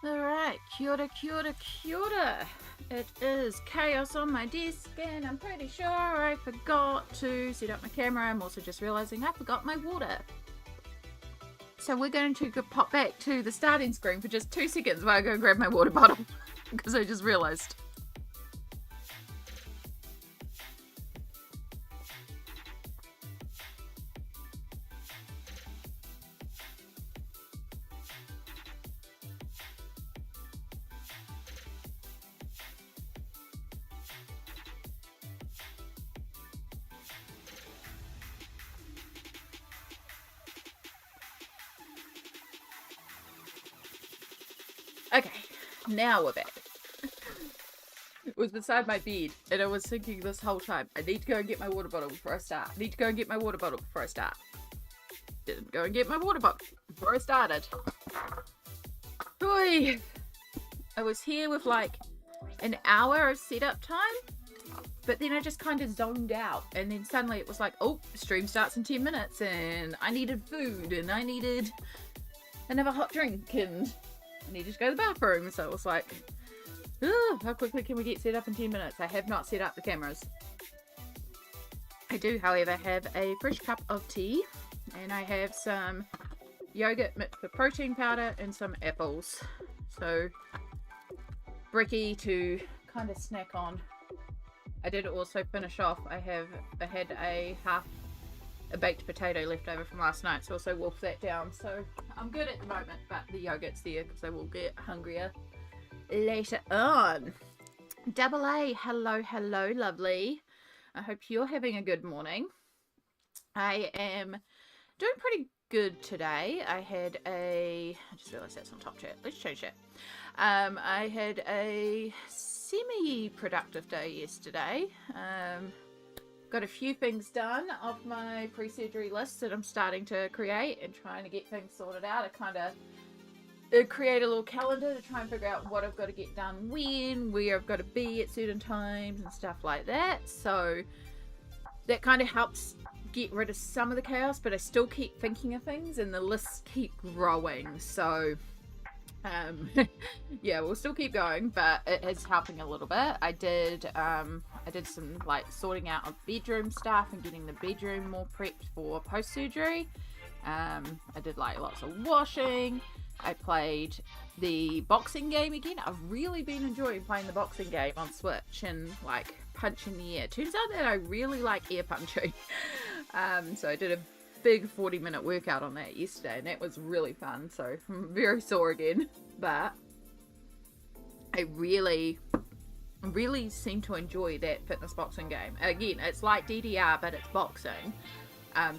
Alright, kia ora, kia ora, kia ora. It is chaos on my desk and I'm pretty sure I forgot to set up my camera. I'm also just realizing I forgot my water. So we're going to pop back to the starting screen for just 2 seconds while I go and grab my water bottle because I just realized. Okay, now we're back. It was beside my bed, and I was thinking this whole time, I need to go and get my water bottle before I start. I need to go and get my water bottle before I start. Didn't go and get my water bottle before I started. Oy. I was here with like an hour of setup time, but then I just kind of zoned out, and then suddenly it was like, oh, stream starts in 10 minutes, and I needed food, and I needed another hot drink, and I needed to go to the bathroom. So it was like, how quickly can we get set up in 10 minutes? I have not set up the cameras. I do, however, have a fresh cup of tea, and I have some yogurt mixed with protein powder and some apples. So, bricky to kind of snack on. I did also finish off. I had a baked potato left over from last night, so also wolfed that down. So I'm good at the moment, but the yogurt's there because I will get hungrier later on. Double A, hello, hello, lovely. I hope you're having a good morning. I am doing pretty good today. I just realized that's on top chat. Let's change that. I had a semi-productive day yesterday. Got a few things done off my pre-surgery list that I'm starting to create and trying to get things sorted out. I kind of create a little calendar to try and figure out what I've got to get done when, where I've got to be at certain times and stuff like that. So that kind of helps get rid of some of the chaos, but I still keep thinking of things and the lists keep growing. So yeah, we'll still keep going, but it is helping a little bit. I did some like sorting out of bedroom stuff and getting the bedroom more prepped for post-surgery. I did like lots of washing. I played the boxing game again. I've really been enjoying playing the boxing game on Switch and like punching the air. Turns out that I really like air punching. So I did a big 40-minute workout on that yesterday, and that was really fun. So I'm very sore again, but I really seem to enjoy that fitness boxing game. Again, it's like DDR, but it's boxing.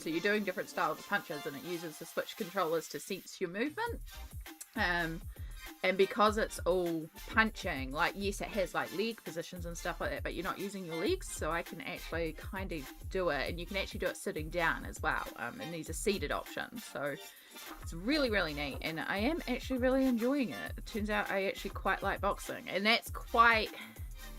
So you're doing different styles of punches, and it uses the Switch controllers to sense your movement. And because it's all punching, like, yes, it has like leg positions and stuff like that, but you're not using your legs, so I can actually kind of do it, and you can actually do it sitting down as well. And these are seated options, so it's really, really neat, and I am actually really enjoying it. It turns out I actually quite like boxing, and that's quite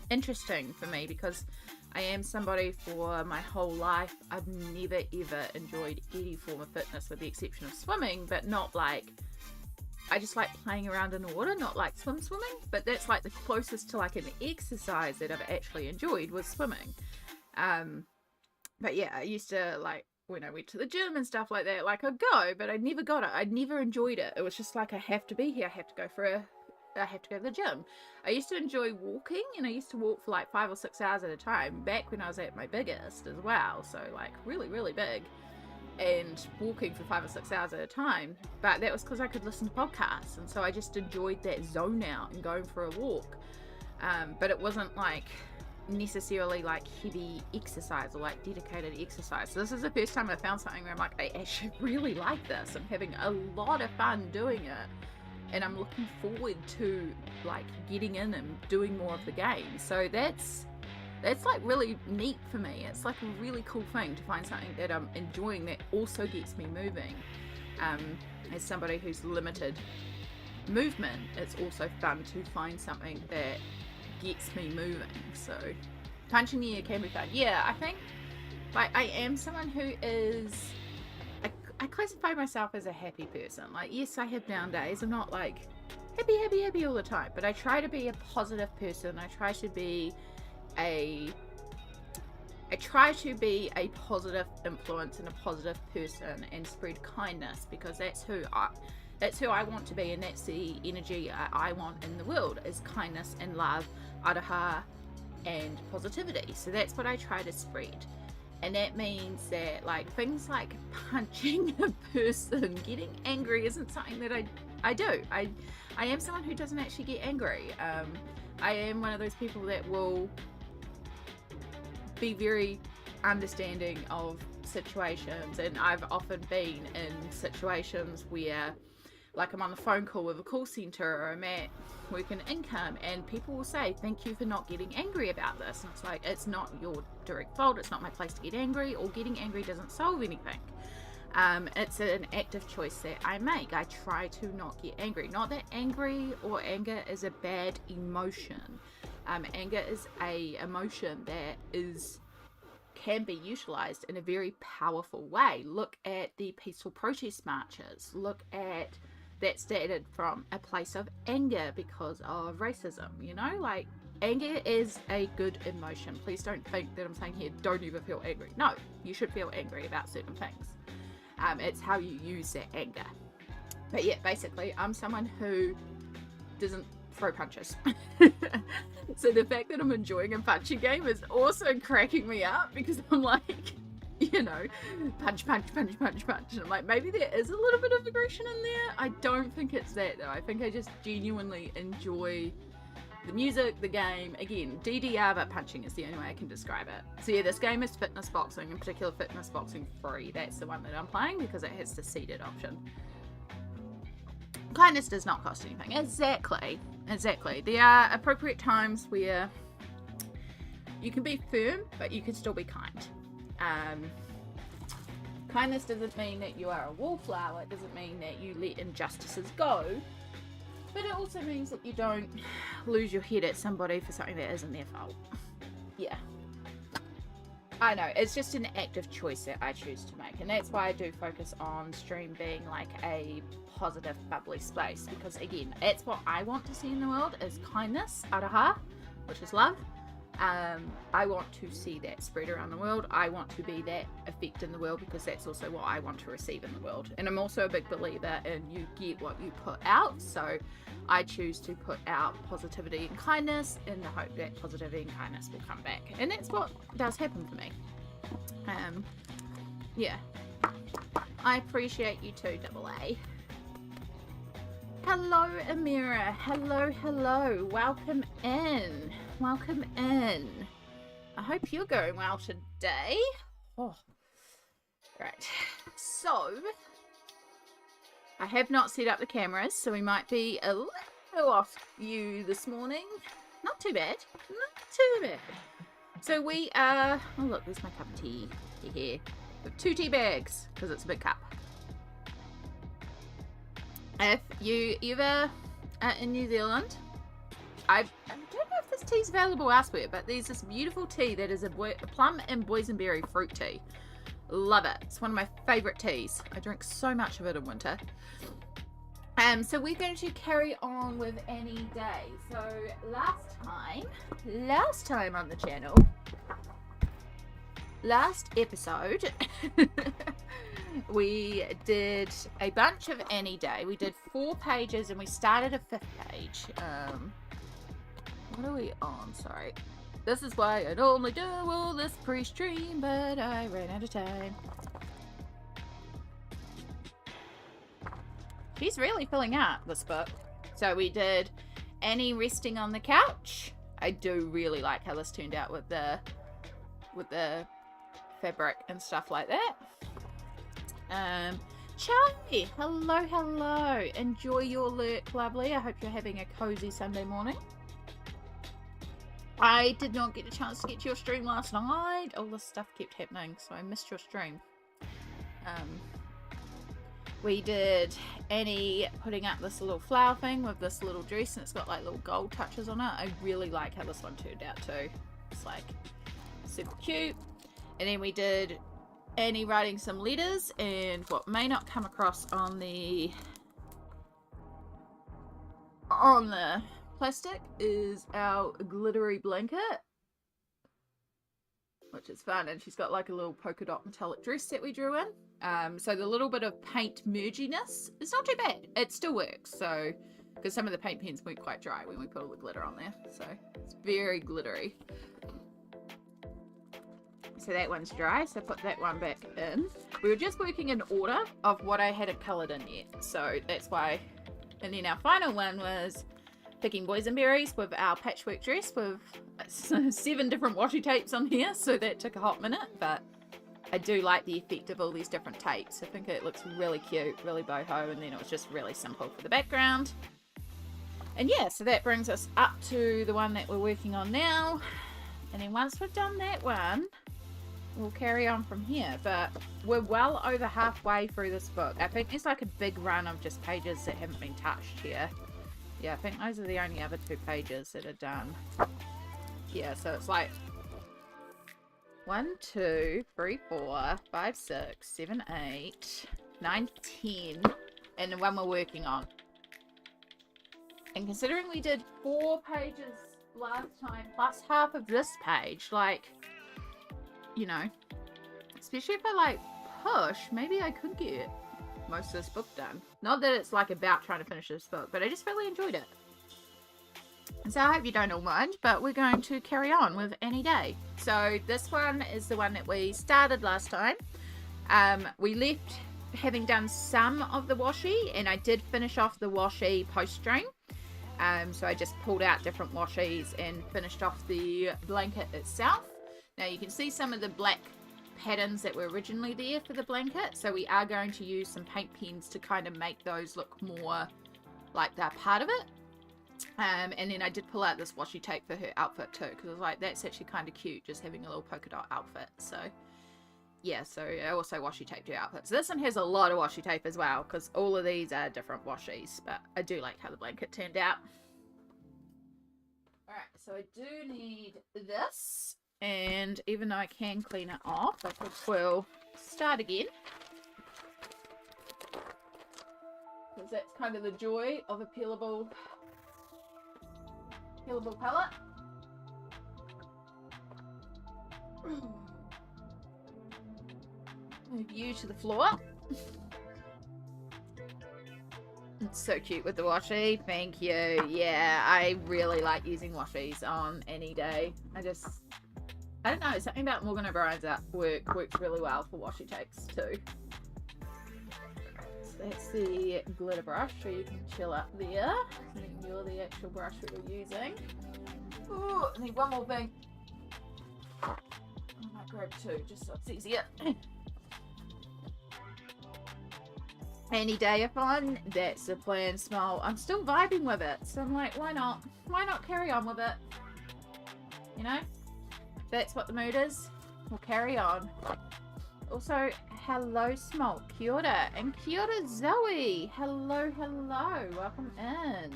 interesting for me because I am somebody for my whole life, I've never ever enjoyed any form of fitness with the exception of swimming, but not like, I just like playing around in the water, not like swimming, but that's like the closest to like an exercise that I've actually enjoyed was swimming. But yeah, I used to like, when I went to the gym and stuff like that, like I'd go, but I never got it. I never enjoyed it. It was just like, I have to be here. I have to go to the gym. I used to enjoy walking, and I used to walk for like 5 or 6 hours at a time back when I was at my biggest as well. So like really, really big. And walking for 5 or 6 hours at a time, but that was because I could listen to podcasts, and so I just enjoyed that zone out and going for a walk. But it wasn't like necessarily like heavy exercise or like dedicated exercise. So this is the first time I found something where I'm like, I actually really like this. I'm having a lot of fun doing it, and I'm looking forward to like getting in and doing more of the game. So that's like really neat for me. It's like a really cool thing to find something that I'm enjoying that also gets me moving. As somebody who's limited movement, it's also fun to find something that gets me moving. So punching the air can be fun. Yeah, I think like I am someone who is, I classify myself as a happy person. Like, yes, I have down days. I'm not like happy, happy, happy all the time. But I try to be a positive person. I try to be a positive influence and a positive person and spread kindness, because that's who I want to be, and that's the energy I want in the world, is kindness and love, aroha, and positivity. So that's what I try to spread. And that means that, like, things like punching a person, getting angry isn't something that I do. I am someone who doesn't actually get angry. I am one of those people that will be very understanding of situations, and I've often been in situations where, like, I'm on the phone call with a call center, or I'm at work in income, and people will say, thank you for not getting angry about this. And it's like, it's not your direct fault. It's not my place to get angry, or getting angry doesn't solve anything. It's an active choice that I make. I try to not get angry. Not that angry or anger is a bad emotion. Anger is a emotion that can be utilized in a very powerful way. Look at the peaceful protest marches. Look at that started from a place of anger because of racism, you know? Like, anger is a good emotion. Please don't think that I'm saying here, don't ever feel angry. No, you should feel angry about certain things. It's how you use that anger. But yeah, basically, I'm someone who doesn't throw punches. So the fact that I'm enjoying a punching game is also cracking me up, because I'm like, you know, punch, punch, punch, punch, punch. And I'm like, maybe there is a little bit of aggression in there. I don't think it's that, though. I think I just genuinely enjoy the music, the game. Again, DDR, but punching is the only way I can describe it. So yeah, this game is Fitness Boxing, in particular Fitness Boxing Free. That's the one that I'm playing because it has the seated option. Kindness does not cost anything. Exactly. There are appropriate times where you can be firm, but you can still be kind. Kindness doesn't mean that you are a wallflower. It doesn't mean that you let injustices go. But it also means that you don't lose your head at somebody for something that isn't their fault. Yeah. I know, it's just an active choice that I choose to make, and that's why I do focus on stream being like a positive, bubbly space, because again, that's what I want to see in the world, is kindness, aroha, which is love. I want to see that spread around the world. I want to be that effect in the world, because that's also what I want to receive in the world. And I'm also a big believer in you get what you put out, so I choose to put out positivity and kindness in the hope that positivity and kindness will come back. And that's what does happen for me. Yeah. I appreciate you too, Double A. Hello, Amira. Hello. Welcome in. I hope you're going well today. Oh, right. So, I have not set up the cameras, so we might be a little off view this morning. Not too bad. So we are... Oh, look, there's my cup of tea here. With 2 tea bags, because it's a big cup. If you ever are in New Zealand, I don't know if this tea's available elsewhere, but there's this beautiful tea that is a plum and boysenberry fruit tea. Love it. It's one of my favourite teas. I drink so much of it in winter. So we're going to carry on with Annee Day. So last time on the channel, last episode, we did a bunch of Annee Day. We did 4 pages and we started a 5th page. What are we on? Sorry. This is why I normally do all this pre-stream, but I ran out of time. She's really filling out this book. So we did Annee resting on the couch. I do really like how this turned out with the fabric and stuff like that. Charlie, hello. Enjoy your lurk, lovely. I hope you're having a cozy Sunday morning. I did not get a chance to get to your stream last night. All this stuff kept happening, so I missed your stream. We did Annee putting up this little flower thing with this little dress, and it's got like little gold touches on it. I really like how this one turned out too. It's like super cute. And then we did Annee writing some letters, and what may not come across on the On the plastic is our glittery blanket, which is fun, and she's got like a little polka dot metallic dress that we drew in. So the little bit of paint merginess is not too bad. It still works, so because some of the paint pens weren't quite dry when we put all the glitter on there, so it's very glittery. So that one's dry, so put that one back in. We were just working in order of what I hadn't coloured in yet, so that's why. And then our final one was picking boysenberries with our patchwork dress with 7 different washi tapes on here, so that took a hot minute, but I do like the effect of all these different tapes. I think it looks really cute, really boho, and then it was just really simple for the background. And yeah, so that brings us up to the one that we're working on now, and then once we've done that one, we'll carry on from here. But we're well over halfway through this book. I think there's like a big run of just pages that haven't been touched here. Yeah, I think those are the only other 2 pages that are done. Yeah, so it's like 1, 2, 3, 4, 5, 6, 7, 8, 9, 10, and the one we're working on. And considering we did 4 pages last time, plus half of this page, like, you know, especially if I like push, maybe I could get most of this book done. Not that it's like about trying to finish this book, but I just really enjoyed it. And so I hope you don't all mind, but we're going to carry on with Any Day. So this one is the one that we started last time. We left having done some of the washi, and I did finish off the washi post-stream. So I just pulled out different washis and finished off the blanket itself. Now you can see some of the black patterns that were originally there for the blanket, so we are going to use some paint pens to kind of make those look more like they're part of it. And then I did pull out this washi tape for her outfit too, because I was like, that's actually kind of cute, just having a little polka dot outfit. So yeah, so I also washi taped her outfit. So this one has a lot of washi tape as well, because all of these are different washis, but I do like how the blanket turned out. Alright, so I do need this. And even though I can clean it off, I think we'll start again. Because that's kind of the joy of a peelable palette. Move you to the floor. It's so cute with the washi. Thank you. Yeah, I really like using washis on Any Day. I don't know, something about Morgan O'Brien's work works really well for washi tapes too. So that's the glitter brush, so you can chill up there. And then you're the actual brush that we're using. Ooh, I need one more thing. I might grab 2 just so it's easier. Any Day-a-thon, that's the plan. Smile. I'm still vibing with it, so I'm like, why not? Why not carry on with it? You know? That's what the mood is. We'll carry on. Also, hello Smoke, kia ora, and kia ora Zoe. Hello, hello, welcome in.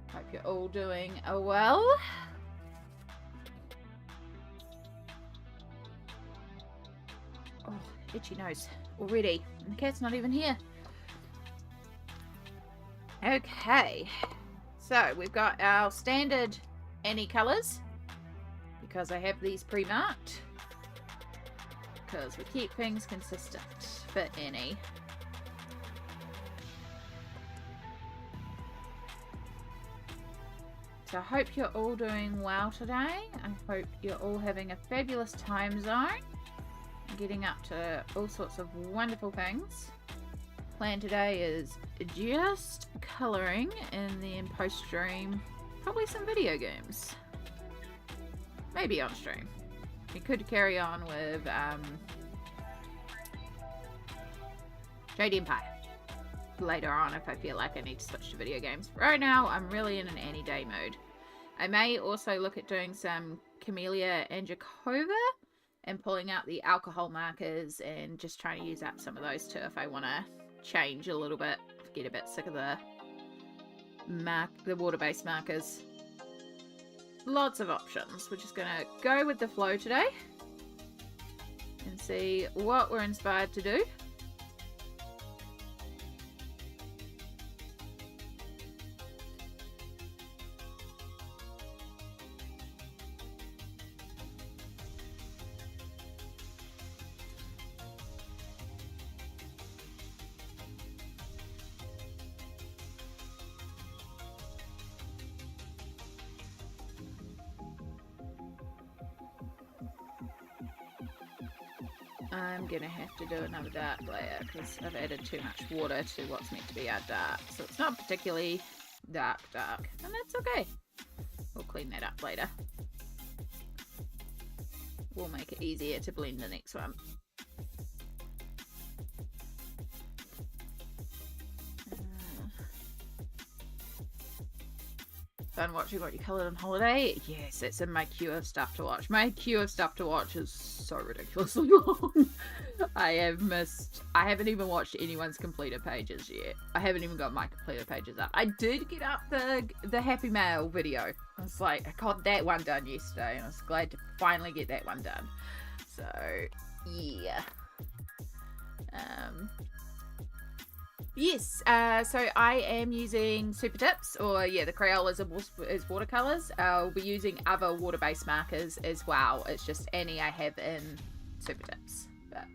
Hope you're all doing well. Oh, itchy nose already. And the cat's not even here. Okay, so we've got our standard Annie colours. Because I have these pre-marked, because we keep things consistent for Annie. So I hope you're all doing well today. I hope you're all having a fabulous time zone, getting up to all sorts of wonderful things. Plan today is just colouring and then post-stream probably some video games. Maybe on stream. We could carry on with Jade Empire later on if I feel like I need to switch to video games. Right now, I'm really in an Any Day mood. I may also look at doing some Camellia and Jakova and pulling out the alcohol markers and just trying to use up some of those too if I want to change a little bit. Get a bit sick of the water-based markers. Lots of options. We're just going to go with the flow today and see what we're inspired to do. I'm gonna have to do another dark layer because I've added too much water to what's meant to be our dark. So it's not particularly dark, and that's okay. We'll clean that up later. We'll make it easier to blend the next one. Fun watching what you coloured on holiday? Yes, it's in my queue of stuff to watch. My queue of stuff to watch is so ridiculously long. I haven't even watched anyone's completed pages yet. I haven't even got my completed pages up. I did get up the Happy Mail video. I was like, I got that one done yesterday, and I was glad to finally get that one done. So, yeah. Yes, so I am using Super Tips, or yeah, the Crayolas as watercolours. I'll be using other water-based markers as well. It's just Annee I have in Super Tips. But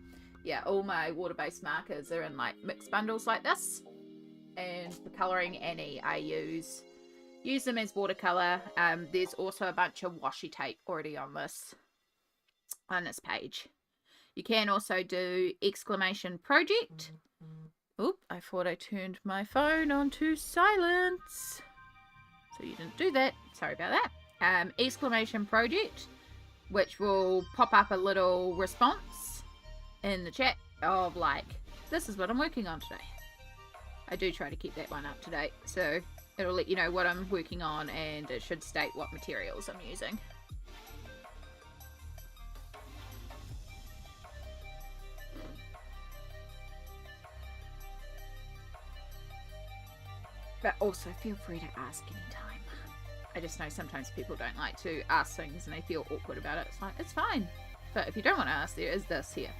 yeah, all my water-based markers are in like mixed bundles like this. And for colouring Annee, I use them as watercolour. There's also a bunch of washi tape already on this page. You can also do exclamation project. Oop, I thought I turned my phone onto silence. So you didn't do that. Sorry about that. Exclamation project, which will pop up a little response in the chat of like, this is what I'm working on today. I do try to keep that one up to date. So it'll let you know what I'm working on, and it should state what materials I'm using. But also feel free to ask anytime. I just know sometimes people don't like to ask things and they feel awkward about it. It's like, it's fine. But if you don't want to ask, there is this here.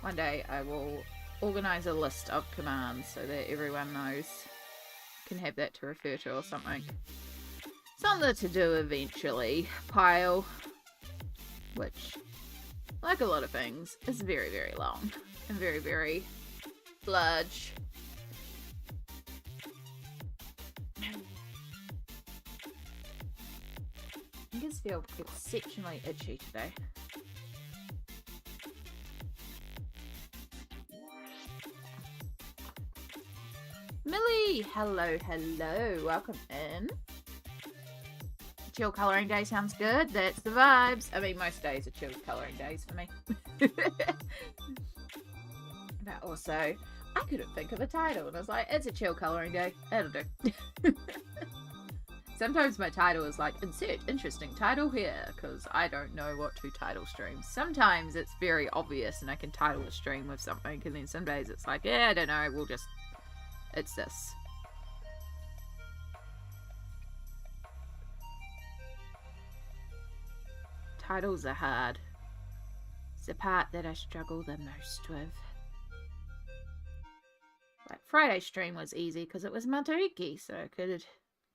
One day I will organise a list of commands so that everyone knows. Can have that to refer to or something. Something to do eventually. Pile. Which, like a lot of things, is very, very long. And very, very large. I just feel exceptionally itchy today. Millie! Hello, hello. Welcome in. Chill colouring day sounds good. That's the vibes. I mean, most days are chill colouring days for me. But also, I couldn't think of a title. And I was like, it's a chill colouring day. That'll do. Sometimes my title is like, insert interesting title here, because I don't know what to title streams. Sometimes it's very obvious and I can title a stream with something, and then some days it's like, yeah, I don't know, we'll just, it's this. Titles are hard. It's the part that I struggle the most with. Like, Friday's stream was easy because it was Matariki, so I could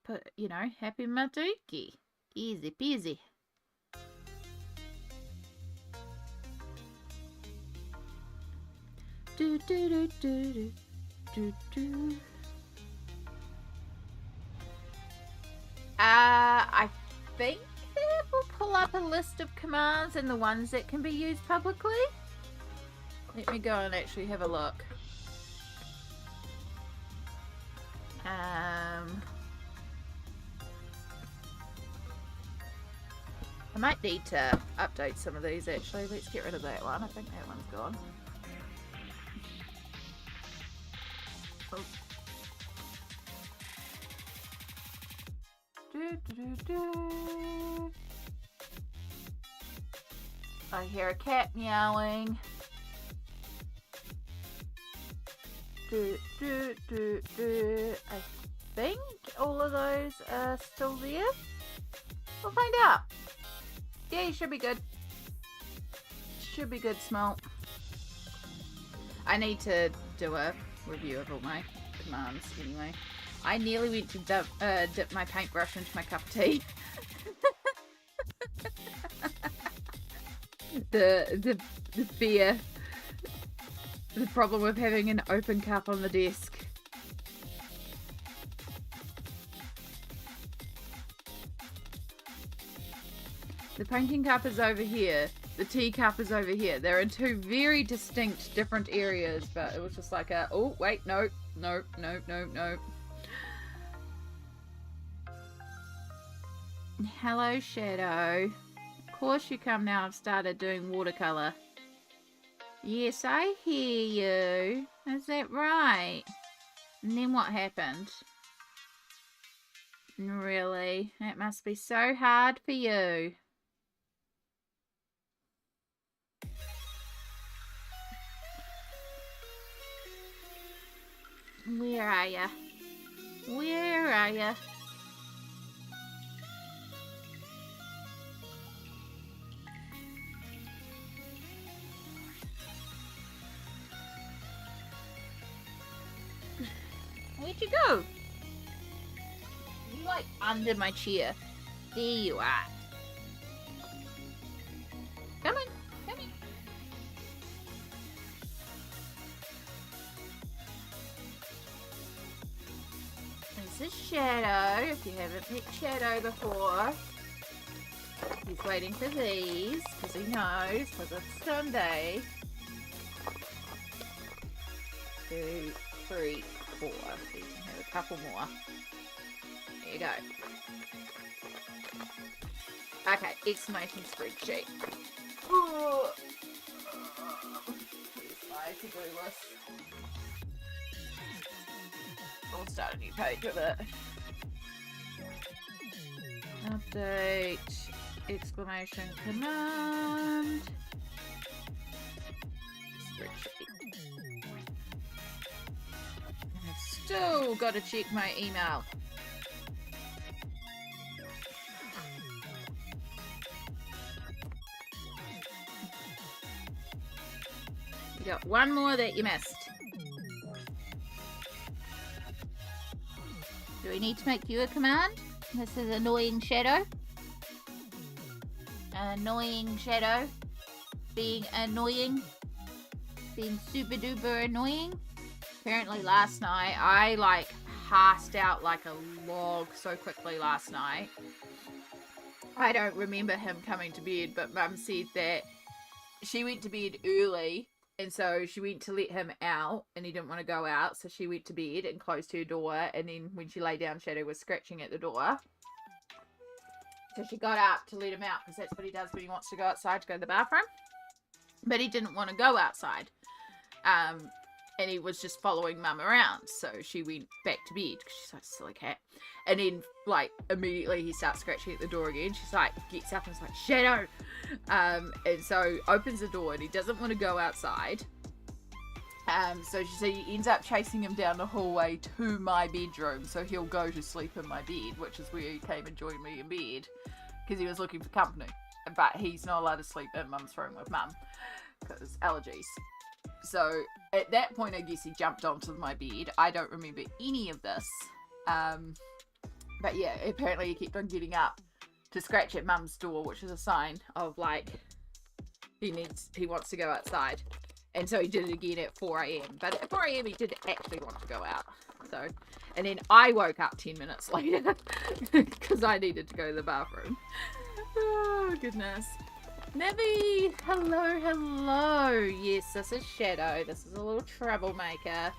put, you know, happy Matariki. Easy peasy. Do do do do do do do. I think that will pull up a list of commands and the ones that can be used publicly. Let me go and actually have a look. I might need to update some of these actually. Let's get rid of that one. I think that one's gone. Oh. I hear a cat meowing. I think all of those are still there. We'll find out. Yeah, you should be good. Should be good, Smelt. I need to do a review of all my commands anyway. I nearly went to dip my paintbrush into my cup of tea. the fear. The problem with having an open cup on the desk. The painting cup is over here, The teacup is over here. They're in two very distinct different areas, but it was just like a, oh, wait, no. Hello, Shadow. Of course you come now. I've started doing watercolor. Yes, I hear you. Is that right? And then what happened? Really? It must be so hard for you. Where are ya? Where are ya? Where'd you go? You like under my chair. There you are. Come on, come on. This is Shadow. If you haven't met Shadow before, he's waiting for these because he knows because it's Sunday. 2, 3, 4. So you can have a couple more. There you go. Okay, exclamation spreadsheet. Oh. Here's my to-do list. I'll start a new page with it. Update, exclamation command, spreadsheet. I've still got to check my email. You got one more that you missed. Do we need to make you a command? This is annoying Shadow. Annoying Shadow. Being annoying. Being super duper annoying. Apparently last night, I like passed out like a log so quickly last night. I don't remember him coming to bed, but Mum said that she went to bed early. And so she went to let him out, and he didn't want to go out, so she went to bed and closed her door, and then when she lay down, Shadow was scratching at the door. So she got up to let him out, because that's what he does when he wants to go outside to go to the bathroom. But he didn't want to go outside. And he was just following Mum around, so she went back to bed, because she's such a silly cat. And then, like, immediately he starts scratching at the door again. She's like, gets up and is like, Shadow! And so opens the door, and he doesn't want to go outside. So she ends up chasing him down the hallway to my bedroom, so he'll go to sleep in my bed, which is where he came and joined me in bed, because he was looking for company. But he's not allowed to sleep in Mum's room with Mum, because allergies. So at that point, I guess he jumped onto my bed. I don't remember any of this. But yeah, apparently he kept on getting up to scratch at Mum's door, which is a sign of, like, he wants to go outside. And so he did it again at 4 a.m. But at 4 a.m. he did actually want to go out. So, and then I woke up 10 minutes later because I needed to go to the bathroom. Oh, goodness. Nibby! Hello, hello. Yes, this is Shadow. This is a little troublemaker.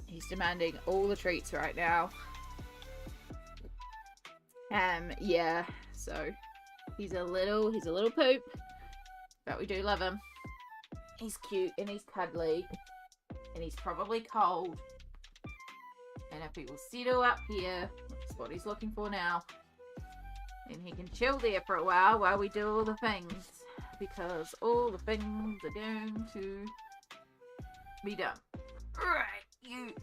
He's demanding all the treats right now. Yeah, so he's a little poop, but we do love him. He's cute and he's cuddly, and he's probably cold. And if he will settle up here, that's what he's looking for now, then he can chill there for a while we do all the things, because all the things are going to be done. Right, you.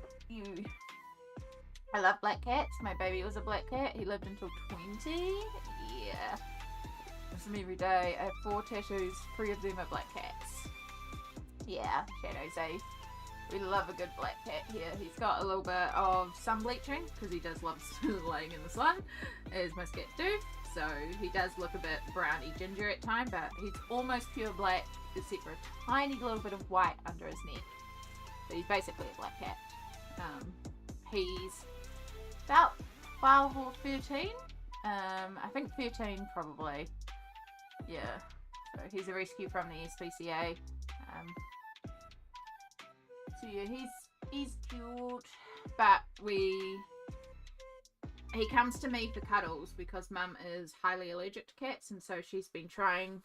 I love black cats. My baby was a black cat. He lived until 20. Yeah. Miss him every day. I have 4 tattoos. 3 of them are black cats. Yeah, Shadow's we love a good black cat here. He's got a little bit of sun bleaching, because he does love laying in the sun, as most cats do. So he does look a bit browny ginger at times, but he's almost pure black, except for a tiny little bit of white under his neck. So he's basically a black cat. He's about 12 or 13. I think 13 probably. yeah. So he's a rescue from the SPCA. So yeah, he's cute, but he comes to me for cuddles because Mum is highly allergic to cats, and so she's been trying.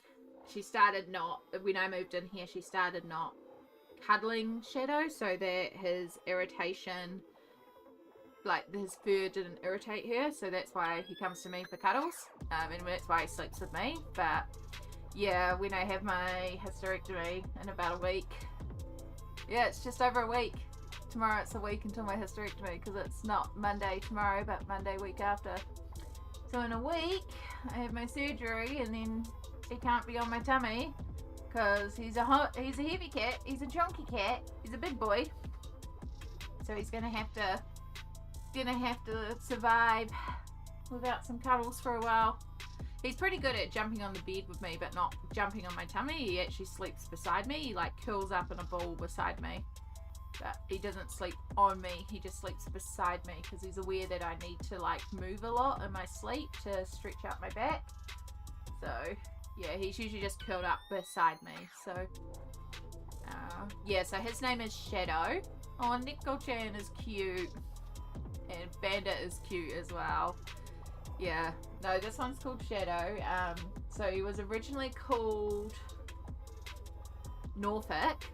She started not, when I moved in here, she started not cuddling Shadow so that his irritation, like his fur didn't irritate her, so that's why he comes to me for cuddles, and that's why he sleeps with me. But yeah, when I have my hysterectomy in about a week, yeah, it's just over a week. Tomorrow it's a week until my hysterectomy, because it's not Monday tomorrow, but Monday week after. So in a week, I have my surgery, and then he can't be on my tummy, because he's a heavy cat, he's a chunky cat, he's a big boy. So he's gonna have to survive without some cuddles for a while. He's pretty good at jumping on the bed with me, but not jumping on my tummy. He actually sleeps beside me. He like curls up in a ball beside me. But he doesn't sleep on me, he just sleeps beside me, because he's aware that I need to like move a lot in my sleep to stretch out my back. So yeah, he's usually just curled up beside me. So yeah, so his name is Shadow. Oh, Nico-chan is cute, and Bandit is cute as well. Yeah, no, this one's called Shadow. So he was originally called Norfolk,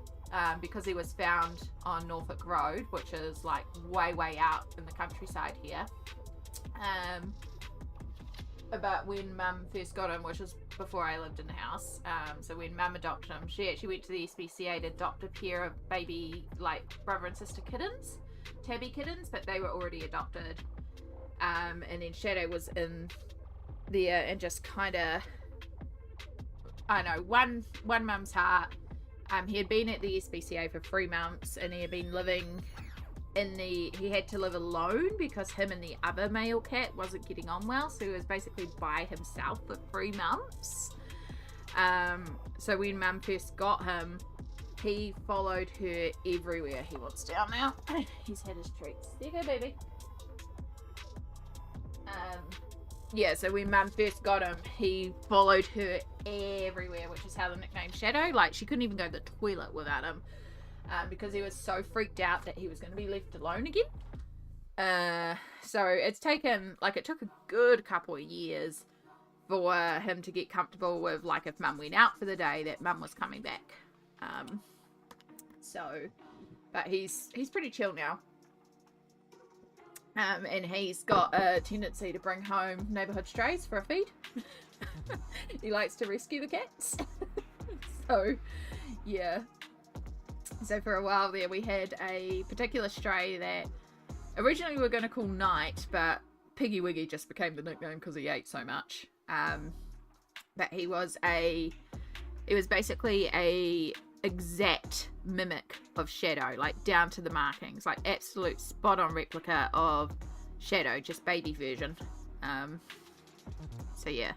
because he was found on Norfolk Road, which is like way out in the countryside here. But when Mum first got him, which was before I lived in the house, so when Mum adopted him, she actually went to the SPCA to adopt a pair of baby, like brother and sister kittens, tabby kittens, but they were already adopted. And then Shadow was in there and just kind of, I don't know, one Mum's heart. He had been at the SPCA for 3 months, and he had been living he had to live alone because him and the other male cat wasn't getting on well, so he was basically by himself for 3 months. So when Mum first got him, he followed her everywhere. He wants down now. He's had his treats. There you go, baby. Yeah, so when Mum first got him, he followed her everywhere, which is how the nickname Shadow. Like, she couldn't even go to the toilet without him, because he was so freaked out that he was going to be left alone again. So it's taken, like, it took a good couple of years for him to get comfortable with, like, if Mum went out for the day, that Mum was coming back. But he's pretty chill now. And he's got a tendency to bring home neighbourhood strays for a feed. He likes to rescue the cats. So, yeah. So for a while there, we had a particular stray that originally we were going to call Night, but Piggy Wiggy just became the nickname because he ate so much. But he was basically a exact mimic of Shadow, like down to the markings, like absolute spot on replica of Shadow, just baby version. So yeah,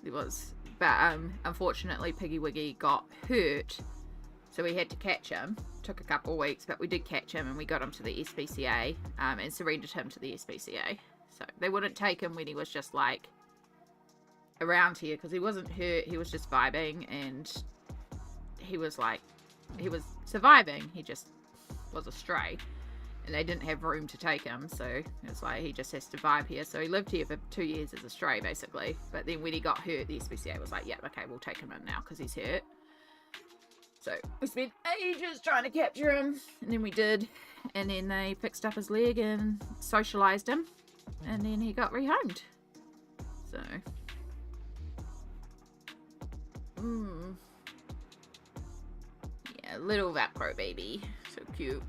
there was, but unfortunately Piggy Wiggy got hurt, so we had to catch him. Took a couple of weeks, but we did catch him, and we got him to the SPCA, and surrendered him to the SPCA. So they wouldn't take him when he was just like around here, because he wasn't hurt, he was just vibing, and he was surviving. He just was a stray, and they didn't have room to take him, so it was like he just has to vibe here. So he lived here for 2 years as a stray basically, but then when he got hurt, the SPCA was like, yeah, okay, we'll take him in now because he's hurt. So we spent ages trying to capture him, and then we did, and then they fixed up his leg and socialized him, and then he got rehomed. So yeah, little Vapro baby, so cute.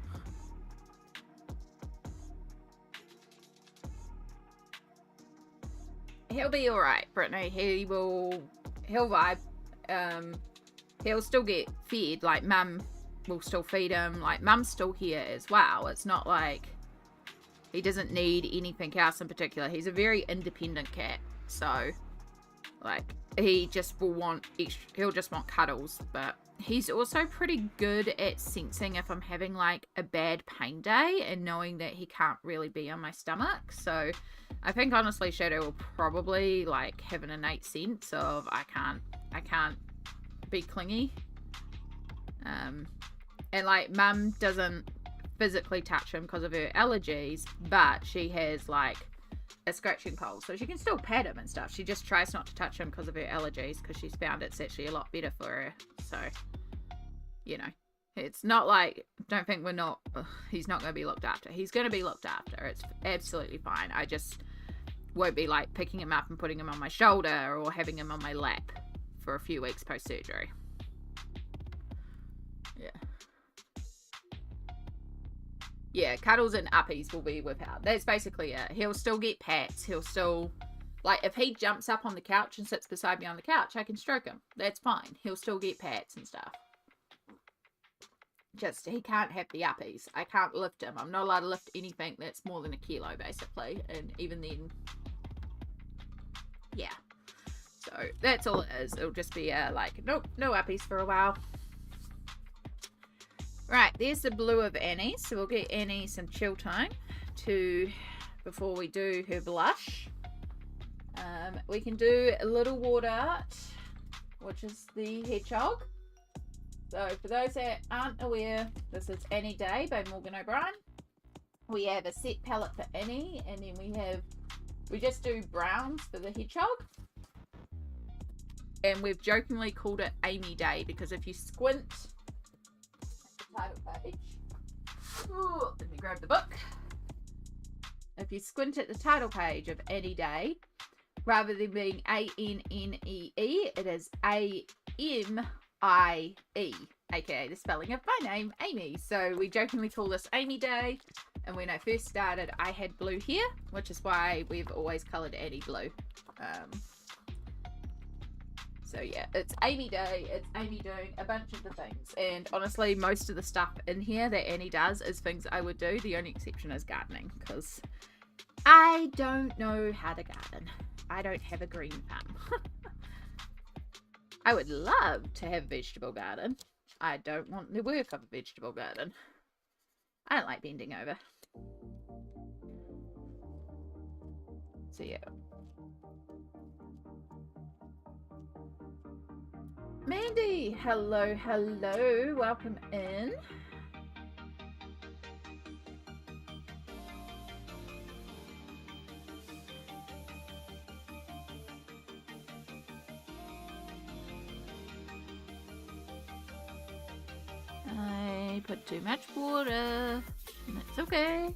He'll be alright, Brittany. He'll vibe. He'll still get fed, like Mum will still feed him, like Mum's still here as well. It's not like he doesn't need anything else in particular. He's a very independent cat, so Like, he just will want extra, he'll just want cuddles. But he's also pretty good at sensing if I'm having like a bad pain day and knowing that he can't really be on my stomach. So I think honestly Shadow will probably like have an innate sense of I can't be clingy. And like Mum doesn't physically touch him because of her allergies, but she has like a scratching pole, so she can still pet him and stuff. She just tries not to touch him because of her allergies, because she's found it's actually a lot better for her. So, you know, it's not like, don't think he's not going to be looked after. He's going to be looked after. It's absolutely fine. I just won't be like picking him up and putting him on my shoulder or having him on my lap for a few weeks post surgery. Yeah, cuddles and uppies will be without. That's basically it. He'll still get pats. He'll still, like, if he jumps up on the couch and sits beside me on the couch, I can stroke him. That's fine. He'll still get pats and stuff. Just, he can't have the uppies. I can't lift him. I'm not allowed to lift anything that's more than 1 kilo, basically. And even then, yeah. So, that's all it is. It'll just be, like, nope, no uppies for a while. Right, there's the blue of Annee. So we'll get Annee some chill time before we do her blush. We can do a little water, which is the hedgehog. So for those that aren't aware, this is Annee Day by Morgan O'Brien. We have a set palette for Annee, and then we just do browns for the hedgehog. And we've jokingly called it Amy Day, because if you squint title page. Ooh, let me grab the book. If you squint at the title page of Annee Day, rather than being A-N-N-E-E, it is A-M-I-E, aka the spelling of my name, Amy. So we jokingly call this Amy Day, and when I first started, I had blue hair, which is why we've always coloured Annee blue. So yeah, it's Amy Day, it's Amy doing a bunch of the things. And honestly, most of the stuff in here that Annee does is things I would do. The only exception is gardening, because I don't know how to garden. I don't have a green thumb. I would love to have a vegetable garden. I don't want the work of a vegetable garden. I don't like bending over. So yeah. Mandy, hello, welcome in. I put too much water, that's okay.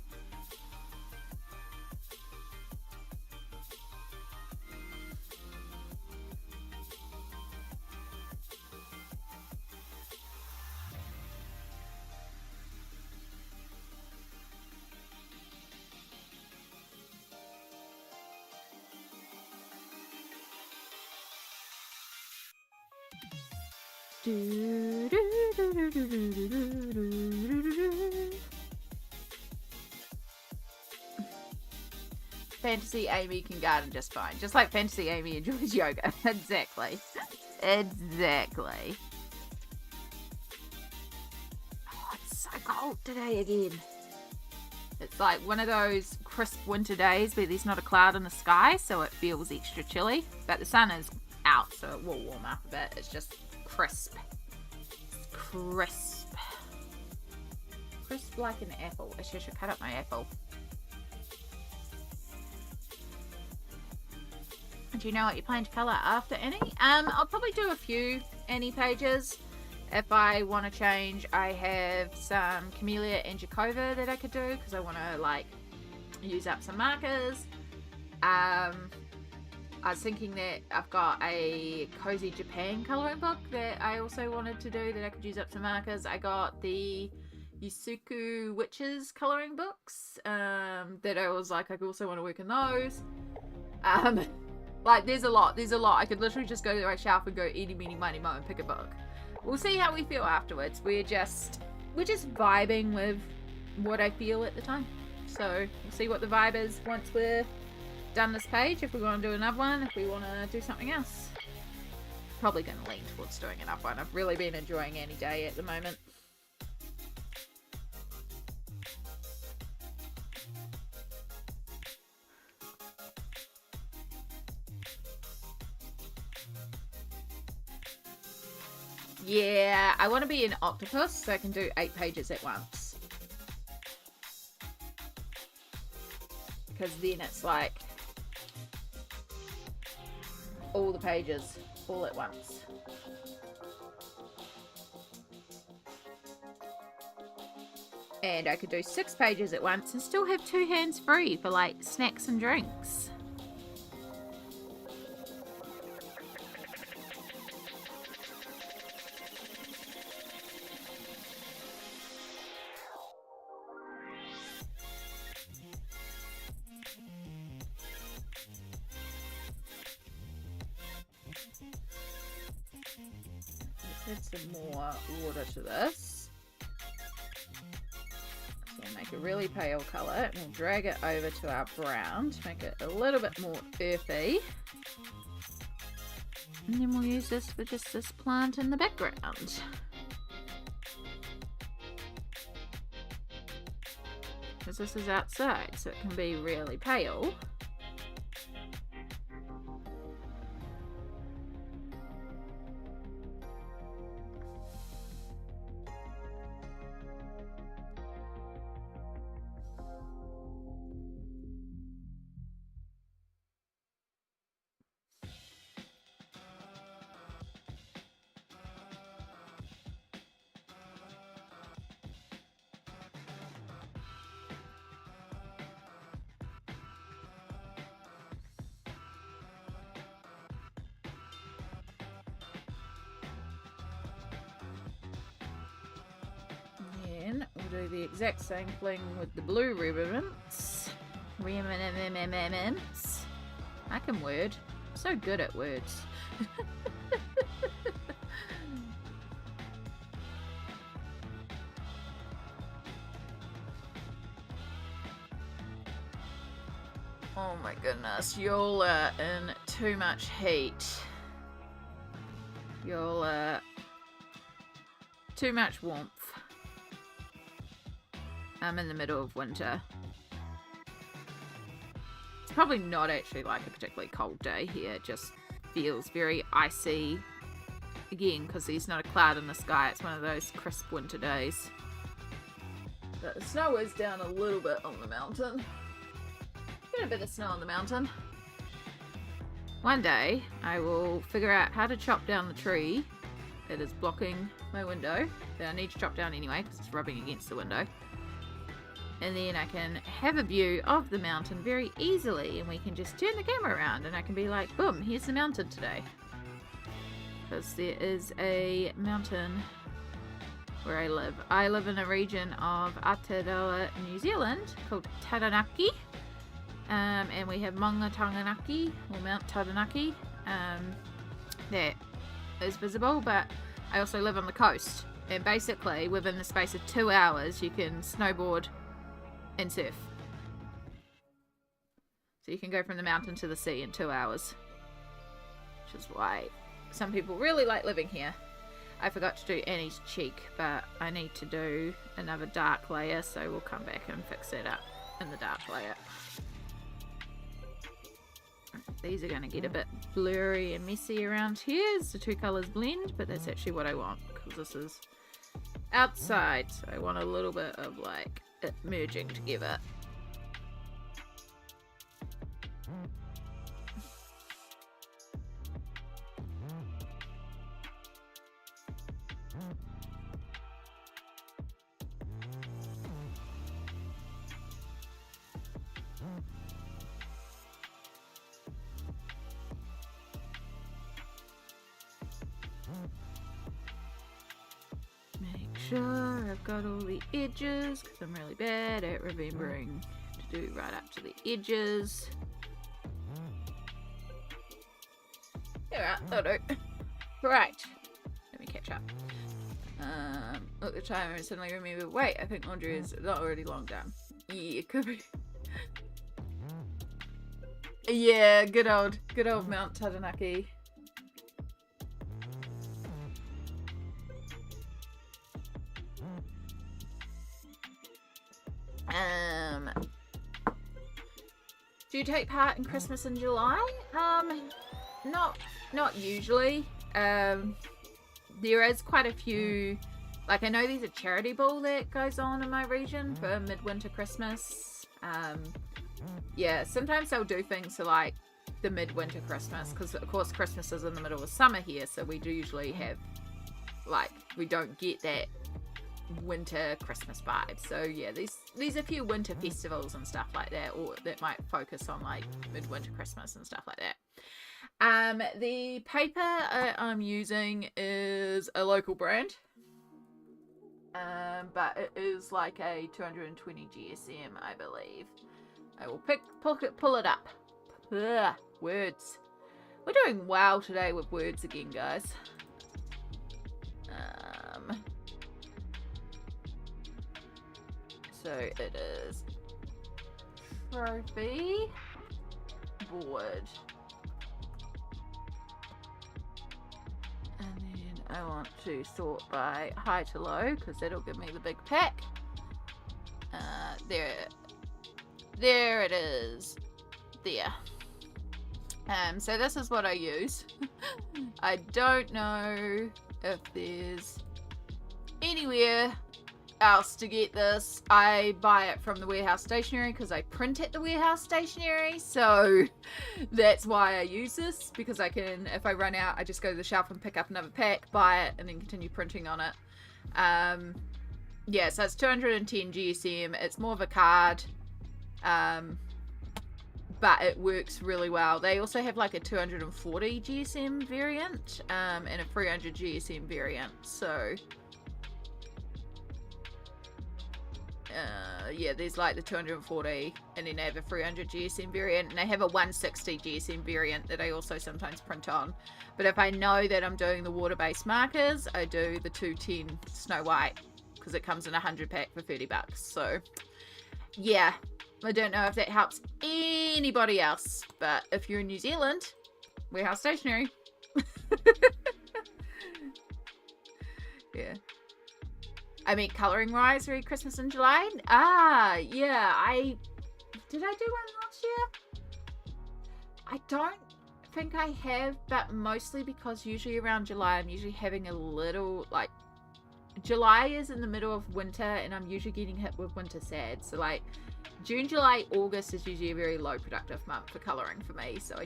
Fantasy Amy can garden just fine. Just like Fantasy Amy enjoys yoga. Exactly. Exactly. Oh, it's so cold today again. It's like one of those crisp winter days where there's not a cloud in the sky, so it feels extra chilly. But the sun is out, so it will warm up a bit. It's just crisp. Crisp. Crisp like an apple. Actually, I should cut up my apple. Do you know what you plan to colour after Annee? I'll probably do a few Annee pages. If I want to change, I have some Camellia and Jacova that I could do, because I want to like use up some markers. I was thinking that I've got a Cozy Japan colouring book that I also wanted to do that I could use up some markers. I got the Yusuku Witches colouring books that I was like, I also want to work in those. Like, there's a lot. I could literally just go to my shelf and go eeny, meeny, miny, mo and pick a book. We'll see how we feel afterwards. We're just vibing with what I feel at the time. So we'll see what the vibe is once we're done this page if we want to do another one, if we want to do something else. Probably going to lean towards doing another one. I've really been enjoying Annie Day at the moment. Yeah, I want to be an octopus so I can do 8 pages at once. Because then it's like all the pages all at once. And I could do 6 pages at once and still have 2 hands free for like snacks and drinks. Let's add some more water to this. So we'll make a really pale colour and we'll drag it over to our brown to make it a little bit more earthy. And then we'll use this for just this plant in the background. Because this is outside, so it can be really pale. Then we'll do the exact same thing with the blue ribbons. I can word. I'm so good at words. Oh my goodness, y'all are in too much heat. Y'all are too much warmth. I'm in the middle of winter. It's probably not actually like a particularly cold day here. It just feels very icy. Again, because there's not a cloud in the sky. It's one of those crisp winter days. But the snow is down a little bit on the mountain. Get a bit of snow on the mountain. One day, I will figure out how to chop down the tree that is blocking my window. That I need to chop down anyway, because it's rubbing against the window. And then I can have a view of the mountain very easily, and we can just turn the camera around and I can be like, boom, here's the mountain today. Because there is a mountain where I live. I live in a region of Aotearoa, New Zealand called Taranaki. And we have Maunga Taranaki, or Mount Taranaki, that is visible, but I also live on the coast. And basically, within the space of 2 hours, you can snowboard and surf. So you can go from the mountain to the sea in 2 hours. Which is why some people really like living here. I forgot to do Annie's cheek, but I need to do another dark layer, so we'll come back and fix that up in the dark layer. These are going to get a bit blurry and messy around here as the 2 colours blend, but that's actually what I want, because this is outside, so I want a little bit of like it merging together. Make sure I've got all the edges, because I'm really bad at remembering to do right up to the edges. Alright, that'll do. Right, let me catch up. Look at the timer and suddenly remember, wait, I think laundry is not already long done. Yeah, it could be. Yeah, good old Mount Taranaki. Do you take part in Christmas in July? Not usually. There is quite a few. Like, I know there's a charity ball that goes on in my region for midwinter Christmas. Yeah, sometimes they'll do things for like the midwinter Christmas, because of course Christmas is in the middle of summer here, so we do usually have, like, we don't get that winter Christmas vibe. So yeah, there's a few winter festivals and stuff like that, or that might focus on like midwinter Christmas and stuff like that. The paper I'm using is a local brand, but it is like a 220 GSM, I believe. I will pull it up. Ugh, words. We're doing well today with words again, guys. So it is trophy board. And then I want to sort by high to low, because that'll give me the big pack. There it is. There. So this is what I use. I don't know if there's anywhere else to get this. I buy it from the warehouse stationery because I print at the warehouse stationery, so that's why I use this, because I can, if I run out, I just go to the shelf and pick up another pack, buy it, and then continue printing on it. Yeah, so it's 210 GSM. It's more of a card, but it works really well. They also have like a 240 GSM variant and a 300 GSM variant, so yeah, there's like the 240, and then they have a 300 GSM variant, and they have a 160 GSM variant that I also sometimes print on. But if I know that I'm doing the water-based markers, I do the 210 Snow White, because it comes in a 100 pack for $30. So yeah, I don't know if that helps anybody else, but if you're in New Zealand, warehouse stationery. Yeah. I mean, colouring wise, read Christmas in July. Yeah, did I do one last year? I don't think I have, but mostly because usually around July I'm usually having a little, like, July is in the middle of winter and I'm usually getting hit with winter sad. So like June, July, August is usually a very low productive month for colouring for me. So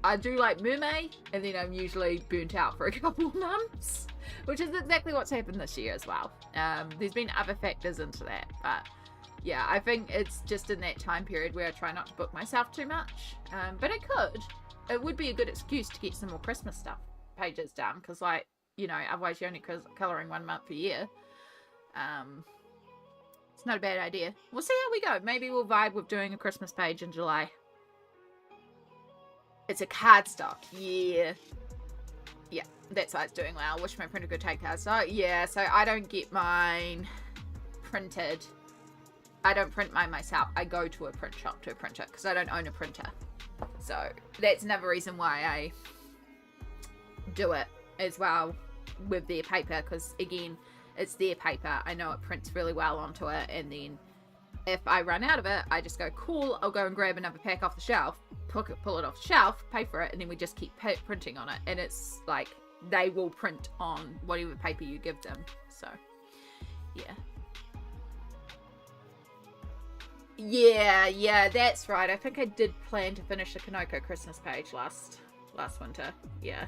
I do like mermaid, and then I'm usually burnt out for a couple of months, which is exactly what's happened this year as well. There's been other factors into that, but yeah, I think it's just in that time period where I try not to book myself too much. But it would be a good excuse to get some more Christmas stuff pages done, because, like, you know, otherwise you're only colouring 1 month a year. It's not a bad idea. We'll see how we go. Maybe we'll vibe with doing a Christmas page in July. It's a cardstock. Yeah. Yeah, that's why it's doing well. I wish my printer could take cardstock. Yeah, so I don't get mine printed. I don't print mine myself. I go to a print shop to print it, because I don't own a printer. So that's another reason why I do it as well with their paper, because again, it's their paper. I know it prints really well onto it, and then if I run out of it, I just go, cool, I'll go and grab another pack off the shelf, pull it off the shelf, pay for it, and then we just keep printing on it. And it's like, they will print on whatever paper you give them. So yeah. Yeah, that's right. I think I did plan to finish the Kanoko Christmas page last winter. Yeah.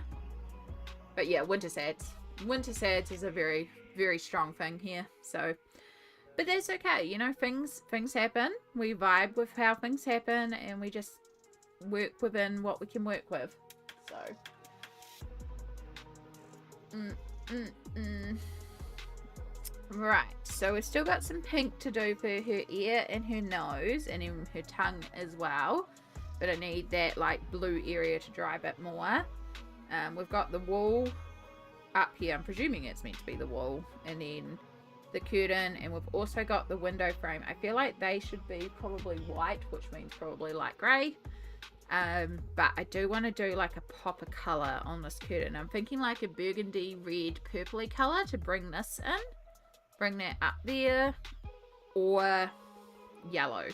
But yeah, winter sads. Winter sads is a very, very strong thing here. So, but that's okay. You know, things happen. We vibe with how things happen, and we just work within what we can work with. So, right. So we've still got some pink to do for her ear and her nose, and then her tongue as well. But I need that like blue area to dry a bit more. We've got the wool up here. I'm presuming it's meant to be the wool, and then the curtain, and we've also got the window frame. I feel like they should be probably white, which means probably light grey. But I do want to do like a pop of colour on this curtain. I'm thinking like a burgundy, red, purpley colour to bring this in. Bring that up there. Or yellow.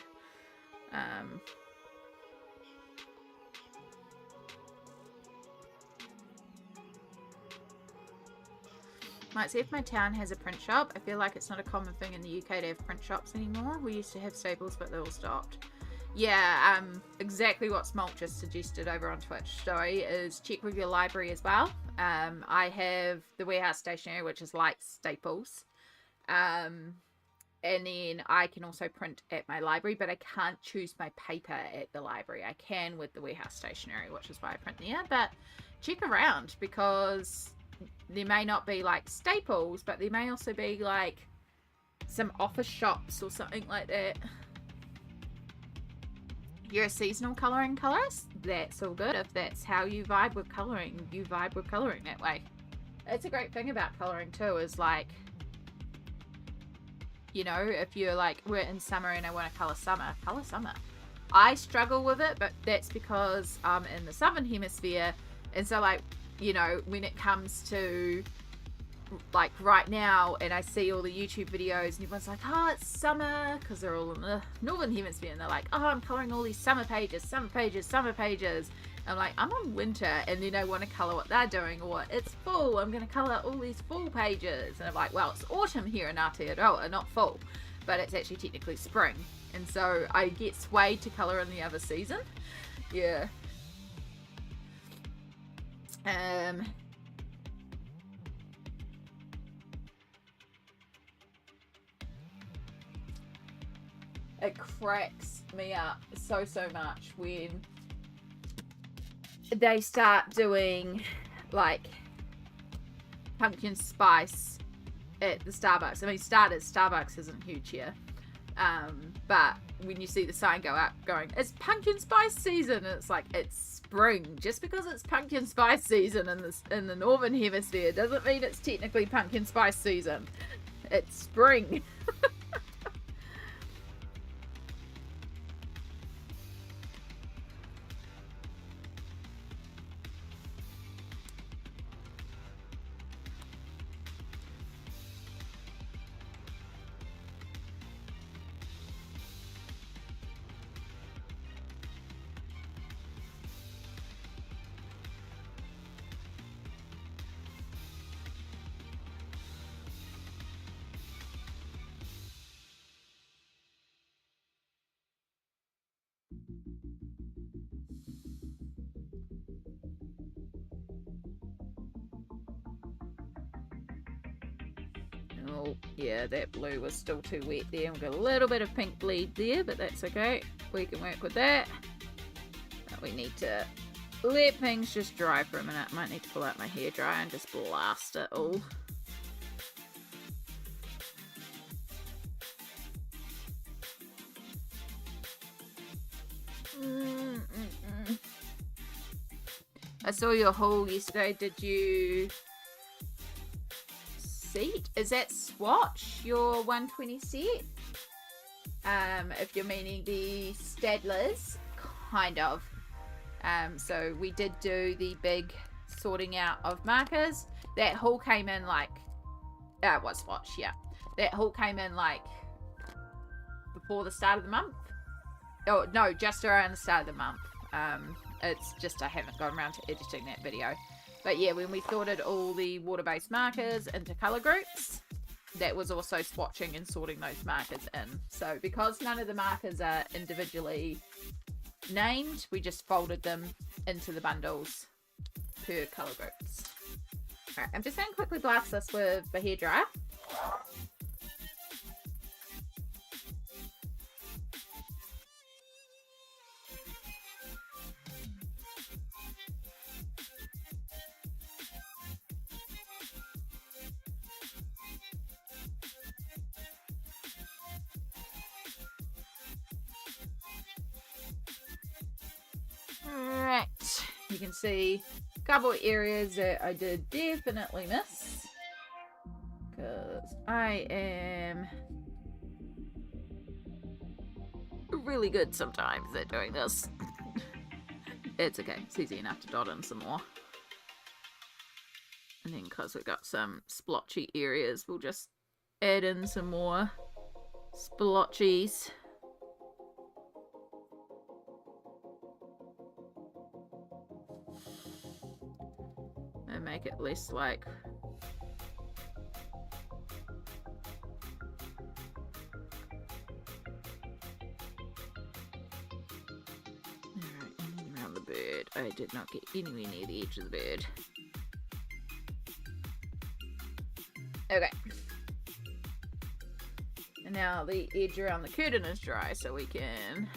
Might see if my town has a print shop. I feel like it's not a common thing in the UK to have print shops anymore. We used to have Staples, but they all stopped. Yeah, exactly what Smalt just suggested over on Twitch, Story, is check with your library as well. I have the warehouse stationery, which is like Staples. And then I can also print at my library, but I can't choose my paper at the library. I can with the warehouse stationery, which is why I print there. But check around, because there may not be like Staples, but there may also be like some office shops or something like that. You're a seasonal colouring colorist? That's all good. If that's how you vibe with colouring, you vibe with colouring that way. It's a great thing about colouring too, is like, you know, if you're like, we're in summer and I want to colour summer, colour summer. I struggle with it, but that's because I'm in the southern hemisphere, and so like, you know, when it comes to like right now, and I see all the YouTube videos and everyone's like, oh, it's summer, because they're all in the northern hemisphere, and they're like, oh, I'm colouring all these summer pages, summer pages, summer pages. I'm like, I'm on winter, and then I want to colour what they're doing, or it's fall, I'm going to colour all these fall pages. And I'm like, well, it's autumn here in Aotearoa, not fall, but it's actually technically spring. And so I get swayed to colour in the other season. Yeah. It cracks me up so much when they start doing like pumpkin spice at the Starbucks. I mean, Starbucks isn't huge here, but when you see the sign go up going, it's pumpkin spice season, and it's like, it's spring. Just because it's pumpkin spice season in the northern hemisphere doesn't mean it's technically pumpkin spice season. It's spring. Oh, yeah, that blue was still too wet there. We've got a little bit of pink bleed there, but that's okay. We can work with that. But we need to let things just dry for a minute. Might need to pull out my hairdryer and just blast it all. I saw your haul yesterday. Did you seat? Is that Swatch, your 120 set? If you're meaning the Stadlers, kind of. So we did do the big sorting out of markers. That haul came in like, it was Swatch, yeah. That haul came in like before the start of the month. Oh no, just around the start of the month. It's just I haven't gone around to editing that video. But yeah, when we sorted all the water-based markers into colour groups, that was also swatching and sorting those markers in. So because none of the markers are individually named, we just folded them into the bundles per colour groups. Alright, I'm just going to quickly blast this with the hairdryer. Alright, you can see a couple of areas that I did definitely miss, because I am really good sometimes at doing this. It's okay. It's easy enough to dot in some more. And then because we've got some splotchy areas, we'll just add in some more splotchies. And make it less like... Alright, and then around the bird. I did not get anywhere near the edge of the bird. Okay. And now the edge around the curtain is dry, so we can...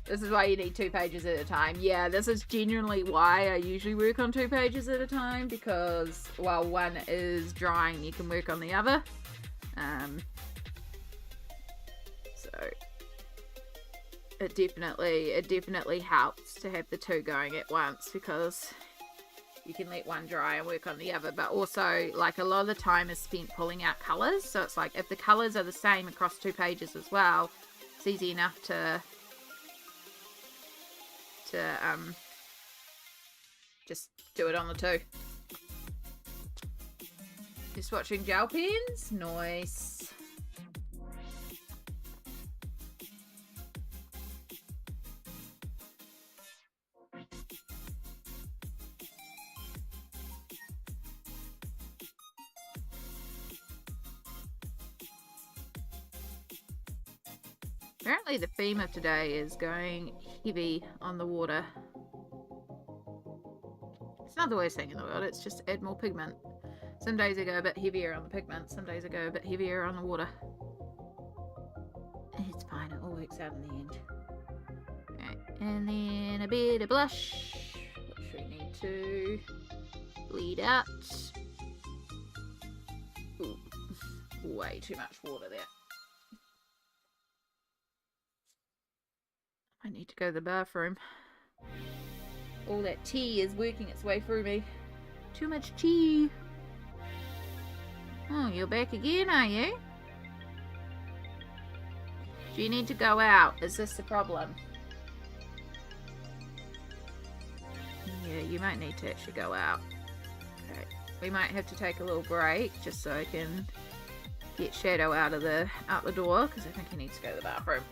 This is why you need 2 pages at a time. Yeah, this is genuinely why I usually work on 2 pages at a time, because while one is drying, you can work on the other. So it definitely helps to have the 2 going at once, because you can let one dry and work on the other. But also, like, a lot of the time is spent pulling out colours, so it's like if the colours are the same across 2 pages as well, it's easy enough to just do it on the 2. Just watching gel pens. Nice. Apparently the theme of today is going heavy on the water. It's not the worst thing in the world, it's just add more pigment. Some days I go a bit heavier on the pigment, some days I go a bit heavier on the water. It's fine, it all works out in the end. Right, and then a bit of blush, which we need to bleed out. Ooh, way too much water there. I need to go to the bathroom. All that tea is working its way through me. Too much tea. Oh, you're back again, are you? Do you need to go out? Is this the problem? Yeah, you might need to actually go out. Okay. We might have to take a little break just so I can get Shadow out the door, because I think he needs to go to the bathroom.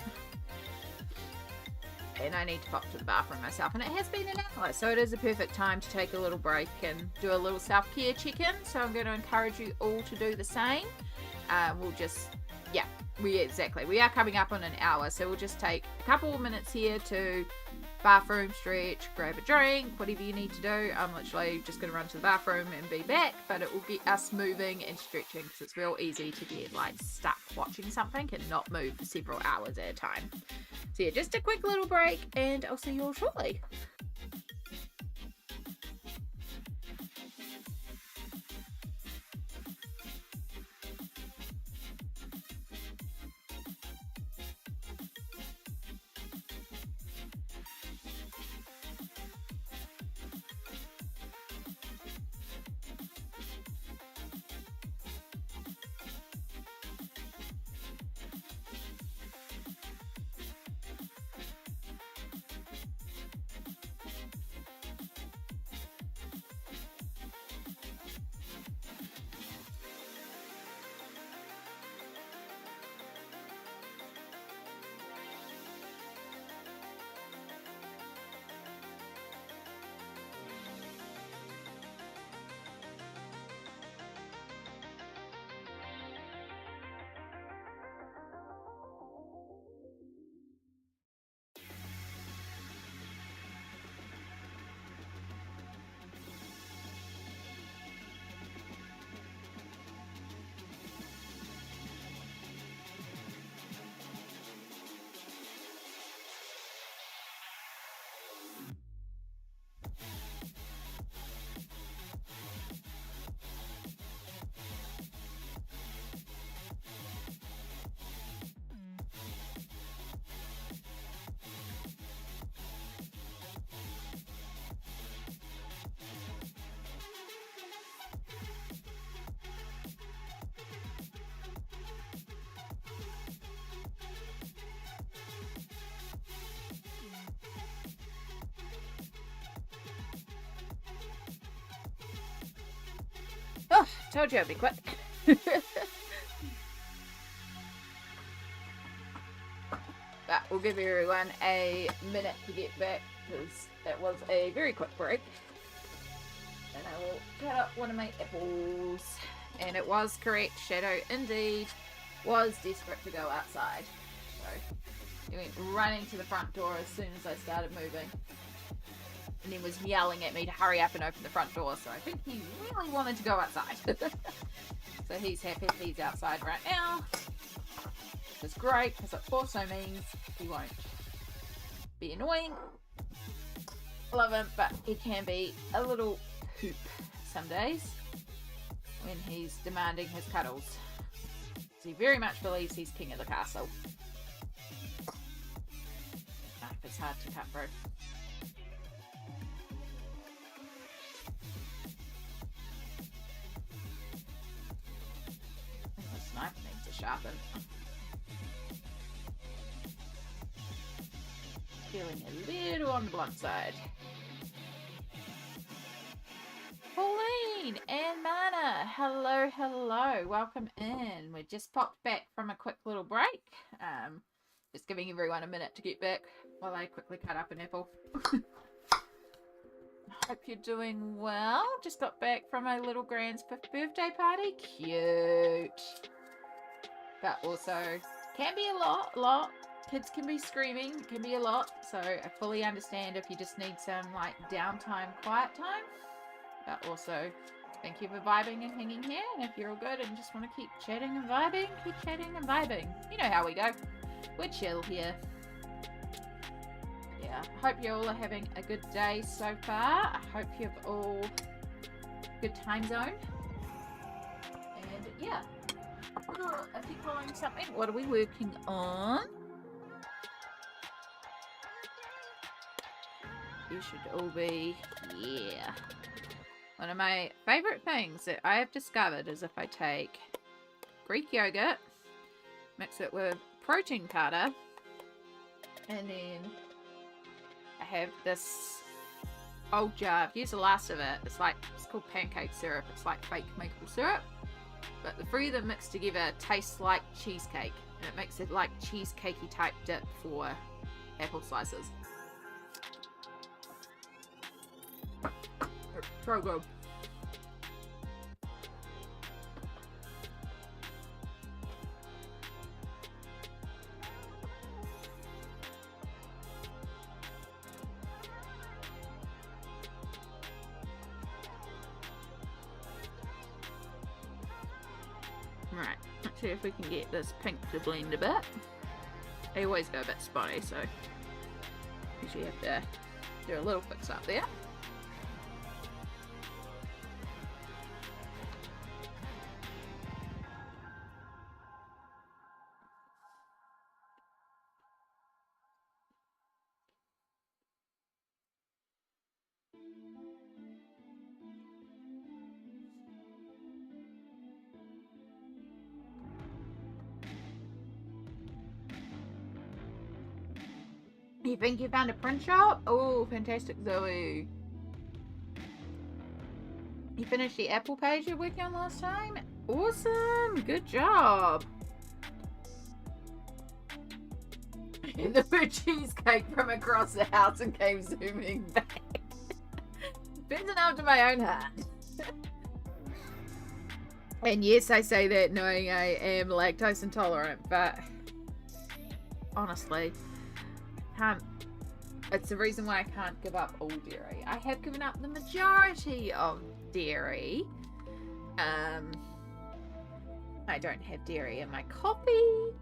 And I need to pop to the bathroom myself, and it has been an hour, so it is a perfect time to take a little break and do a little self-care check-in. So I'm going to encourage you all to do the same. We'll just, yeah, we are coming up on an hour, so we'll just take a couple of minutes here to bathroom, stretch, grab a drink, whatever you need to do. I'm literally just going to run to the bathroom and be back, but it will get us moving and stretching, because it's real easy to get like stuck watching something and not move for several hours at a time. So yeah, just a quick little break, and I'll see you all shortly. Told you I'd be quick. But we'll give everyone a minute to get back because that was a very quick break. And I will cut up one of my apples. And it was correct, Shadow indeed was desperate to go outside. So he went running to the front door as soon as I started moving. And then was yelling at me to hurry up and open the front door. So I think he really wanted to go outside. So he's happy he's outside right now. Which is great because it also means he won't be annoying. Love him, but he can be a little poop some days when he's demanding his cuddles. He very much believes he's king of the castle. Knife is hard to cut through. I think this knife needs to sharpen. Feeling a little on the blunt side. Pauline and Mana, hello, hello, welcome in. We just popped back from a quick little break. Just giving everyone a minute to get back while I quickly cut up an apple. Hope you're doing well. Just got back from my little grand's 5th birthday party. Cute. But also can be a lot. Kids can be screaming, it can be a lot. So I fully understand if you just need some like downtime, quiet time. But also, thank you for vibing and hanging here. And if you're all good and just want to keep chatting and vibing, keep chatting and vibing. You know how we go. We're chill here. Yeah, I hope you all are having a good day so far. I hope you've all good time zone. And yeah, if you're following something, what are we working on? You should all be, yeah. One of my favorite things that I have discovered is if I take Greek yogurt, mix it with protein powder, and then I have this old jar. I've used the last of it. It's called pancake syrup. It's like fake maple syrup, but the three of them mixed together tastes like cheesecake, and it makes it like cheesecakey type dip for apple slices. So good. Right, let's see if we can get this pink to blend a bit. They always go a bit spotty, so usually have to do a little fix up there. You think you found a print shop? Oh, fantastic, Zoe. You finished the Apple page you're working on last time? Awesome, good job. The bird cheesecake from across the house and came zooming back. Bending after my own heart. And yes, I say that knowing I am lactose intolerant, but honestly, it's the reason why I can't give up all dairy. I have given up the majority of dairy. I don't have dairy in my coffee.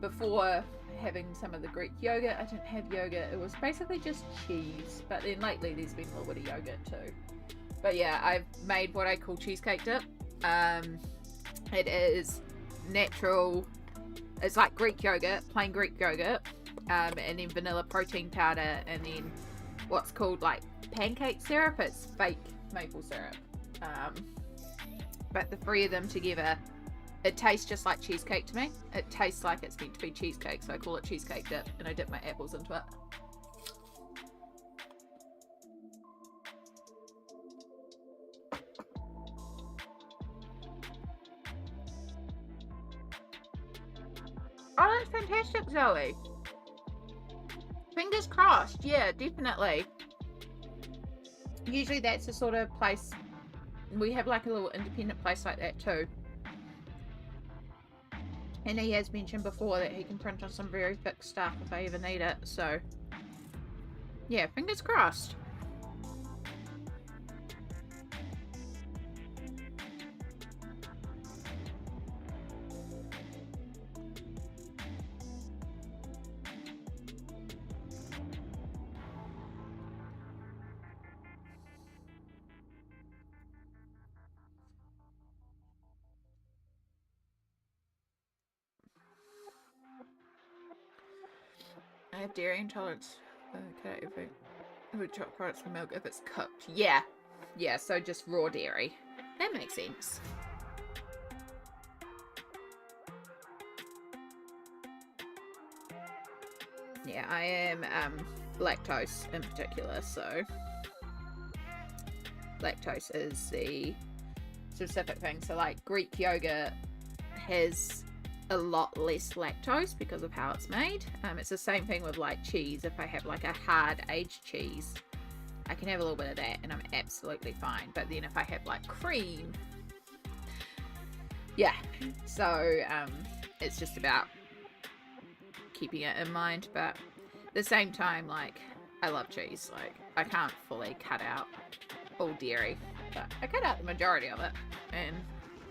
Before having some of the Greek yogurt, I didn't have yogurt. It was basically just cheese. But then lately there's been a little bit of yogurt too. But yeah, I've made what I call cheesecake dip. It is natural. It's like Greek yogurt, plain Greek yogurt. And then vanilla protein powder, and then what's called like pancake syrup. It's fake maple syrup. But the three of them together, it tastes just like cheesecake to me. It tastes like it's meant to be cheesecake, so I call it cheesecake dip, and I dip my apples into it. Oh, that's fantastic, Zoe. Fingers crossed. Yeah, definitely. Usually that's the sort of place, we have like a little independent place like that too. And he has mentioned before that he can print on some very fixed stuff if I ever need it. So, yeah, fingers crossed. I have dairy intolerance. Okay, if chocolate products from milk if it's cooked. Yeah. Yeah, so just raw dairy. That makes sense. Yeah, I am lactose in particular, so lactose is the specific thing. So like Greek yogurt has a lot less lactose because of how it's made. It's the same thing with like cheese. If I have like a hard aged cheese, I can have a little bit of that and I'm absolutely fine. But then if I have like cream, yeah. So it's just about keeping it in mind. But at the same time, like, I love cheese. Like, I can't fully cut out all dairy, but I cut out the majority of it and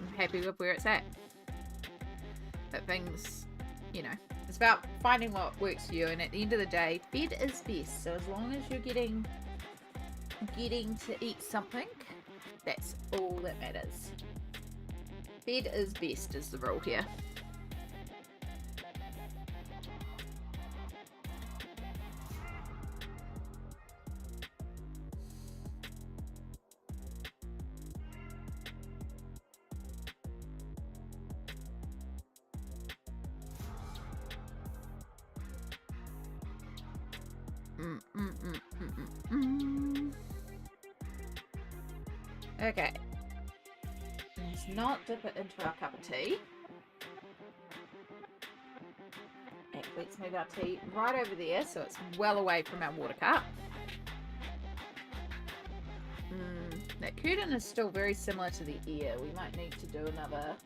I'm happy with where it's at. But things, you know, it's about finding what works for you, and at the end of the day, fed is best. So as long as you're getting to eat something, that's all that matters. Fed is best is the rule here. Okay. Let's not dip it into our cup of tea. And let's move our tea right over there so it's well away from our water cup. That curtain is still very similar to the ear. We might need to do another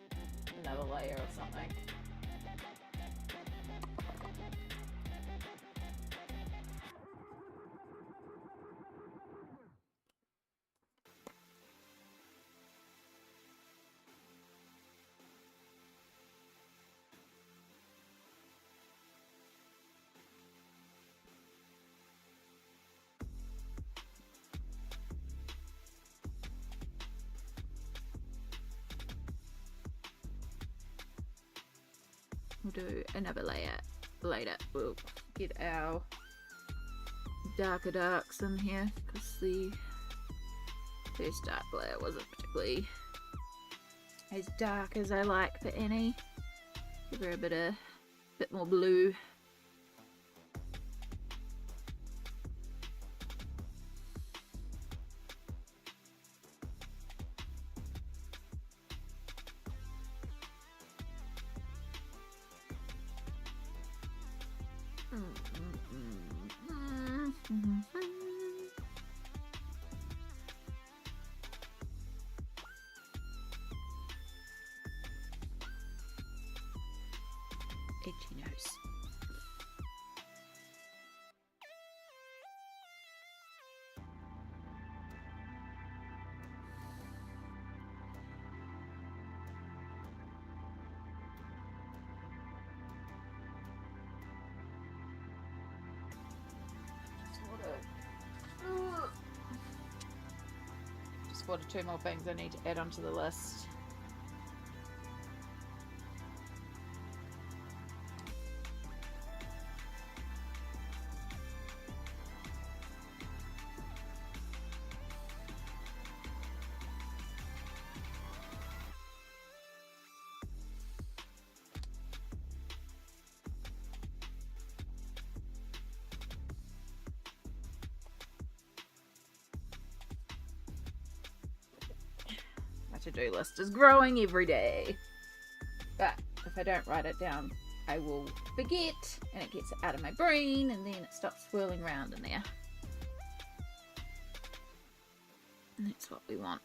layer or something. We'll do another layer later. We'll get our darker darks in here because the first dark layer wasn't particularly as dark as I like for Annie. Give her a bit more blue. Itchy nose. Just one or two more things I need to add onto the list. To-do list is growing every day, but if I don't write it down I will forget and it gets out of my brain and then it stops swirling around in there. And that's what we want.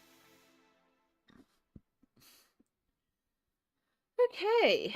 Okay.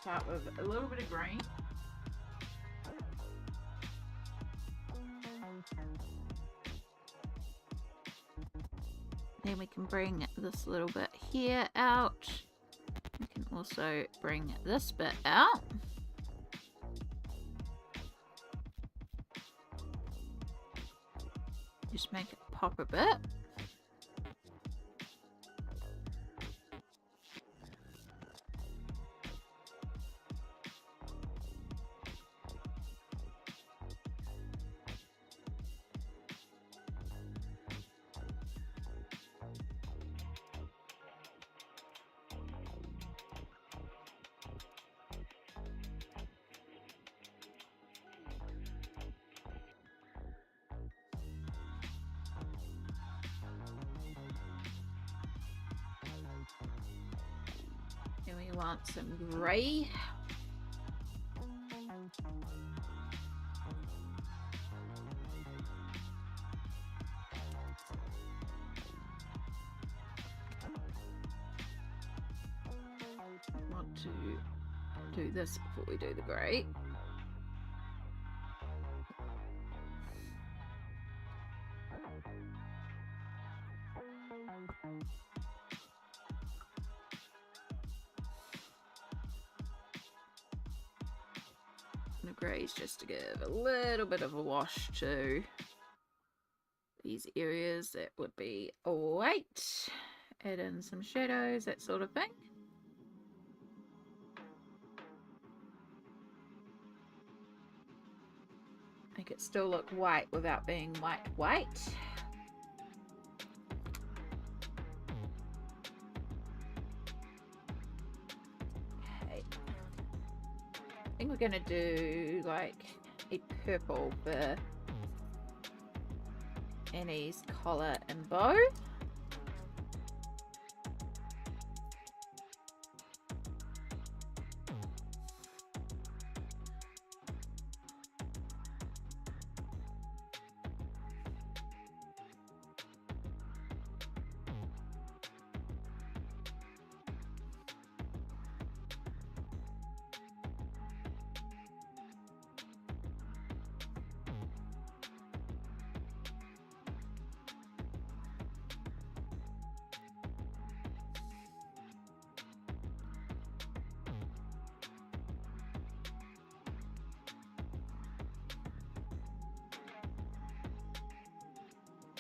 Start with a little bit of green. Then we can bring this little bit here out. We can also bring this bit out. Just make it pop a bit. And we want some grey. I want to do this before we do the grey. The greys just to give a little bit of a wash to these areas that would be white. Add in some shadows, that sort of thing. Make it still look white without being white. Okay. I think we're gonna do like a purple for Annie's collar and bow.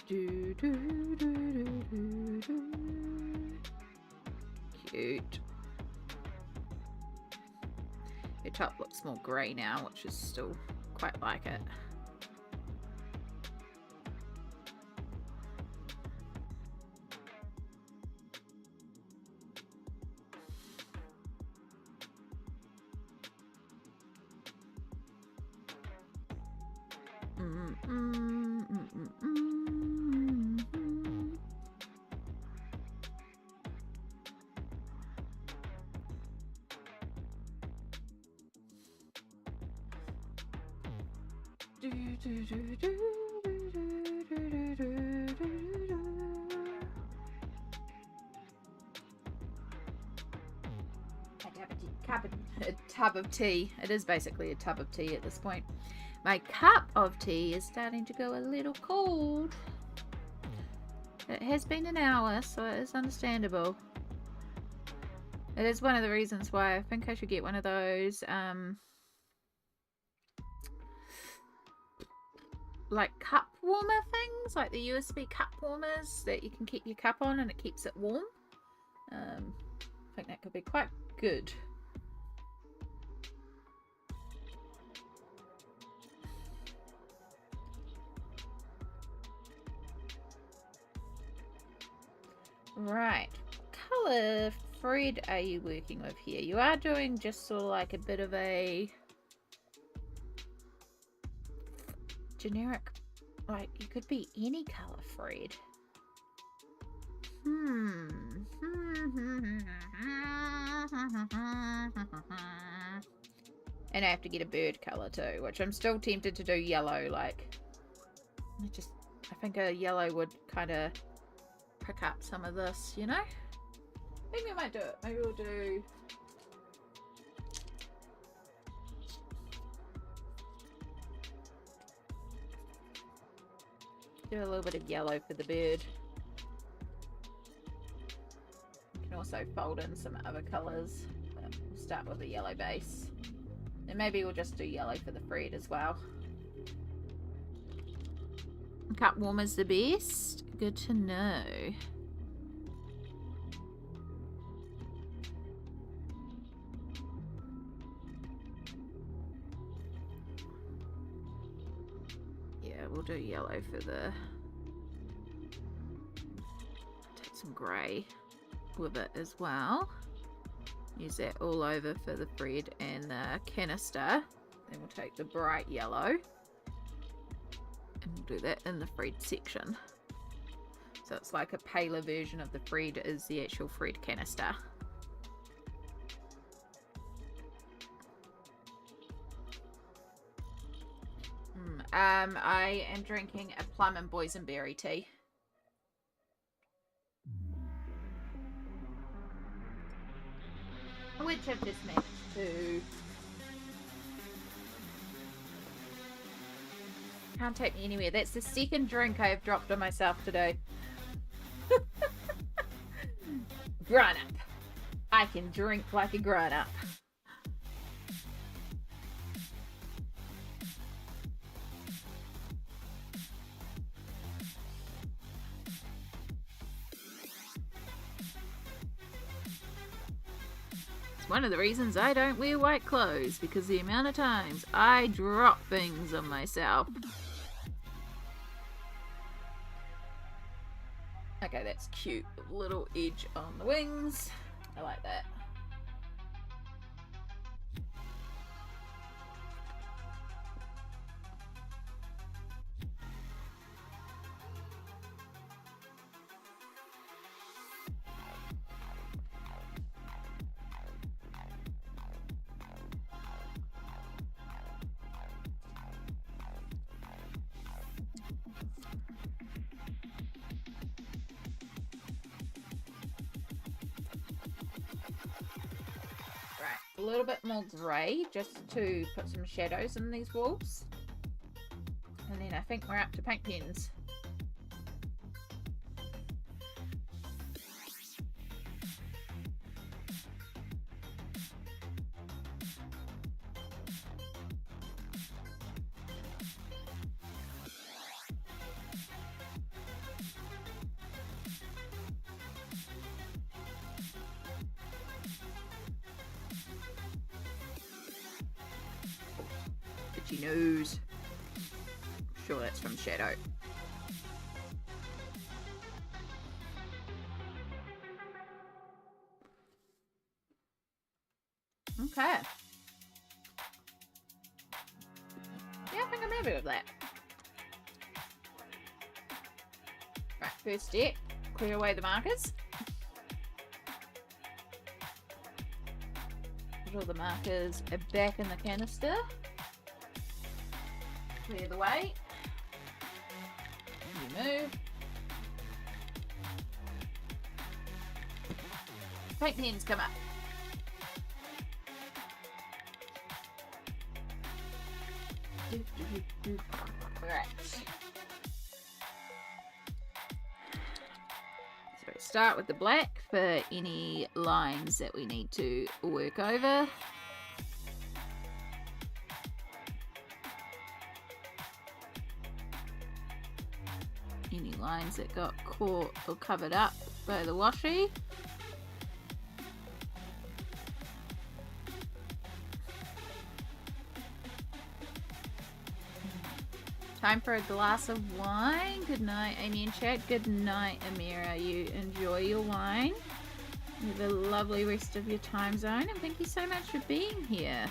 Do, do, do, do, do, do. Cute. Your top looks more grey now, which is still quite like it. A tub of tea. It is basically a tub of tea at this point. My cup of tea is starting to go a little cold. It has been an hour, so it is understandable. It is one of the reasons why I think I should get one of those like cup warmer things, like the USB cup warmers that you can keep your cup on and it keeps it warm. I think that could be quite good. Right. Colour Fred are you working with here? You are doing just sort of like a bit of a generic, like you could be any colour Fred. And I have to get a bird colour too, which I'm still tempted to do yellow. Like, I think a yellow would kind of pick up some of this, you know? Maybe we might do it. Maybe we'll do... do a little bit of yellow for the bird. You can also fold in some other colours. But we'll start with a yellow base. And maybe we'll just do yellow for the Fred as well. Cut warmer's the best. Good to know. Yeah, we'll do yellow for the... take some grey with it as well. Use that all over for the Fred and the canister. Then we'll take the bright yellow and we'll do that in the Fred section. So it's like a paler version of the Fred is the actual Fred canister. I am drinking a plum and boysenberry tea. Which I've just managed to... can't take me anywhere. That's the second drink I have dropped on myself today. Grown up. I can drink like a grown up. One of the reasons I don't wear white clothes, because the amount of times I drop things on myself. Okay, that's cute. Little edge on the wings. I like that. A little bit more grey just to put some shadows in these walls, and then I think we're up to paint pens. Itchy nose. Sure, that's from shadow. Okay. Yeah, I think I'm happy with that. Right, first step, clear away the markers. Put all the markers back in the canister. Clear the way. Remove. Paint pens come up. Alright. So start with the black for any lines that we need to work over. Any lines that got caught or covered up by the washi. Time for a glass of wine. Good night, Amy and chat. Good night, Amira. You enjoy your wine. You have a lovely rest of your time zone, and thank you so much for being here.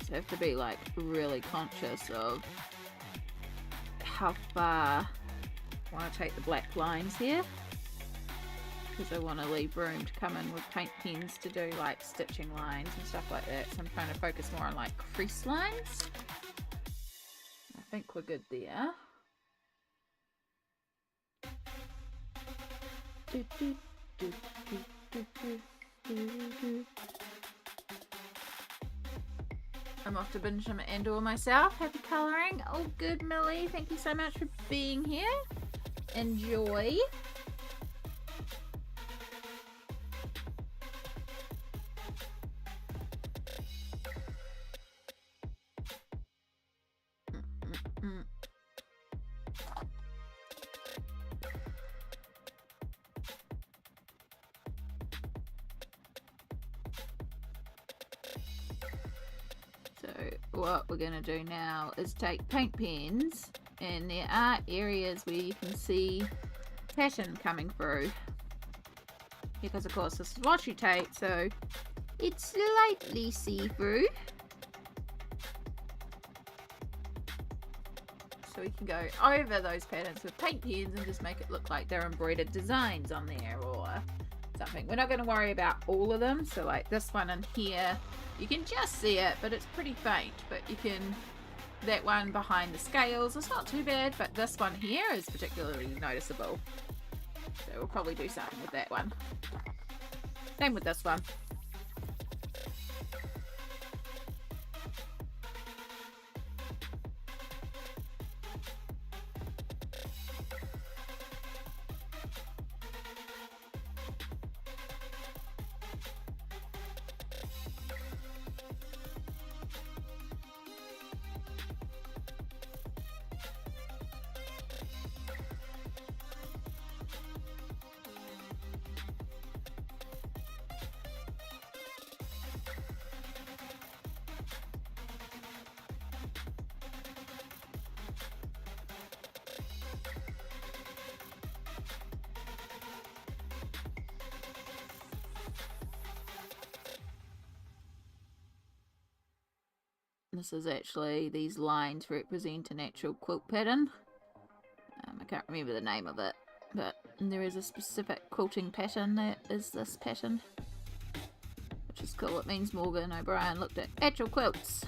So I have to be like really conscious of how far I want to take the black lines here, because I want to leave room to come in with paint pens to do like stitching lines and stuff like that. So I'm trying to focus more on like crease lines. I think we're good there. I'm off to binge some Andor myself. Happy colouring. Oh, good, Millie. Thank you so much for being here. Enjoy. What we're going to do now is take paint pens, and there are areas where you can see pattern coming through, because of course this is washi tape, so it's slightly see-through, so we can go over those patterns with paint pens and just make it look like they're embroidered designs on there or something. We're not going to worry about all of them, so like this one in here, you can just see it, but it's pretty faint. But you can, that one behind the scales is not too bad, but this one here is particularly noticeable. So we'll probably do something with that one. Same with this one. This is actually, these lines represent an actual quilt pattern. I can't remember the name of it, but there is a specific quilting pattern that is this pattern, which is cool. It means Morgan O'Brien looked at actual quilts.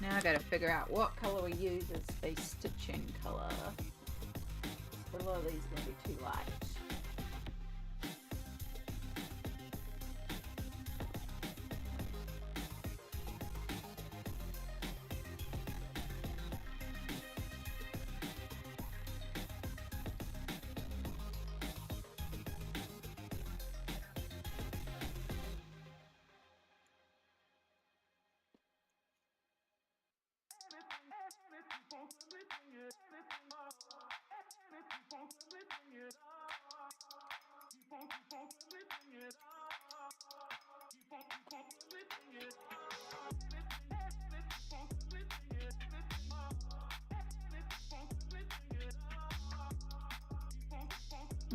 Now I gotta figure out what colour we use as the stitching colour. A lot of these are gonna be too light.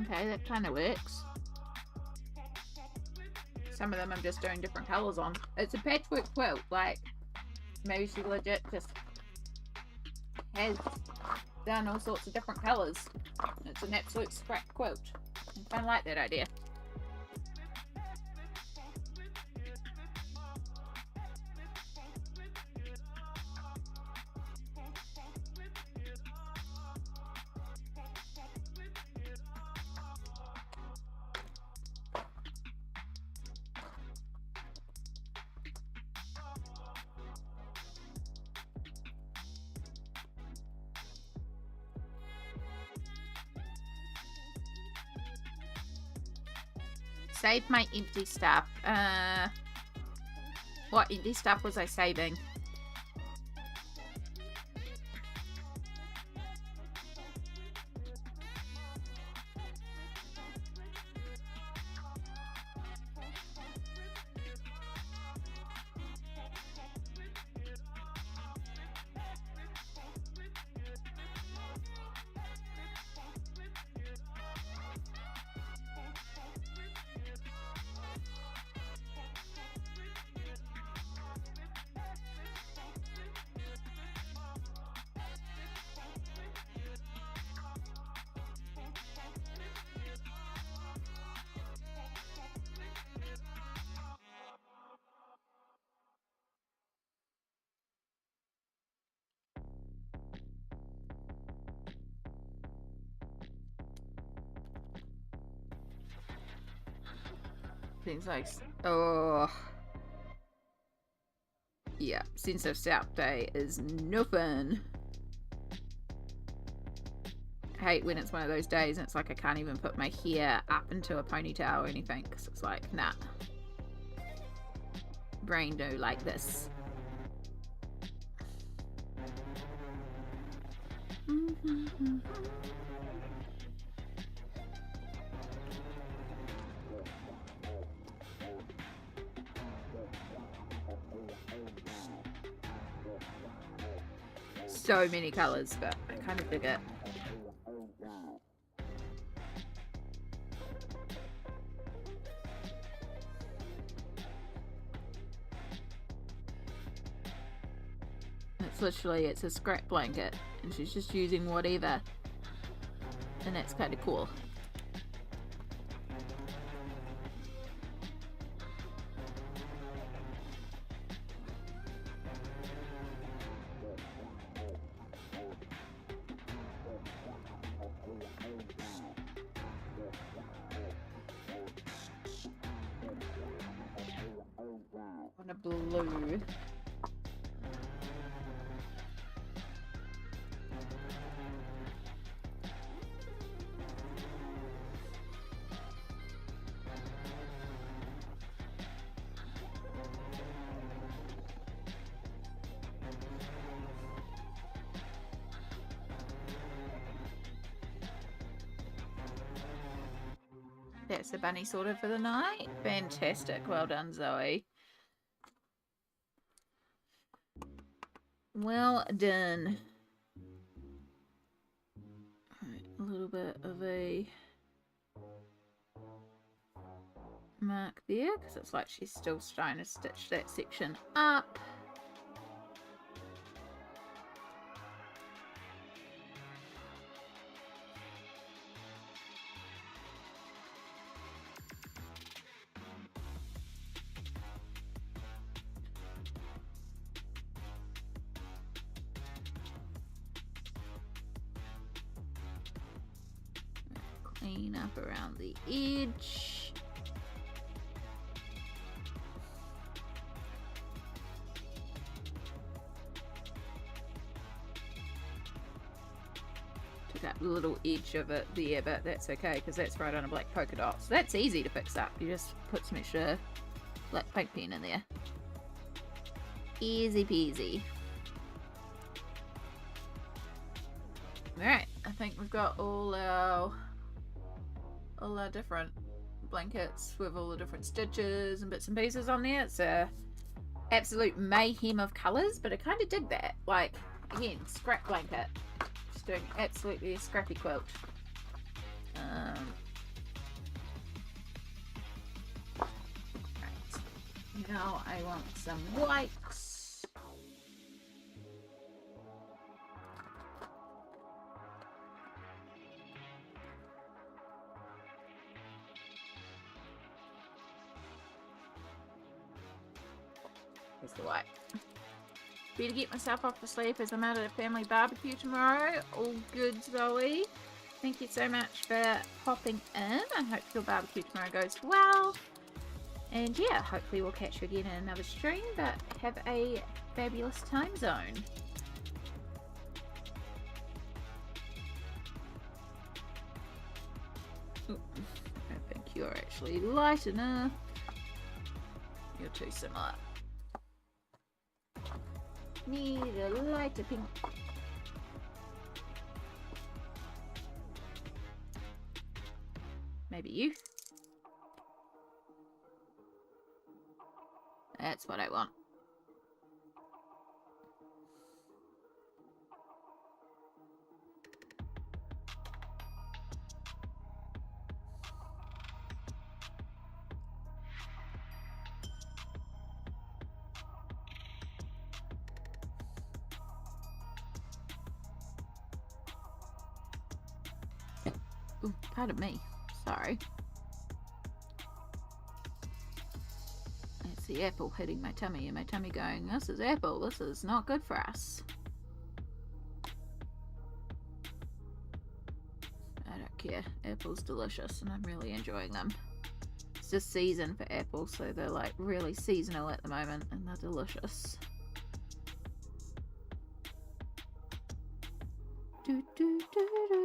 Okay, that kind of works. Some of them I'm just doing different colours on. It's a patchwork quilt, like, maybe she legit just has done all sorts of different colours. It's an absolute scrap quilt. I kind of like that idea. Save my empty stuff. What empty stuff was I saving? Things like, oh, yeah, sense of South Day is nothing. I hate when it's one of those days and it's like I can't even put my hair up into a ponytail or anything because it's like, nah, brain do like this. So many colours, but I kind of dig it. It's literally, it's a scrap blanket and she's just using whatever, and that's kind of cool. On a blue. That's the bunny sorted for the night. Fantastic. Well done, Zoe. Well done. Right, a little bit of a mark there because it's like she's still trying to stitch that section up. Clean up around the edge. Took that little edge of it there, but that's okay because that's right on a black polka dot. So that's easy to fix up. You just put some extra black paint pen in there. Easy peasy. Alright, I think we've got all our different blankets with all the different stitches and bits and pieces on there. It's a absolute mayhem of colours, but I kind of dig that. Like, again, scrap blanket. Just doing absolutely a scrappy quilt. Now I want some whites. Here's the white. Better get myself off to sleep as I'm out at a family barbecue tomorrow. All good, Zoe. Thank you so much for popping in. I hope your barbecue tomorrow goes well. And yeah, hopefully we'll catch you again in another stream, but have a fabulous time zone. Ooh, I don't think you're actually light enough. You're too similar. Need a lighter pink. Maybe you. That's what I want. Ooh, pardon me. Sorry. It's the apple hitting my tummy and my tummy going, this is apple, this is not good for us. I don't care. Apple's delicious and I'm really enjoying them. It's just season for apples, so they're like really seasonal at the moment and they're delicious. Do, do, do, do, do,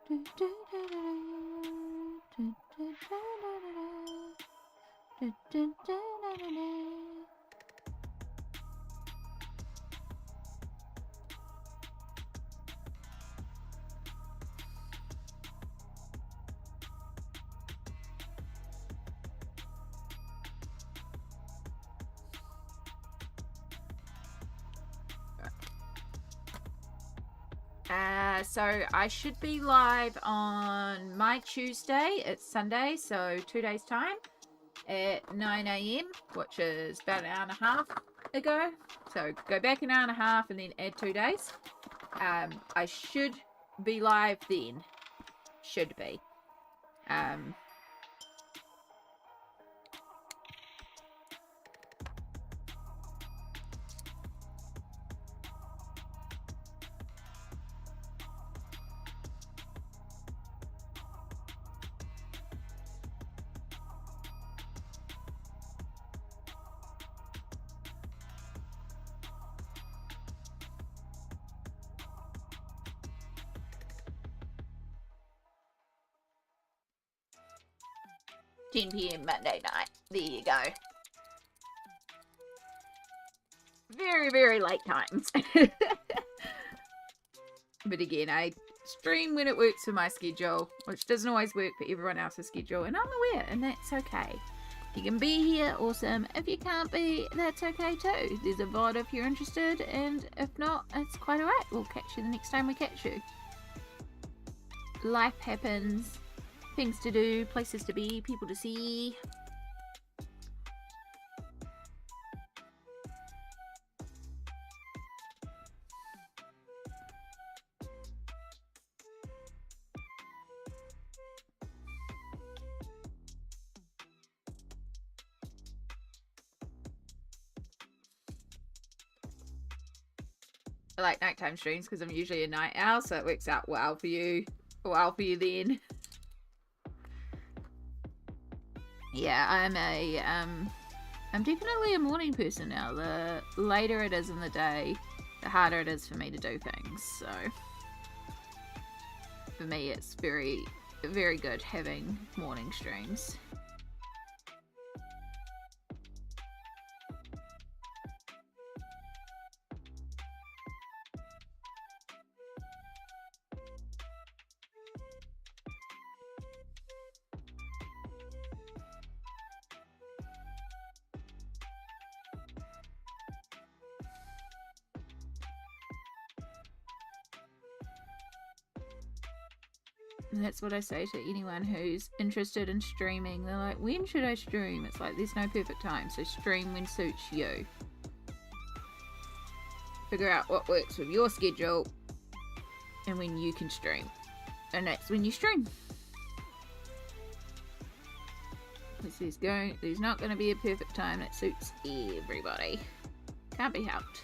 do, do, do, do, do, do, do, do, do, do. So I should be live on my Tuesday. It's Sunday, so 2 days time at 9 AM, which is about an hour and a half ago. So go back an hour and a half and then add 2 days. I should be live then. Should be. $10 PM Monday night. There you go. Very, very late times. But again, I stream when it works for my schedule, which doesn't always work for everyone else's schedule, and I'm aware, and that's okay. If you can be here, awesome. If you can't be, that's okay too. There's a VOD if you're interested, and if not, it's quite alright. We'll catch you the next time we catch you. Life happens. Things to do, places to be, people to see. I like nighttime streams because I'm usually a night owl, so it works out well for you. Well for you then. Yeah, I'm definitely a morning person now. The later it is in the day, the harder it is for me to do things. So for me, it's very, very good having morning streams. And that's what I say to anyone who's interested in streaming. They're like, when should I stream? It's like, there's no perfect time, so stream when suits you. Figure out what works with your schedule and when you can stream. And that's when you stream. There's not going to be a perfect time that suits everybody. Can't be helped.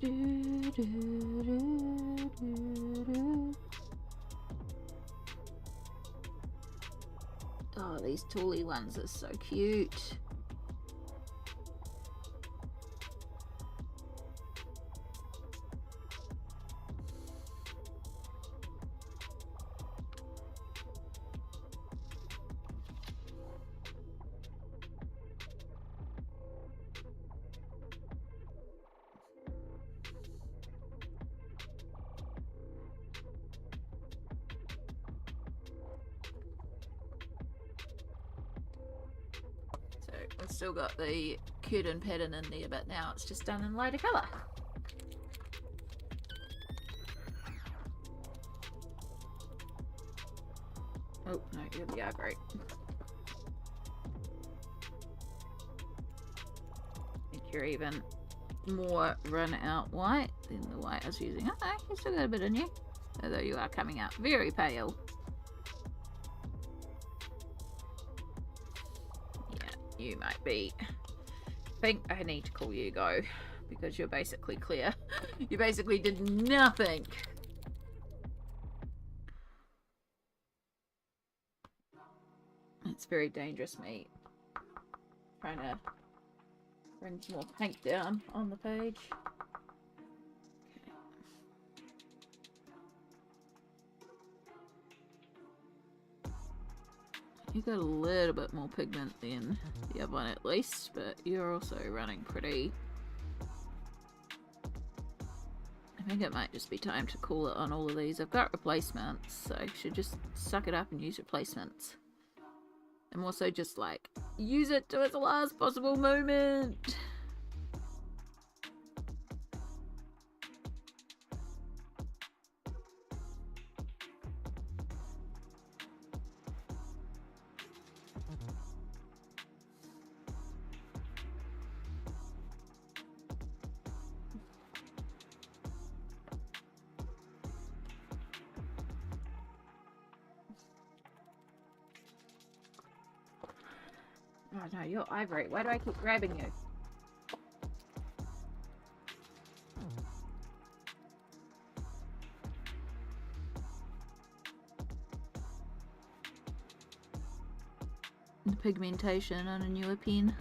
Oh, these tooly ones are so cute. We've still got the curtain pattern in there, but now it's just done in lighter colour. Oh, no, here we are, great. I think you're even more run out white than the white I was using. Okay, you've still got a bit in you, although you are coming out very pale. You might be. I think I need to call you go because you're basically clear. You basically did nothing. It's very dangerous, me trying to bring some more paint down on the page. You got a little bit more pigment than the other one at least, but you're also running pretty. I think it might just be time to call it on all of these. I've got replacements, so I should just suck it up and use replacements. I'm also just like, use it to its last possible moment. Oh no, you're ivory. Why do I keep grabbing you? The pigmentation on a newer pen.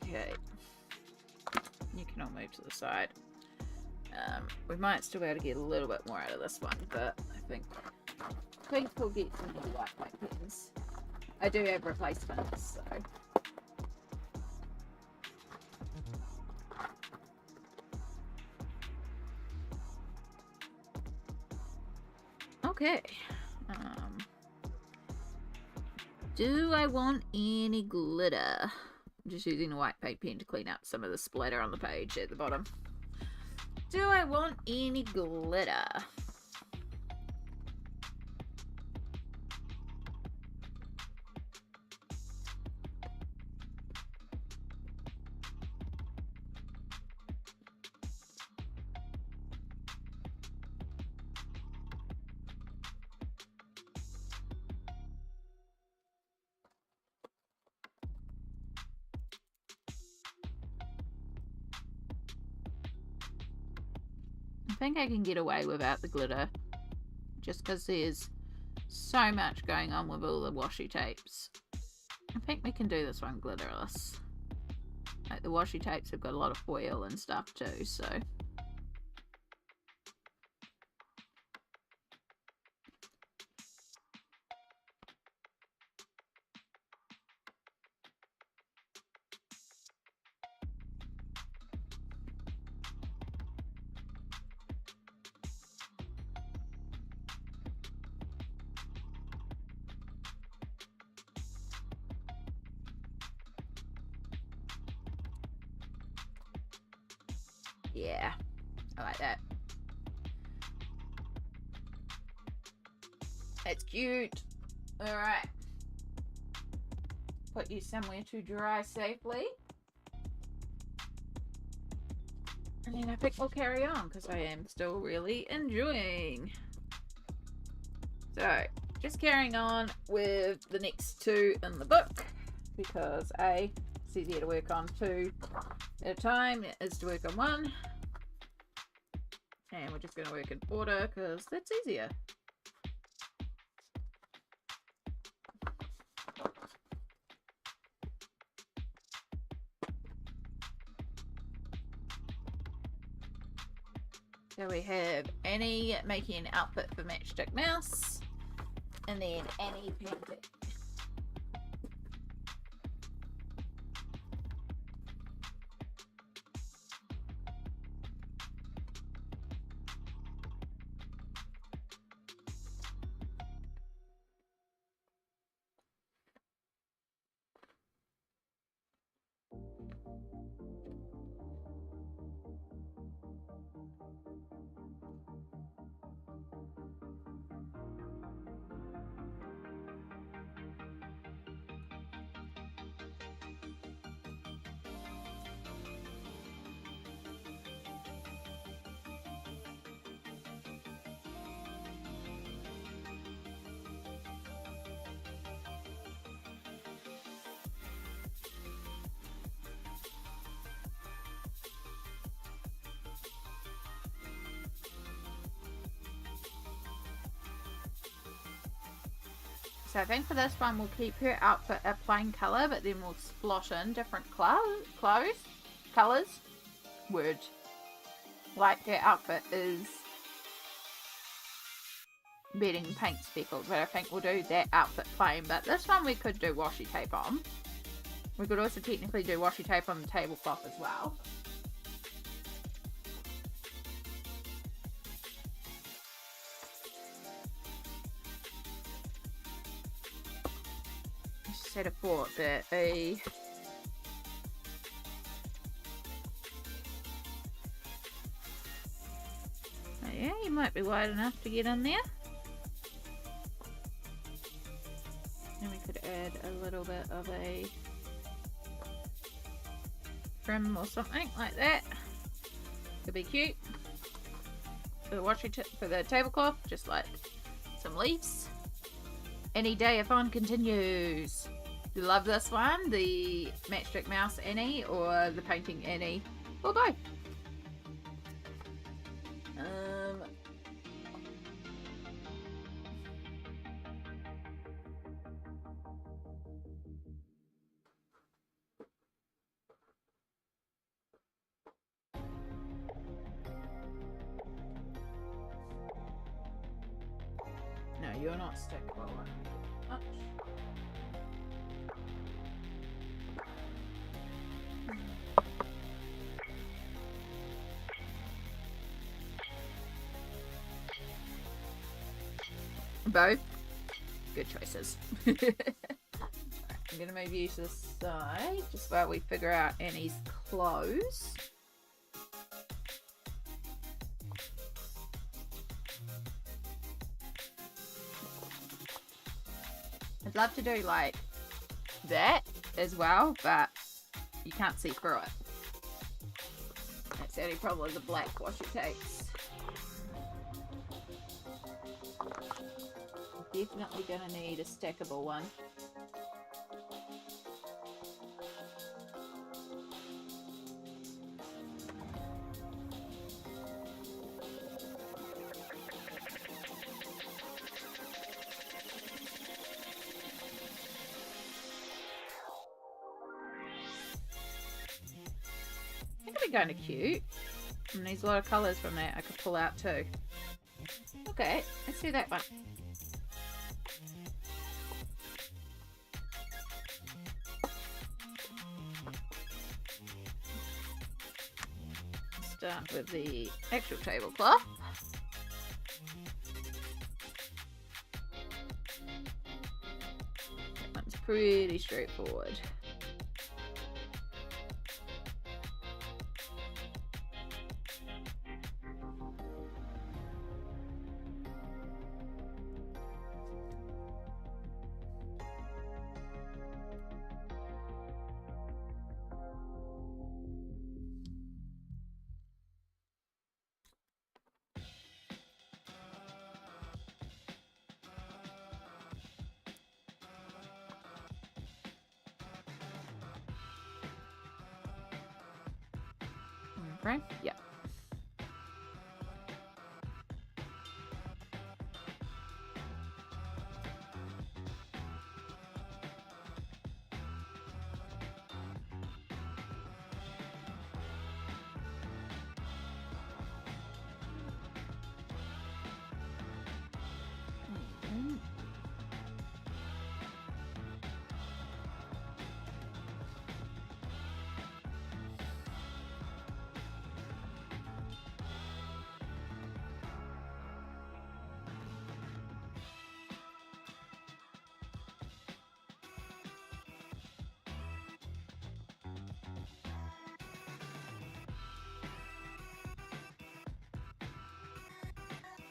Okay. You can all move to the side. We might still be able to get a little bit more out of this one, but I think we'll get some more white pens. I do have replacements, so. Okay. Do I want any glitter? I'm just using a white paint pen to clean up some of the splatter on the page at the bottom. Do I want any glitter? I think I can get away without the glitter, just because there's so much going on with all the washi tapes. I think we can do this one glitterless. Like, the washi tapes have got a lot of foil and stuff too, so. Yeah, I like that. That's cute. Alright. Put you somewhere to dry safely. And then I think we'll carry on, because I am still really enjoying. So, just carrying on with the next two in the book, because A, it's easier to work on two at a time is to work on one. And we're just going to work in order, because that's easier. So we have Annie making an outfit for Matchstick Mouse, and then Annie painting. So I think for this one we'll keep her outfit a plain colour, but then we'll splot in different colours. Word. Like her outfit is bedding paint speckled, but I think we'll do that outfit plain. But this one we could do washi tape on. We could also technically do washi tape on the tablecloth as well. Had a thought that yeah, you might be wide enough to get in there. And we could add a little bit of a trim or something like that. Could be cute. For the for the tablecloth, just like some leaves. Any day of fun continues. You love this one, the Matchstick Mouse Annie or the painting Annie, or both. you're not stackable. Ouch. Both good choices. I'm gonna move you to the side just while we figure out Annie's clothes. I'd love to do like that as well, but you can't see through it. That's the only problem with the black washi tapes. Definitely gonna need a stackable one. I think it'd be kind of cute. And there's a lot of colours from that I could pull out too. Okay, let's do that one. Start with the actual tablecloth. That one's pretty straightforward. Right? Yeah.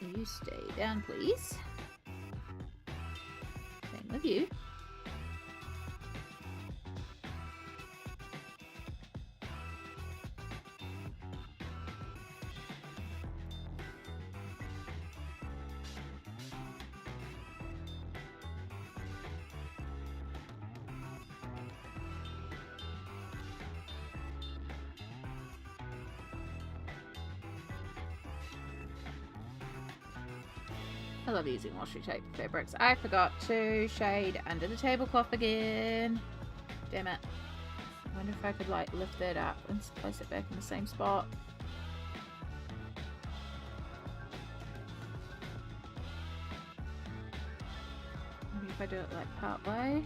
You stay down, please. Same with you. I love using washi tape fabrics. I forgot to shade under the tablecloth again. Damn it. I wonder if I could like lift that up and place it back in the same spot. Maybe if I do it like part way.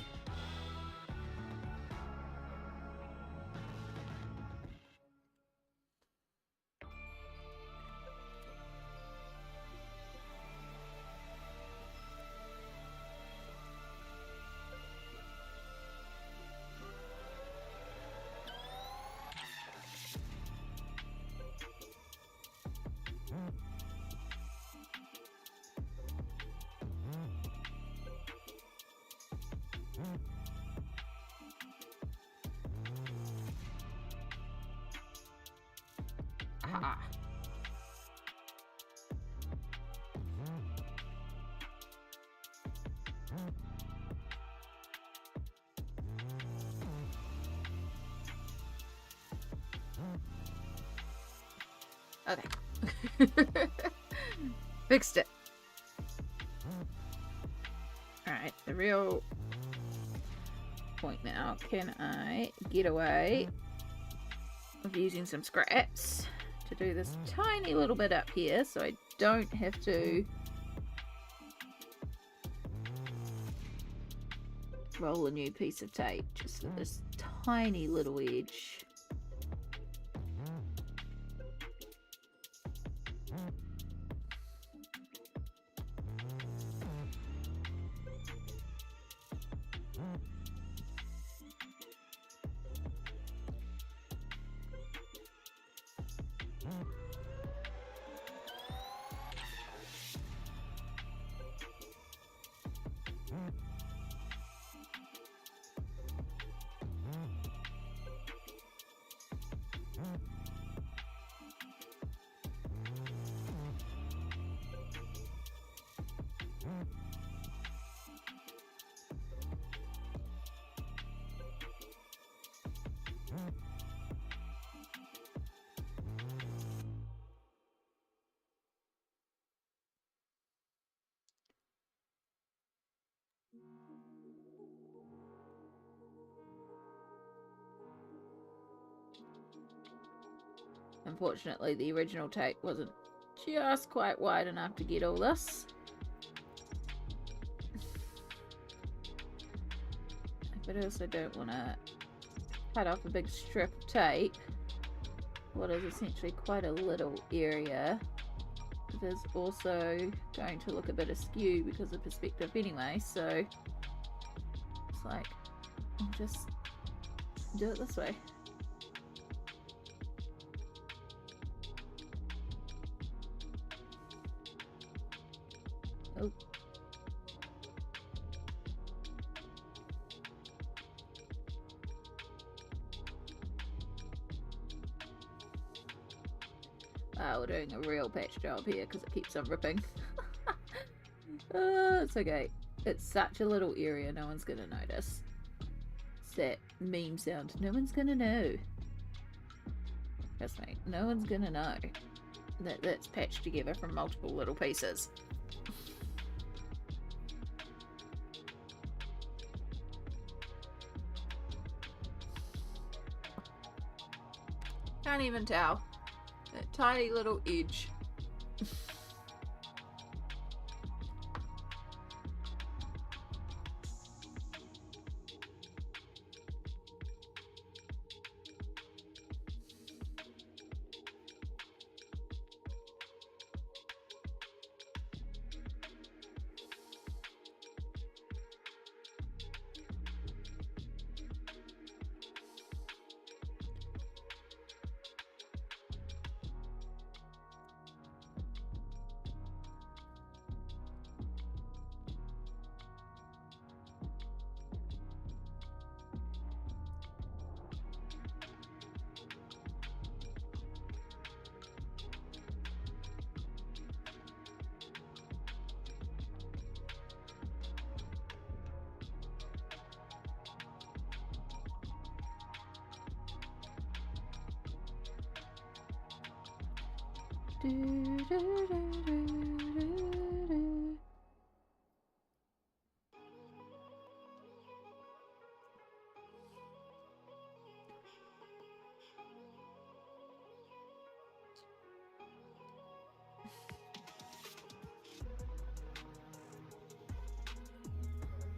Aha. Okay. Fixed it. Alright, the real point now. Can I get away with using some scraps to do this tiny little bit up here so I don't have to roll a new piece of tape just for this tiny little edge. Unfortunately, the original tape wasn't just quite wide enough to get all this. But I also don't want to cut off a big strip of tape. What is essentially quite a little area. It is also going to look a bit askew because of perspective anyway, so it's like, I'll just do it this way. Oh. We're doing a real patch job here because it keeps on ripping. It's okay. It's such a little area, no one's gonna notice. It's that meme sound. No one's gonna know. Trust me, no one's gonna know that that's patched together from multiple little pieces. Can't even tell. That tiny little edge.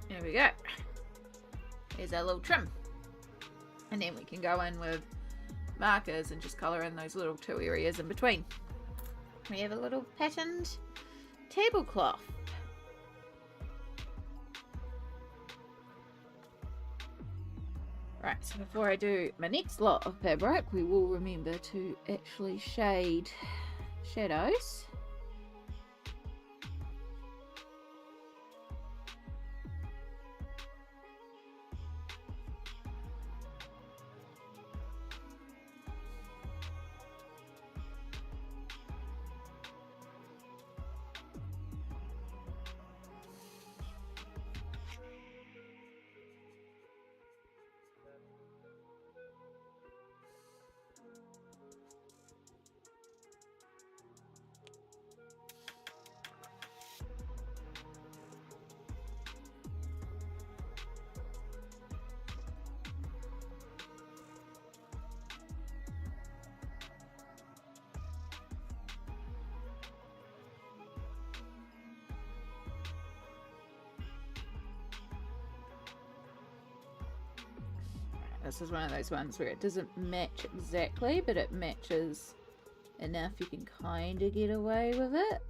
There we go. Here's our little trim. And then we can go in with markers and just colour in those little two areas in between. We have a little patterned tablecloth. Right, so before I do my next lot of fabric, we will remember to actually shade shadows. This is one of those ones where it doesn't match exactly, but it matches enough you can kind of get away with it.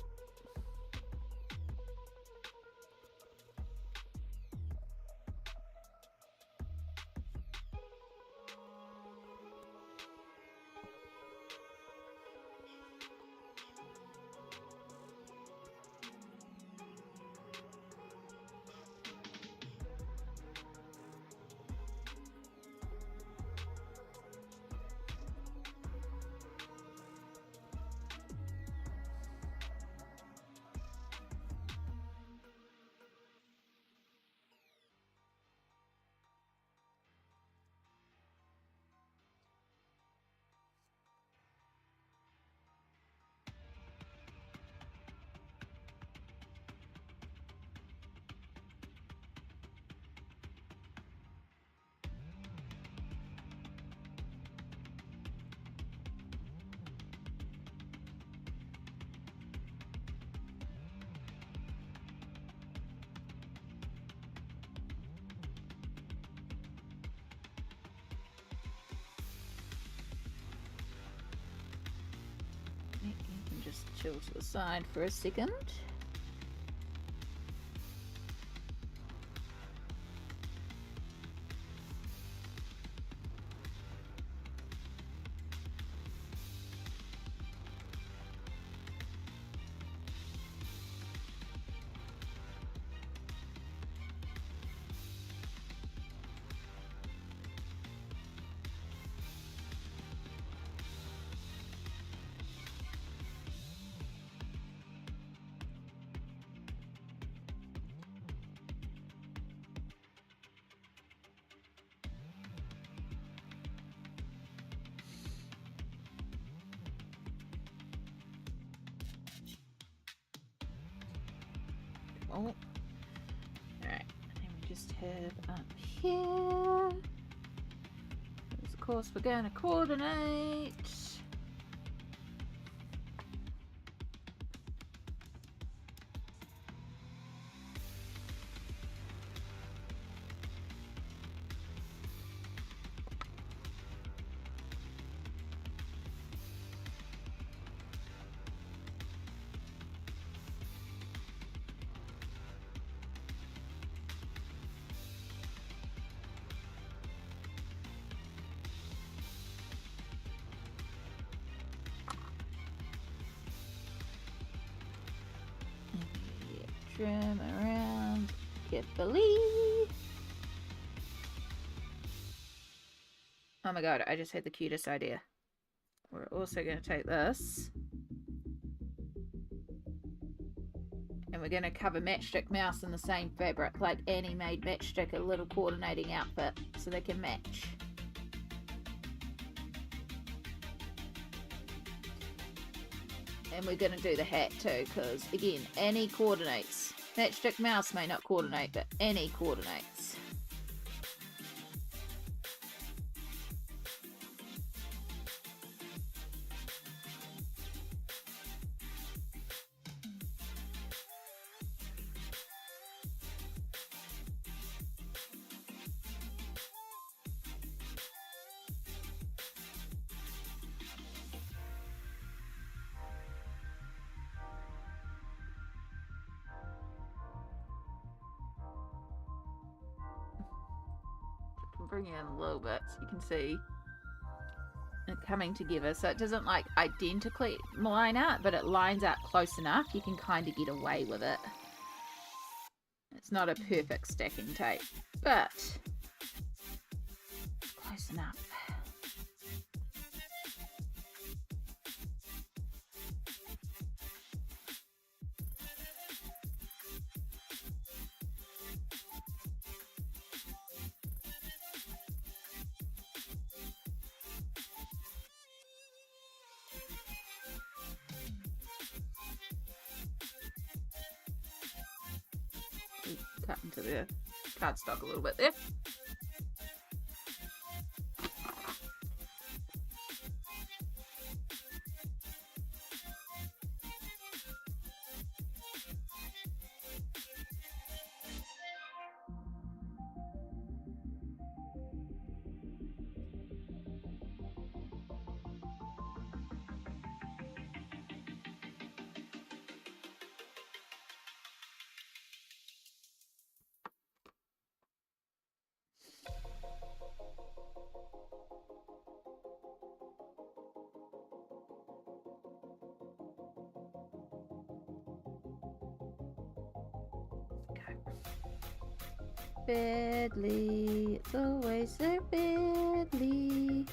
You can just chill to the side for a second. Oh, all right, and we just have up here, because of course we're going to coordinate. Trim around carefully. Oh my god, I just had the cutest idea. We're also going to take this and we're going to cover Matchstick Mouse in the same fabric, like Annie made Matchstick a little coordinating outfit so they can match. And we're going to do the hat too, because again, Annie coordinates. Matchstick Mouse may not coordinate, but Annie coordinates. Bring it in a little bit so you can see it coming together, so it doesn't like identically line out, but it lines out close enough you can kind of get away with it. It's not a perfect stacking tape, but close enough. Cut into the cardstock a little bit there. Badly. It's always so badly.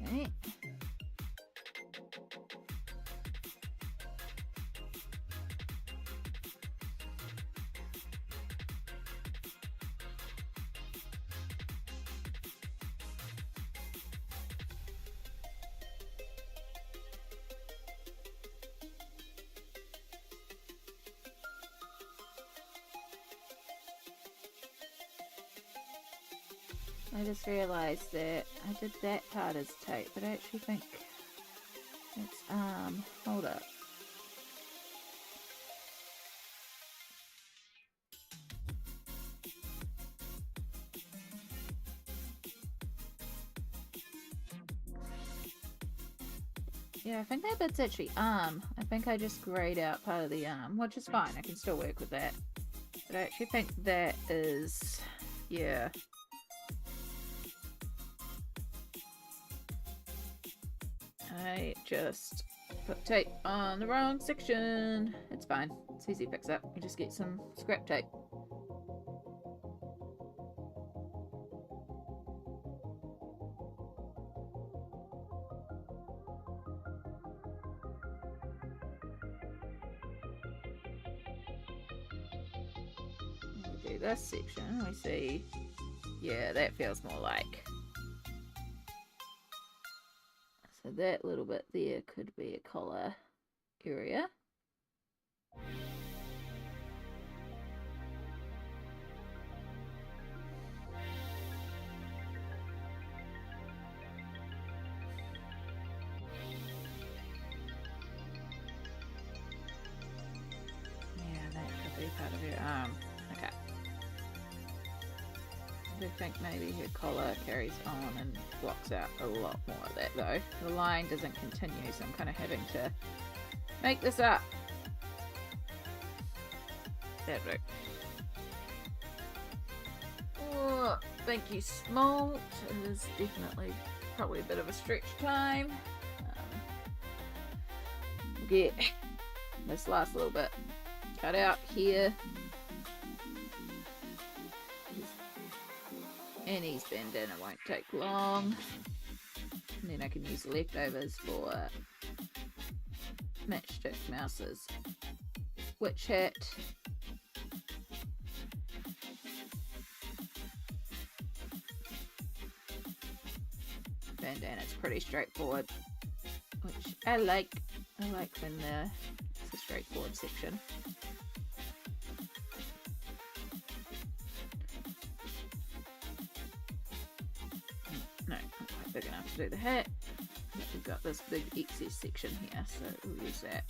Okay. I just realised that I did that part as tape, but I actually think it's hold up. Yeah, I think that bit's actually arm. I think I just grayed out part of the arm, which is fine. I can still work with that. But I actually think that is, yeah. I just put tape on the wrong section. It's fine. It's easy to fix up. You just get some scrap tape. We do this section. We see, yeah, that feels more like. So that little bit there could be a collar area. Yeah, that could be part of her arm. Okay. I think maybe her collar carries on and blocks out a lot more of that though. The line doesn't continue, so I'm kind of having to make this up. That'll do. Oh, thank you, Smolt. It is definitely probably a bit of a stretch time. Get this last little bit cut out here. Annie's bandana won't take long. And then I can use the leftovers for Matchstick Mouse's witch hat. Bandana's pretty straightforward, which I like. I like when it's a straightforward section. No, not quite big enough to do the hat. But we've got this big excess section here, so we'll use that.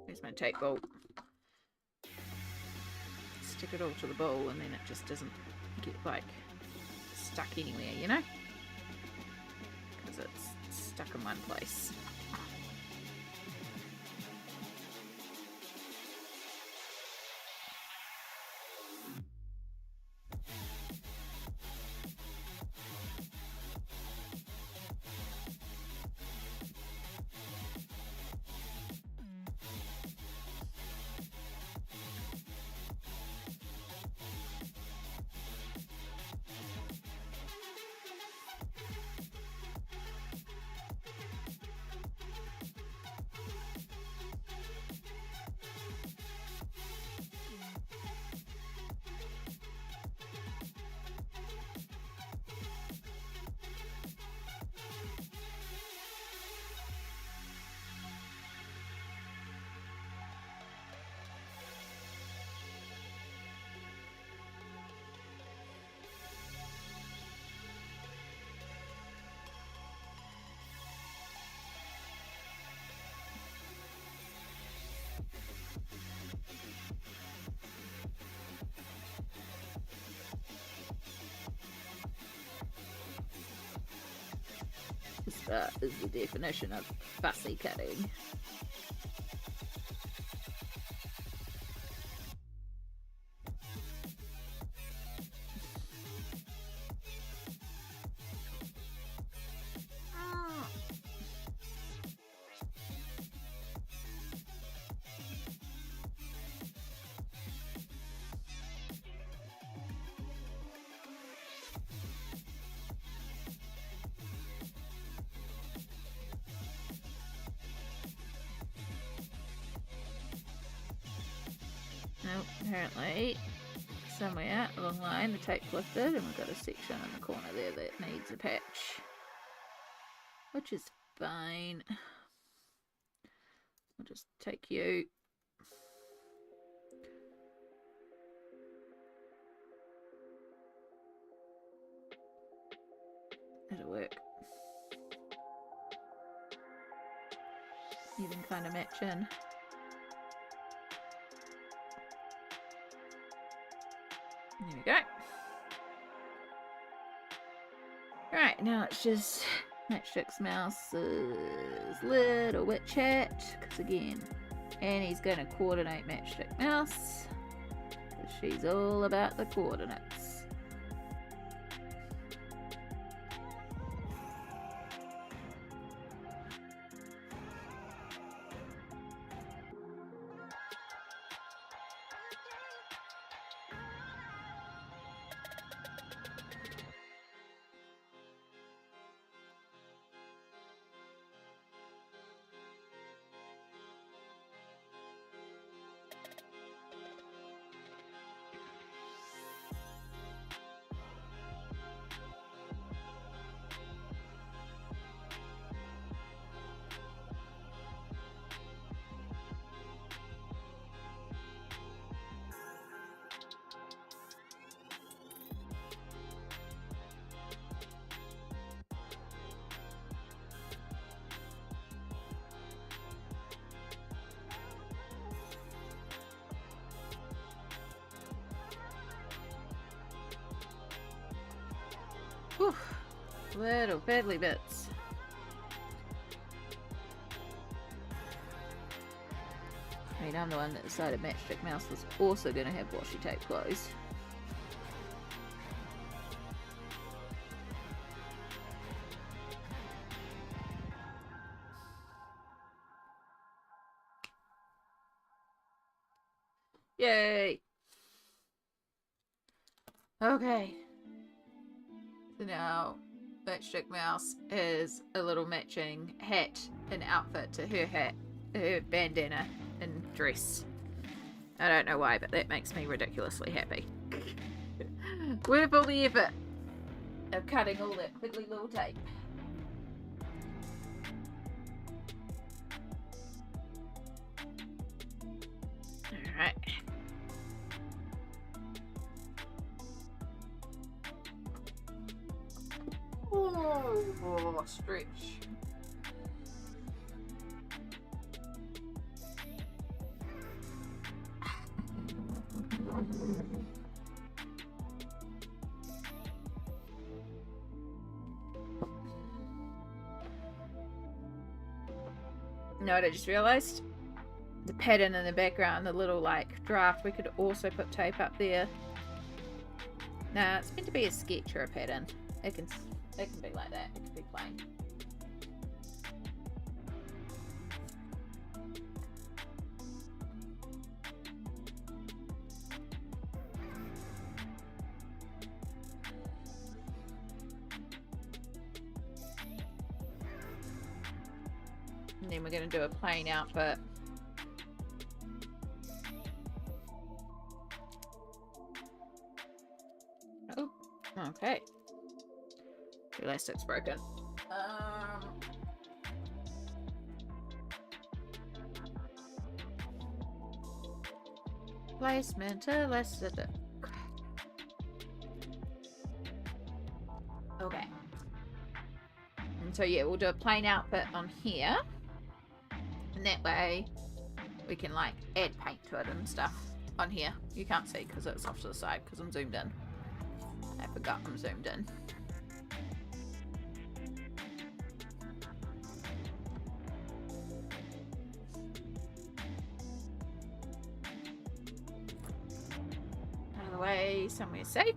Here's my tape bolt. Stick it all to the bowl and then it just doesn't get like stuck anywhere, you know? Because it's stuck in one place. That is the definition of fussy cutting. Nope, apparently somewhere along the line the tape's lifted and we've got a section in the corner there that needs a patch. Which is fine. I'll just take you. It'll work. Even kind of match in. There we go. Right, now it's just Matchstick's Mouse's little witch hat. Because again, Annie's going to coordinate Matchstick Mouse. Because she's all about the coordinates. Whew. Little fiddly bits. I mean, I'm the one that decided Matchstick Mouse was also going to have washi tape closed. Yay! Okay. So now Matchstick Mouse has a little matching hat and outfit to her hat, her bandana and dress. I don't know why, but that makes me ridiculously happy. Worth all the effort of cutting all that fiddly little tape. Alright. Oh, stretch. No, I just realised the pattern in the background, the little like draft, we could also put tape up there. Nah, it's meant to be a sketch or a pattern. It can be like that. It can be plain. And then we're going to do a plain outfit. Oh, okay. The elastic's broken. Placement elastic. Okay. And so yeah, we'll do a plain outfit on here. And that way we can like add paint to it and stuff on here. You can't see because it's off to the side because I'm zoomed in. I forgot I'm zoomed in. away somewhere safe.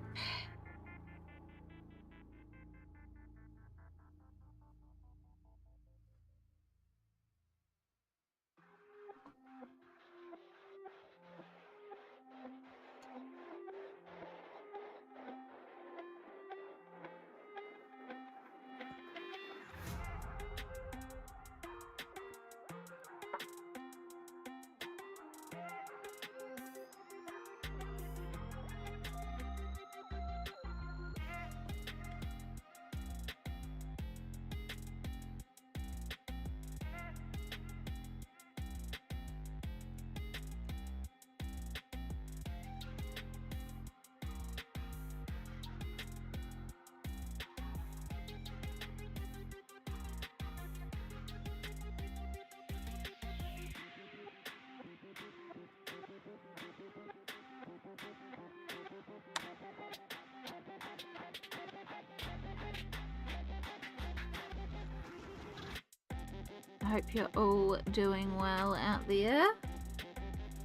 I hope you're all doing well out there.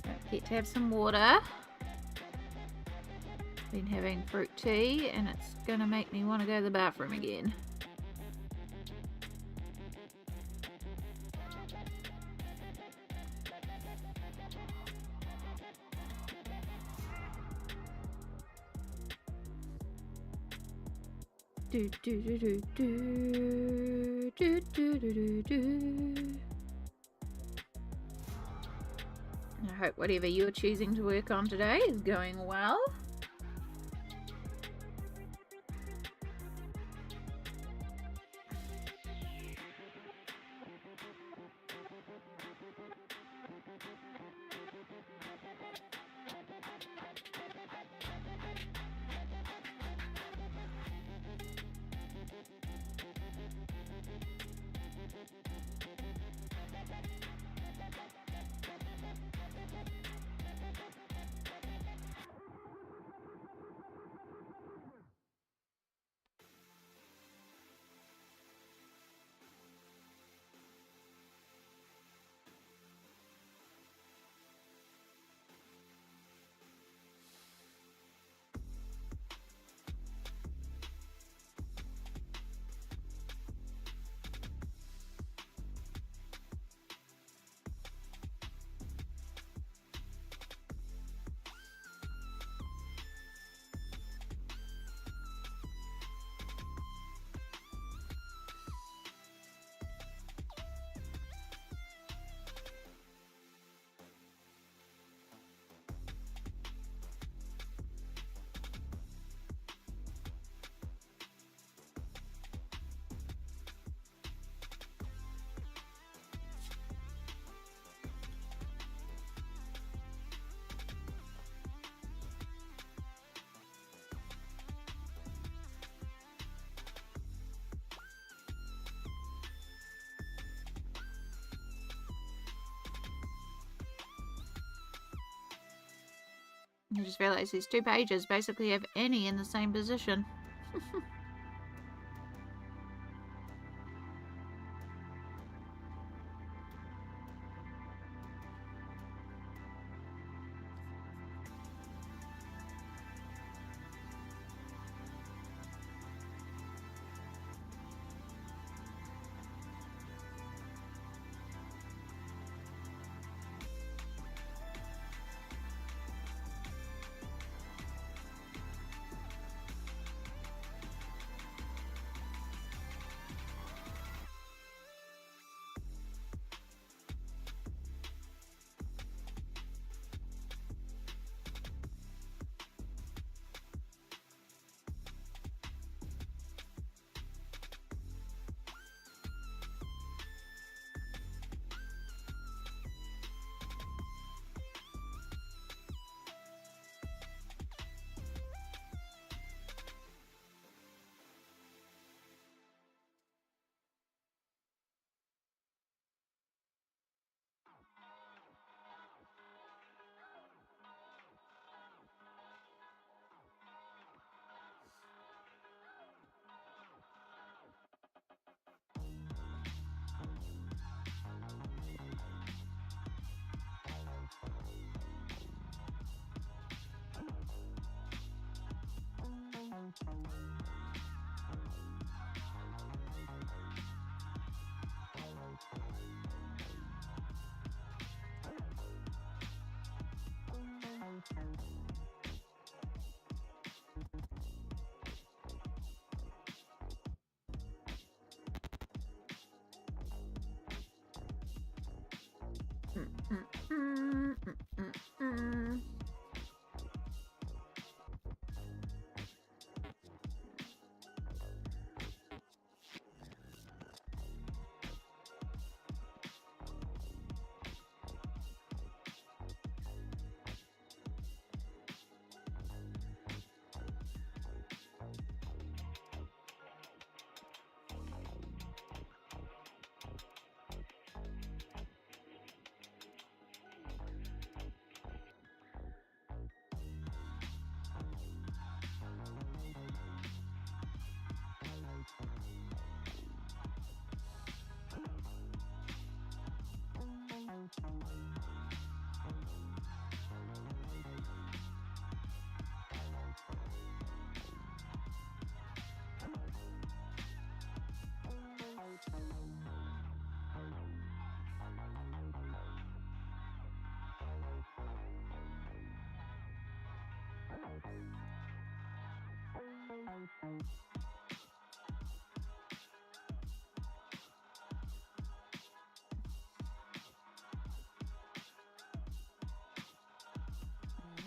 Don't forget to have some water. Been having fruit tea and it's gonna make me want to go to the bathroom again. Do do do do do do do do do. I hope whatever you're choosing to work on today is going well. I just realised these 2 pages basically have Annee in the same position.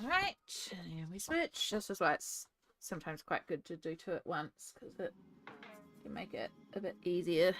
Alright, and we switch. This is why it's sometimes quite good to do two at once, because it can make it a bit easier.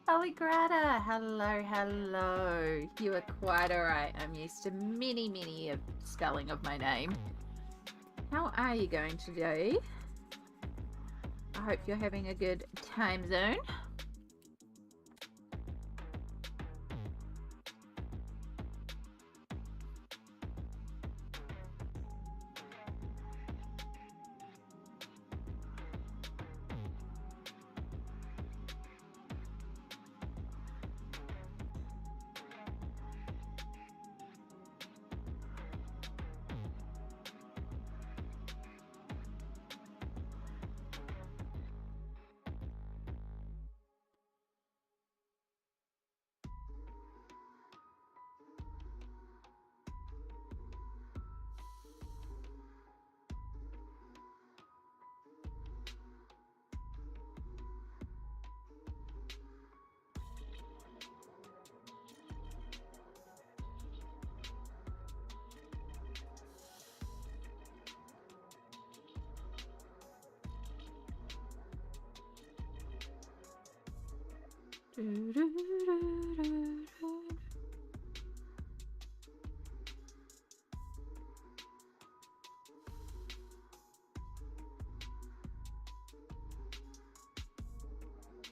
Aligrata, hello. You are quite alright. I'm used to many of spelling of my name. How are you going today? I hope you're having a good time zone.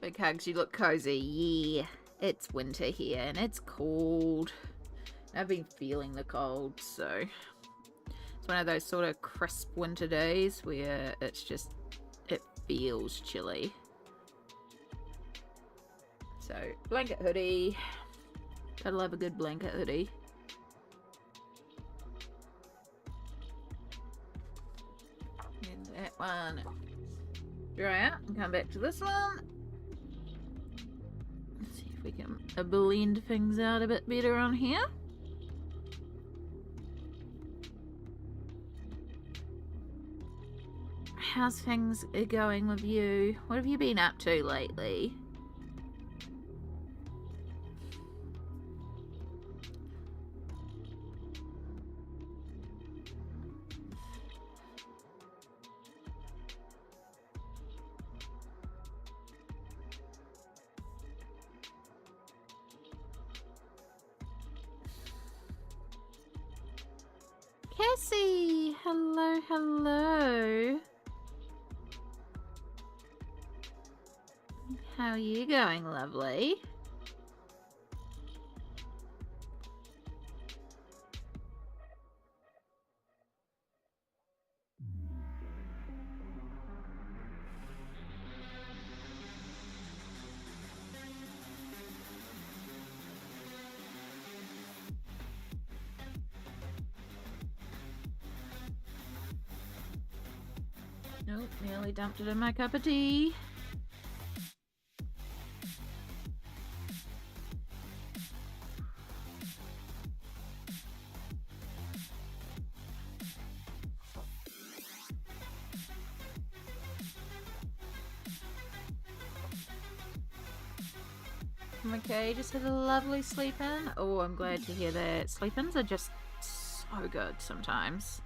Big hugs, you look cozy. Yeah, it's winter here and it's cold. I've been feeling the cold, so it's one of those sort of crisp winter days where it feels chilly. So, blanket hoodie. Gotta love a good blanket hoodie. And that one dry out and come back to this one. Let's see if we can blend things out a bit better on here. How's things going with you? What have you been up to lately? Cassie! Hello. How are you going, lovely? Nope, nearly dumped it in my cup of tea. Okay, just had a lovely sleep in. Oh, I'm glad to hear that. Sleep-ins are just so good sometimes.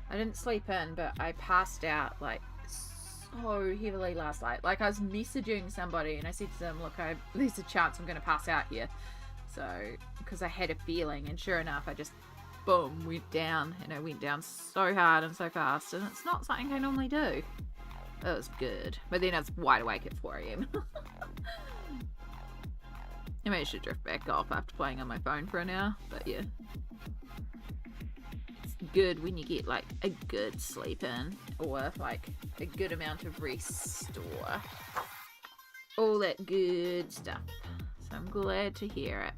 I didn't sleep in, but I passed out like so heavily last night. Like I was messaging somebody and I said to them, look, there's a chance I'm going to pass out here. So, because I had a feeling, and sure enough, I just, boom, went down. And I went down so hard and so fast. And it's not something I normally do. It was good. But then I was wide awake at 4 a.m. I managed to drift back off after playing on my phone for an hour, but yeah. It's good when you get like a good sleep in, or like a good amount of rest, or all that good stuff. So I'm glad to hear it.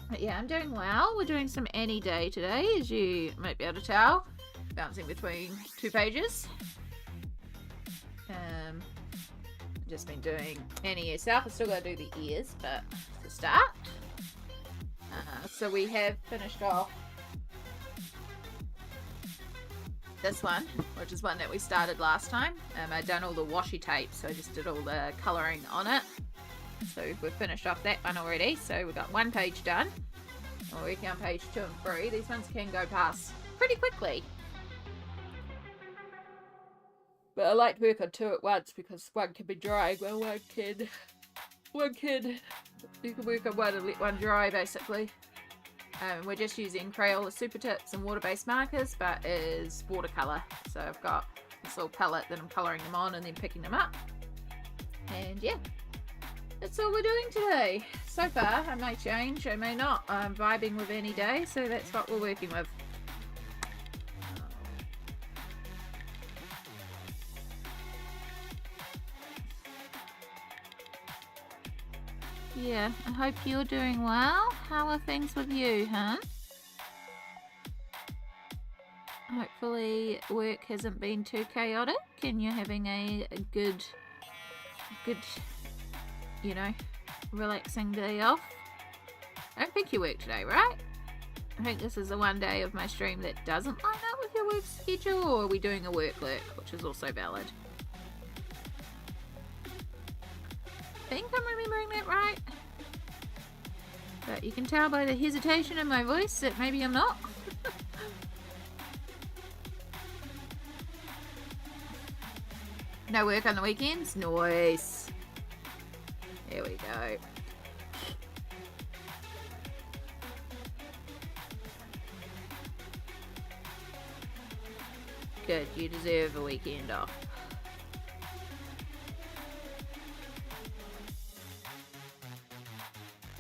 But yeah, I'm doing well. We're doing some Annee Day today, as you might be able to tell. Bouncing between 2 pages. Just been doing Annee herself. I've still got to do the ears, but to start. So we have finished off this one, which is one that we started last time. I'd done all the washi tape, so I just did all the colouring on it. So we've finished off that one already. So we've got 1 page done. We're working on page 2 and 3. These ones can go past pretty quickly. But I like to work on 2 at once because one can be drying while one can, you can work on one and let one dry basically. We're just using Crayola Super Tips and water-based markers, but is watercolour. So I've got this little palette that I'm colouring them on and then picking them up. And yeah, that's all we're doing today. So far, I may change, I may not. I'm vibing with Annee Day, so that's what we're working with. Yeah, I hope you're doing well. How are things with you, huh? Hopefully work hasn't been too chaotic and you're having a good, you know, relaxing day off. I don't think you work today, right? I think this is the one day of my stream that doesn't line up with your work schedule, or are we doing a work lurk, which is also valid. I think I'm remembering that right. But you can tell by the hesitation in my voice that maybe I'm not. No work on the weekends? Nice. There we go. Good, you deserve a weekend off.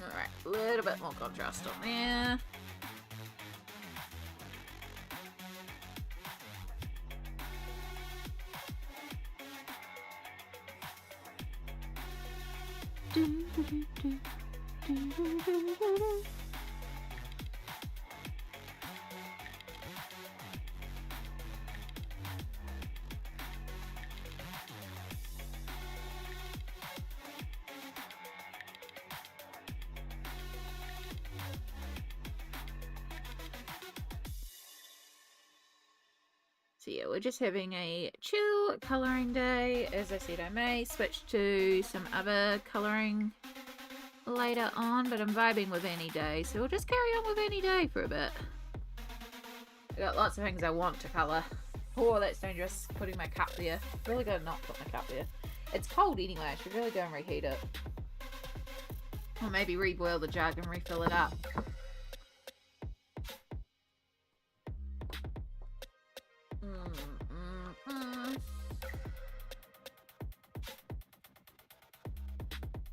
Alright, a little bit more contrast on there. So yeah, we're just having a chill colouring day. As I said, I may switch to some other colouring later on, but I'm vibing with Annee Day, so we'll just carry on with Annee Day for a bit. I've got lots of things I want to colour. Oh, that's dangerous, putting my cup there. Really gotta not put my cup there. It's cold anyway, I should really go and reheat it. Or maybe reboil the jug and refill it up.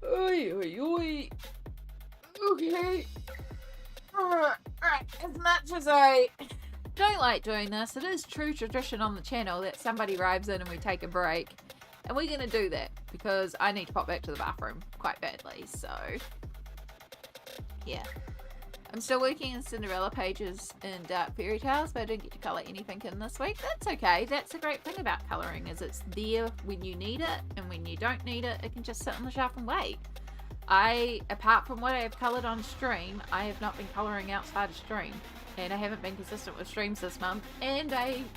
Oi, oi, oi. Okay. Alright, as much as I don't like doing this, it is true tradition on the channel that somebody arrives in and we take a break. And we're going to do that because I need to pop back to the bathroom quite badly, so yeah. I'm still working in Cinderella pages in Dark Fairy Tales, but I didn't get to colour anything in this week. That's okay. That's the great thing about colouring, is it's there when you need it, and when you don't need it, it can just sit on the shelf and wait. Apart from what I've coloured on stream, I have not been colouring outside of stream. And I haven't been consistent with streams this month. And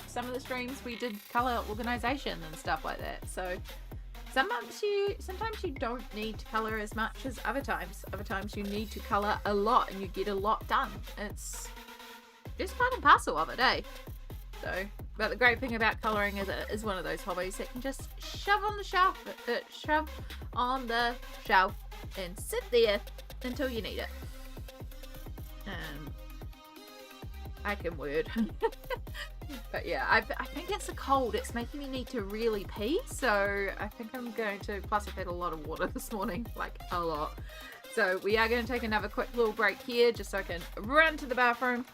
some of the streams we did colour organisation and stuff like that. So sometimes you don't need to colour as much as other times. Other times you need to colour a lot and you get a lot done. It's just part and parcel of it, eh? So, but the great thing about colouring is it is one of those hobbies that can just shove on the shelf and sit there until you need it. I can word. But yeah, I think it's a cold. It's making me need to really pee. So I think I'm going to, plus I've had a lot of water this morning, like a lot. So we are going to take another quick little break here just so I can run to the bathroom.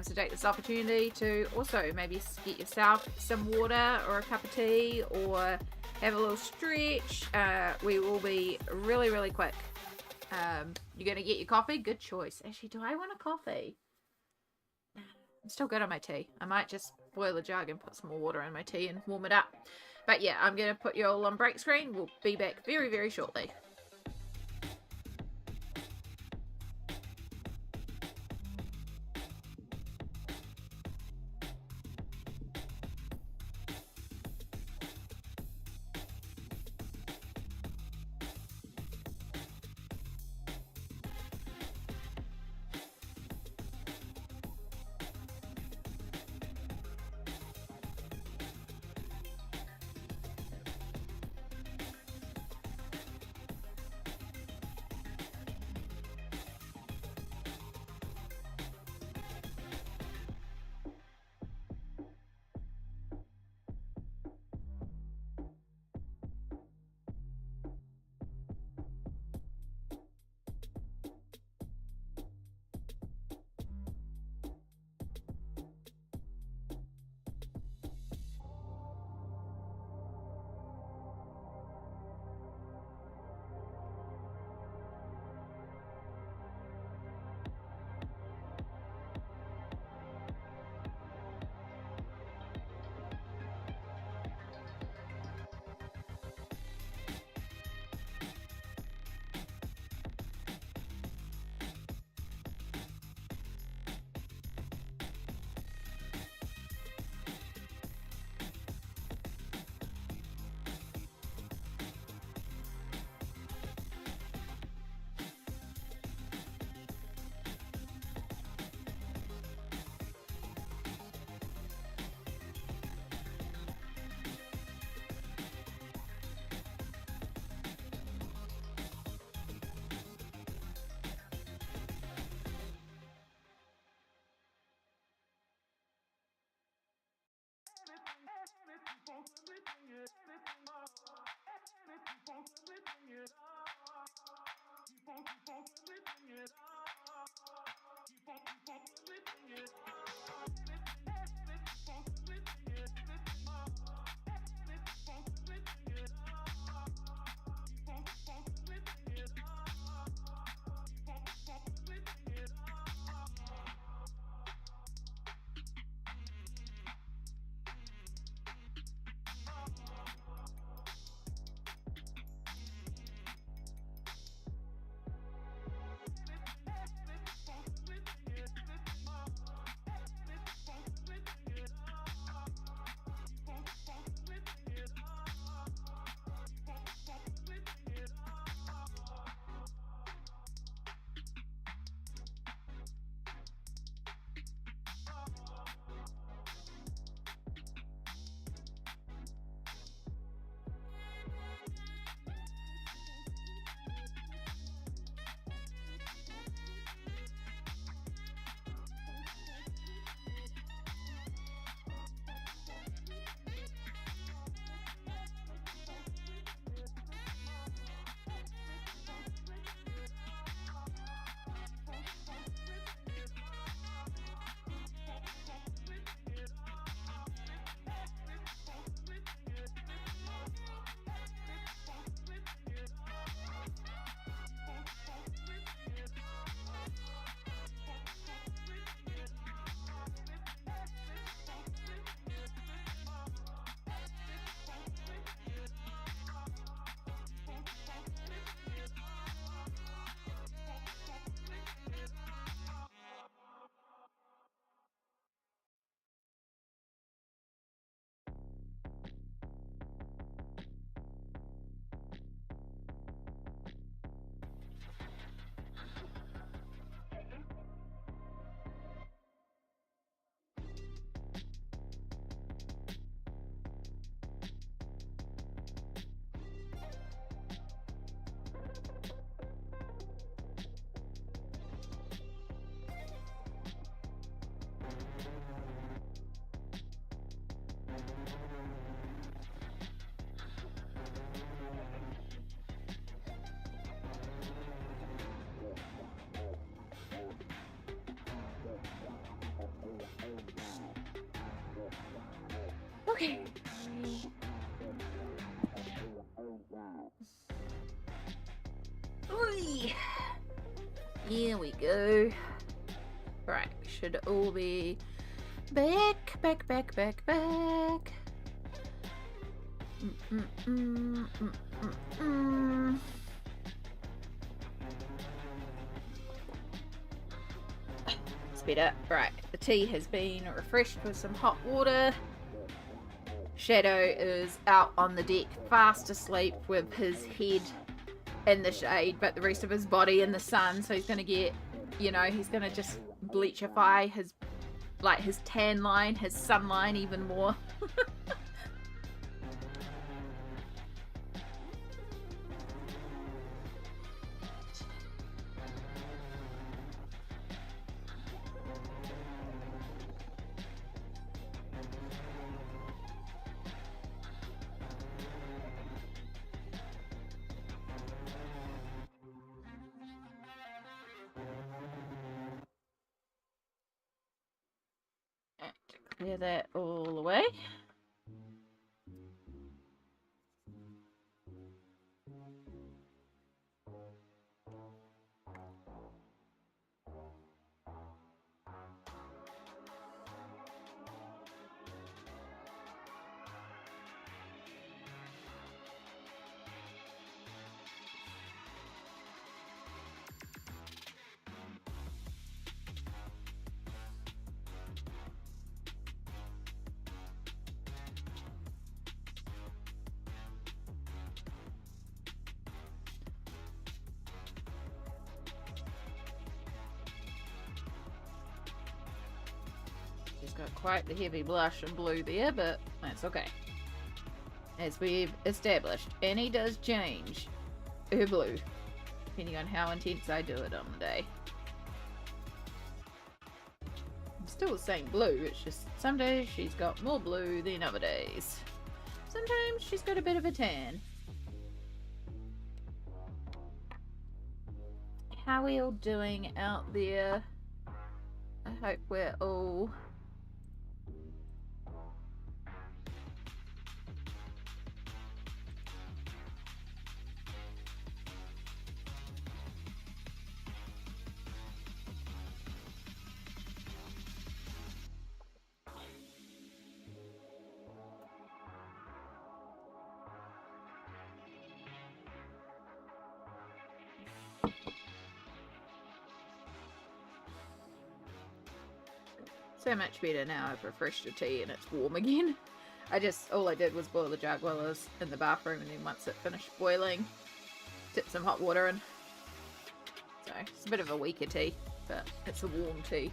So take this opportunity to also maybe get yourself some water or a cup of tea or have a little stretch. We will be really, really quick. You're going to get your coffee? Good choice. Actually, do I want a coffee? I'm still good on my tea. I might just boil a jug and put some more water in my tea and warm it up. But yeah, I'm going to put you all on break screen. We'll be back very, very shortly. Okay. Oy. Here we go. Right, we should all be back. It's better. Right, the tea has been refreshed with some hot water. Shadow is out on the deck, fast asleep with his head in the shade, but the rest of his body in the sun. So he's gonna get, you know, he's gonna just bleachify his, like, his tan line, his sun line even more. Clear that all away. She's got quite the heavy blush and blue there, but that's okay. As we've established, Annie does change her blue, depending on how intense I do it on the day. I'm still the same blue, it's just some days she's got more blue than other days. Sometimes she's got a bit of a tan. How are we all doing out there? I hope we're all... So much better now. I've refreshed the tea and it's warm again. All I did was boil the jug while I was in the bathroom, and then once it finished boiling, dipped some hot water in. So it's a bit of a weaker tea, but it's a warm tea.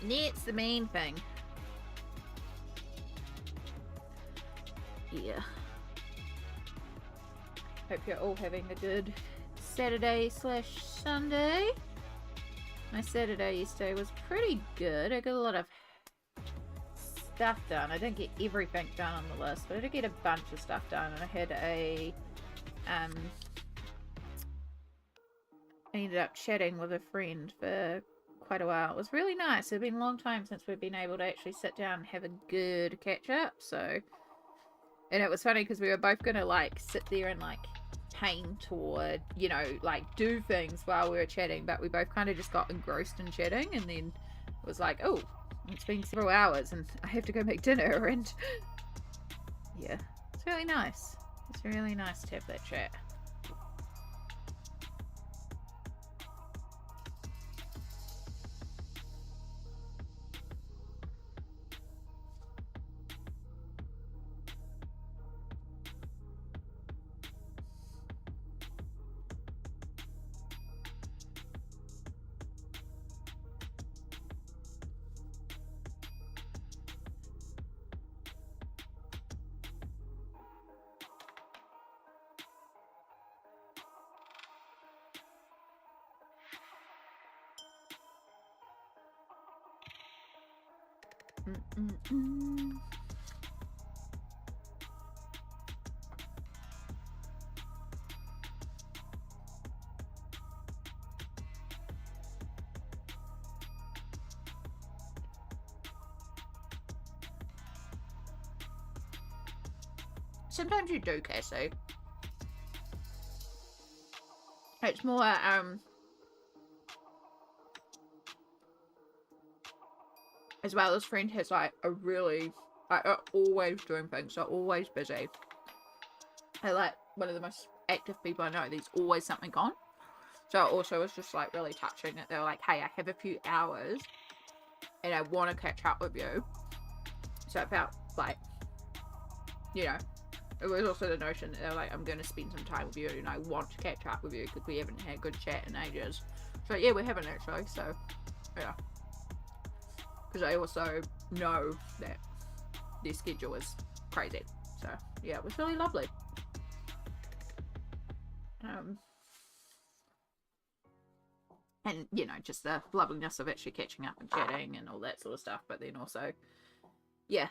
And that's the main thing. Yeah. Hope you're all having a good Saturday/Sunday. My Saturday yesterday was pretty good. I got a lot of stuff done. I didn't get everything done on the list, but I did get a bunch of stuff done. And I had I ended up chatting with a friend for quite a while. It was really nice. It's been a long time since we've been able to actually sit down and have a good catch up. So, and it was funny because we were both gonna like sit there and like paint or, you know, like do things while we were chatting, but we both kind of just got engrossed in chatting, and then it was like, oh, it's been several hours and I have to go make dinner. And yeah, it's really nice. It's really nice to have that chat. Sometimes you do, Cassie. It's more, as well, this friend has like a really, like, are always doing things, so always busy. They're like one of the most active people I know. There's always something on. So it also was just like really touching that they were like, hey, I have a few hours and I want to catch up with you. So it felt like, you know, it was also the notion that they were like, I'm going to spend some time with you and I want to catch up with you because we haven't had a good chat in ages. So yeah, we haven't actually. So yeah. Because I also know that their schedule is crazy. So yeah, it was really lovely. And, you know, just the loveliness of actually catching up and chatting and all that sort of stuff. But then also, yeah.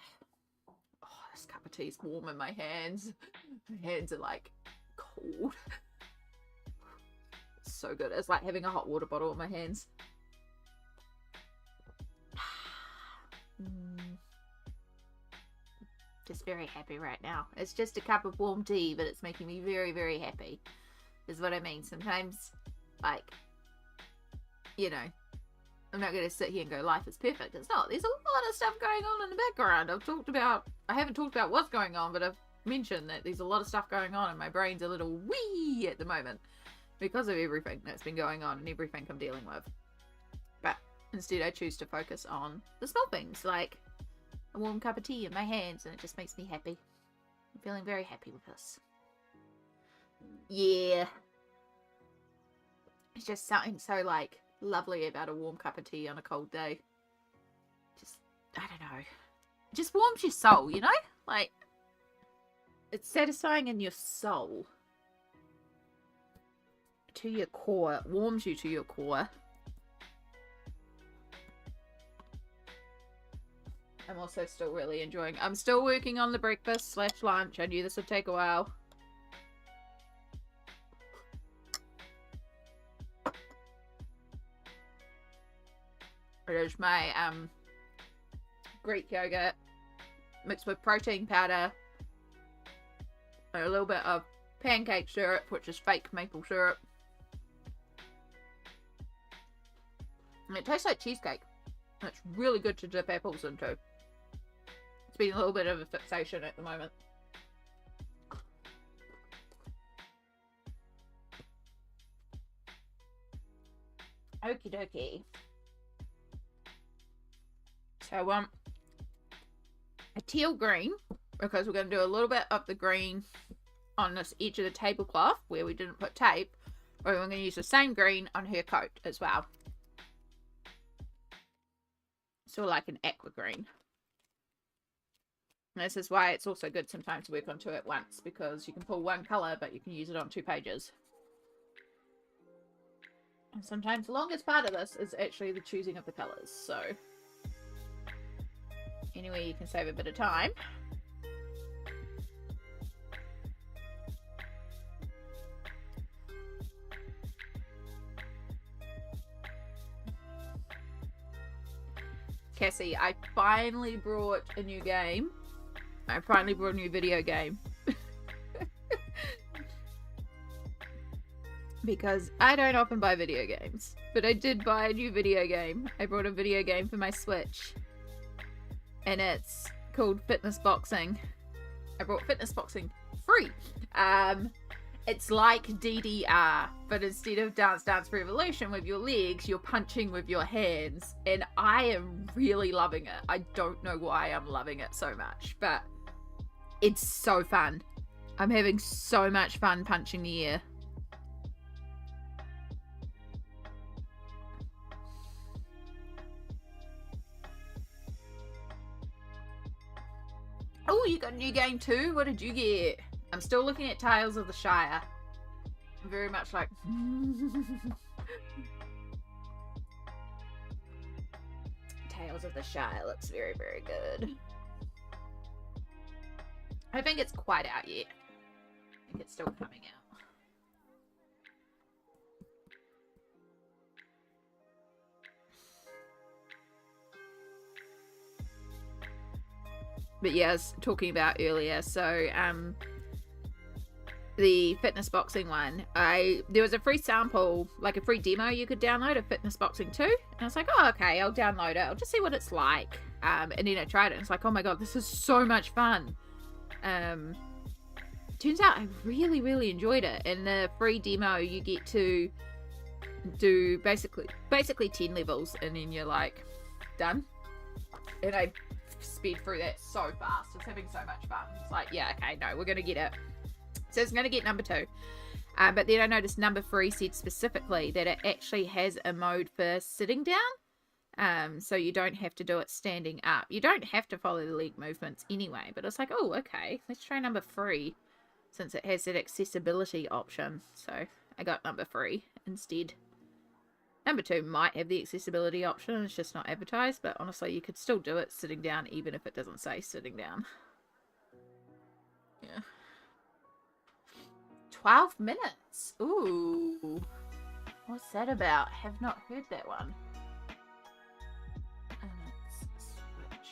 Oh, this cup of tea is warm in my hands. My hands are, like, cold. It's so good. It's like having a hot water bottle in my hands. Just very happy right now. It's just a cup of warm tea, but it's making me very, very happy. Is what I mean. Sometimes, like, you know, I'm not going to sit here and go, life is perfect. It's not. There's a lot of stuff going on in the background. I haven't talked about what's going on, but I've mentioned that there's a lot of stuff going on and my brain's a little wee at the moment because of everything that's been going on and everything I'm dealing with. But instead I choose to focus on the small things, like a warm cup of tea in my hands, and it just makes me happy. I'm feeling very happy with this. Yeah. It's just something so, like, lovely about a warm cup of tea on a cold day. Just, I don't know. It just warms your soul, you know? Like, it's satisfying in your soul. To your core. It warms you to your core. I'm also still really enjoying. I'm still working on the breakfast / lunch. I knew this would take a while. It is my Greek yogurt mixed with protein powder and a little bit of pancake syrup, which is fake maple syrup. And it tastes like cheesecake. And it's really good to dip apples into. It's been a little bit of a fixation at the moment. Okie dokie. So I want a teal green because we're going to do a little bit of the green on this edge of the tablecloth where we didn't put tape. Or we're going to use the same green on her coat as well. Sort of like an aqua green. And this is why it's also good sometimes to work on two at once, because you can pull one colour but you can use it on 2 pages. And sometimes the longest part of this is actually the choosing of the colours, so anyway, you can save a bit of time. Cassie, I finally brought a new game. I finally brought a new video game. Because I don't often buy video games. But I did buy a new video game. I brought a video game for my Switch. And it's called Fitness Boxing. I brought Fitness Boxing free. It's like DDR, but instead of Dance Dance Revolution with your legs, you're punching with your hands. And I am really loving it. I don't know why I'm loving it so much, but it's so fun. I'm having so much fun punching the air. Oh, you got a new game too? What did you get? I'm still looking at Tales of the Shire. I'm very much like... Tales of the Shire looks very, very good. I don't think it's quite out yet. I think it's still coming out. But yeah, I was talking about earlier, so the fitness boxing one, there was a free sample, like a free demo you could download of fitness boxing 2, and I was like, oh, okay, I'll download it, I'll just see what it's like. And then I tried it, and it's like, oh my god, this is so much fun. Turns out I really, really enjoyed it. In the free demo, you get to do basically 10 levels, and then you're like, done. And I sped through that so fast. I was having so much fun. It's like, yeah, okay, no, we're gonna get it. So it's gonna get number 2. But then I noticed number 3 said specifically that it actually has a mode for sitting down. So you don't have to do it standing up. You don't have to follow the leg movements anyway. But it's like, oh, okay, let's try number 3 since it has that accessibility option. So I got number 3 instead. Number 2 might have the accessibility option, it's just not advertised, but honestly, you could still do it sitting down even if it doesn't say sitting down. Yeah. 12 minutes. Ooh. What's that about? Have not heard that one. And let's switch.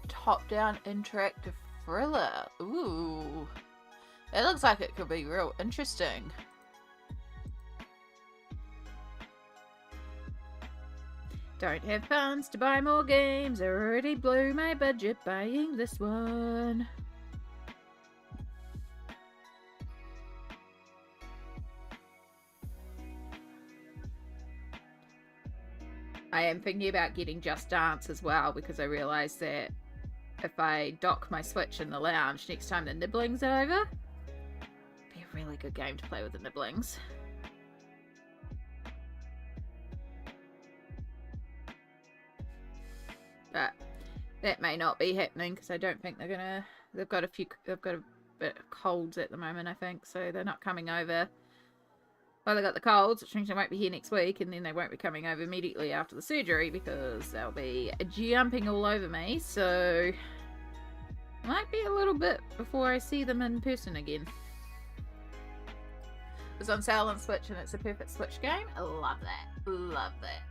Top-down interactive thriller. Ooh. It looks like it could be real interesting. Don't have funds to buy more games. I already blew my budget buying this one. I am thinking about getting Just Dance as well, because I realised that if I dock my Switch in the lounge next time the nibblings are over, it'd be a really good game to play with the nibblings. But that may not be happening because I don't think they're gonna. They've got a bit of colds at the moment, I think, so they're not coming over. Well, they got the colds, which means they won't be here next week, and then they won't be coming over immediately after the surgery because they'll be jumping all over me, so might be a little bit before I see them in person again. It was on sale on Switch, and it's a perfect Switch game. I love that. Love that.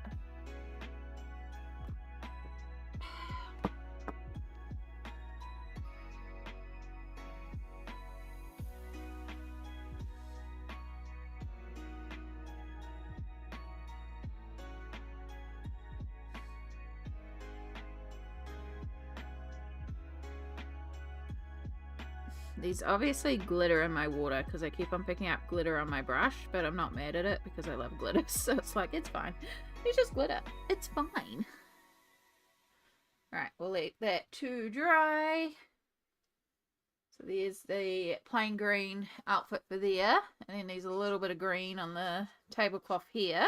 There's obviously glitter in my water because I keep on picking up glitter on my brush, but I'm not mad at it because I love glitter, so it's like, it's fine. It's just glitter. It's fine. Alright, we'll let that to dry. So there's the plain green outfit for there, and then there's a little bit of green on the tablecloth here.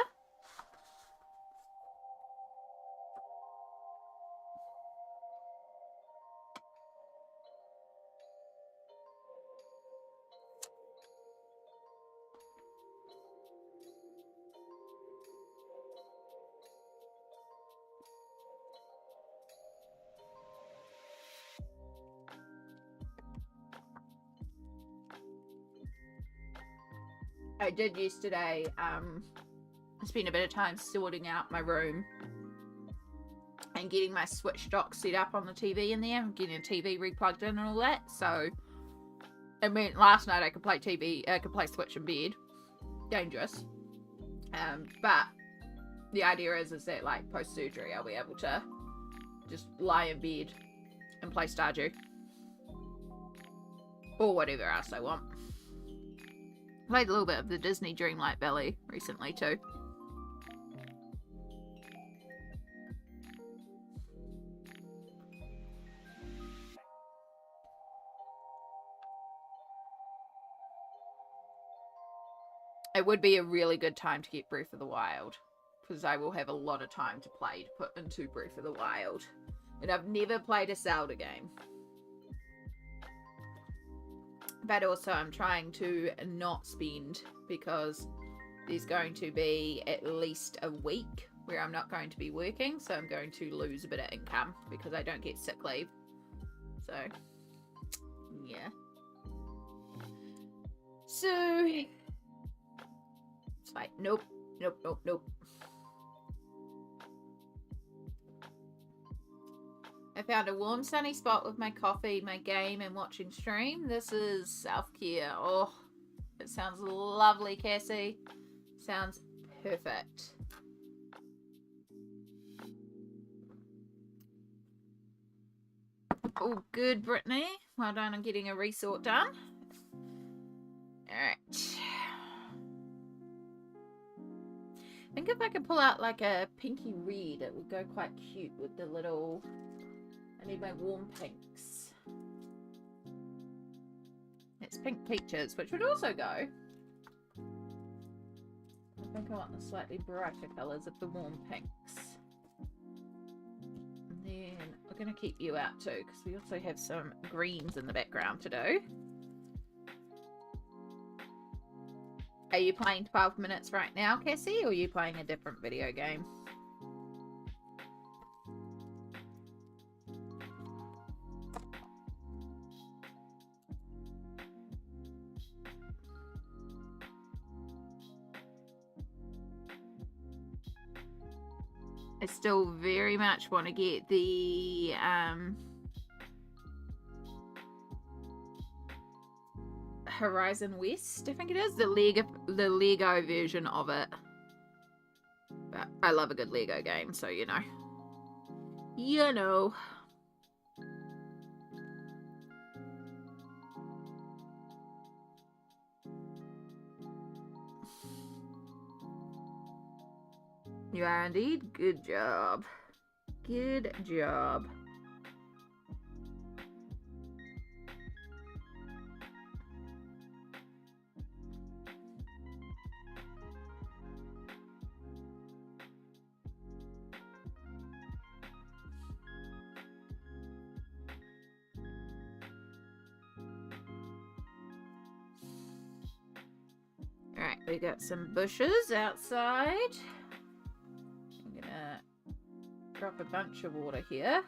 I did yesterday spend a bit of time sorting out my room and getting my Switch dock set up on the TV in there, and getting a TV replugged in and all that. So I mean, last night I could play Switch in bed. Dangerous. But the idea is that like post surgery I'll be able to just lie in bed and play Stardew or whatever else I want. Played a little bit of the Disney Dreamlight Valley recently too. It would be a really good time to get Breath of the Wild, because I will have a lot of time to play to put into Breath of the Wild. And I've never played a Zelda game. But also I'm trying to not spend, because there's going to be at least a week where I'm not going to be working, so I'm going to lose a bit of income because I don't get sick leave. So, yeah. So it's like, nope, nope, nope, nope. I found a warm, sunny spot with my coffee, my game, and watching stream. This is self-care. Oh, it sounds lovely, Cassie. Sounds perfect. Oh, good, Brittany. Well done on getting a resort done. Alright. I think if I could pull out like a pinky red, it would go quite cute with the little... I need my warm pinks. It's pink peaches, which would also go. I think I want the slightly brighter colours of the warm pinks. And then we're going to keep you out too, because we also have some greens in the background to do. Are you playing 12 minutes right now, Cassie, or are you playing a different video game? I still very much want to get the Horizon West, I think it is, the Lego version of it. But I love a good Lego game, so you know. You know. You are indeed. Good job. Good job. Alright, we got some bushes outside. I'm gonna drop a bunch of water here.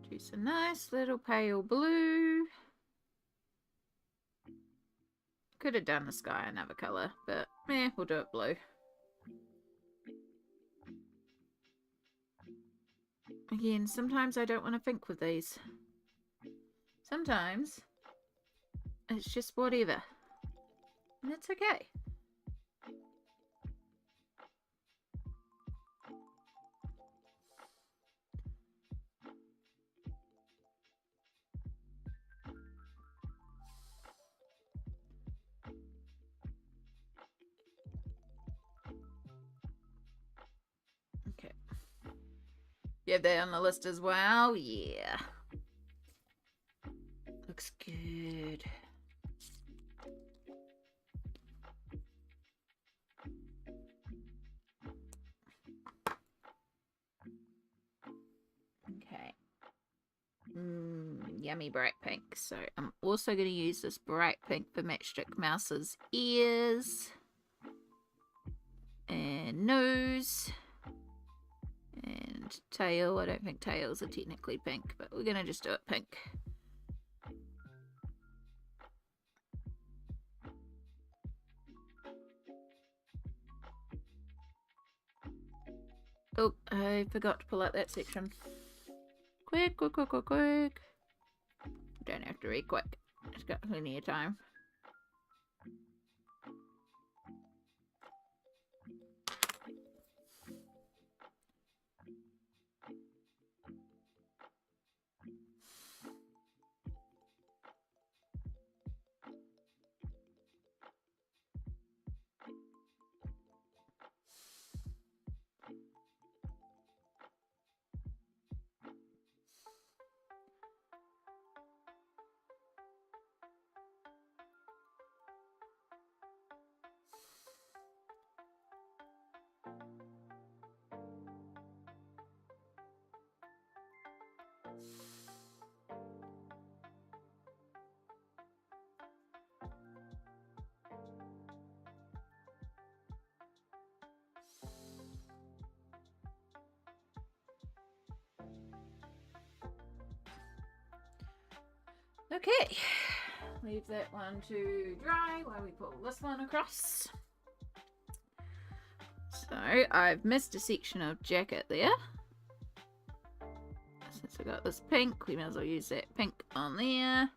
Choose a nice little pale blue. Could have done the sky another colour, but we'll do it blue. Again, sometimes I don't want to think with these. Sometimes it's just whatever. And it's okay. Okay. You have that on the list as well? Yeah. Looks good. Okay. Yummy bright pink. So I'm also going to use this bright pink for Matchstick Mouse's ears and nose and tail. I don't think tails are technically pink, but we're going to just do it pink. Oh, I forgot to pull out that section. Quick, quick, quick, quick, quick. Don't have to read quick. It's got plenty of time. Okay, leave that one to dry while we pull this one across. So I've missed a section of jacket there. Since we got this pink, we might as well use that pink on there.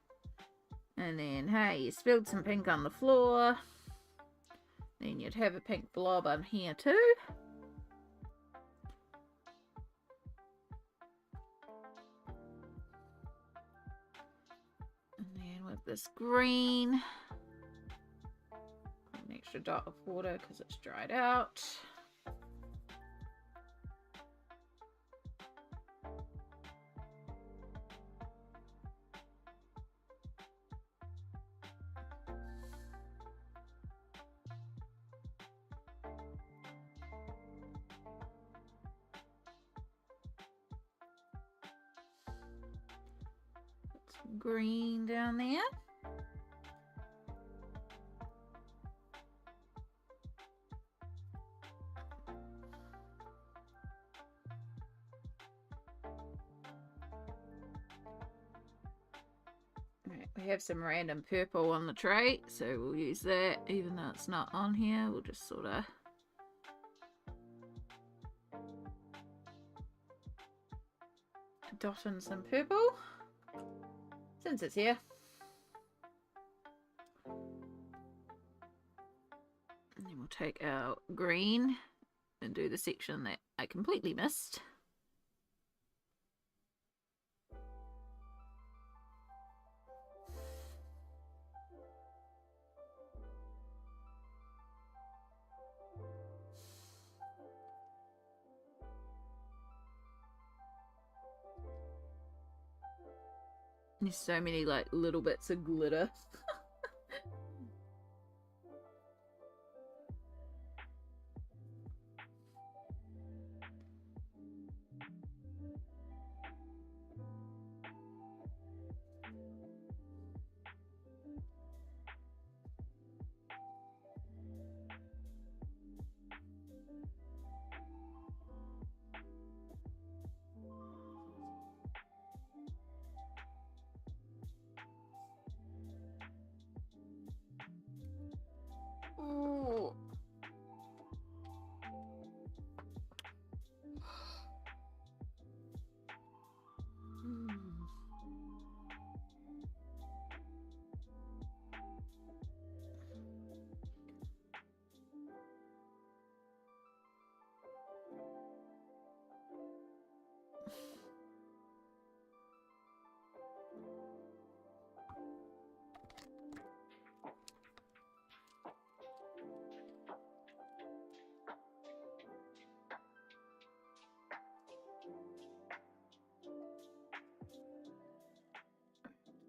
And then, hey, you spilled some pink on the floor. Then you'd have a pink blob on here too. And then with this green, put an extra dot of water because it's dried out. Green down there. Right, we have some random purple on the tray, so we'll use that even though it's not on here. We'll just sort of dot in some purple since it's here. And then we'll take our green and do the section that I completely missed. There's so many like little bits of glitter. Ooh.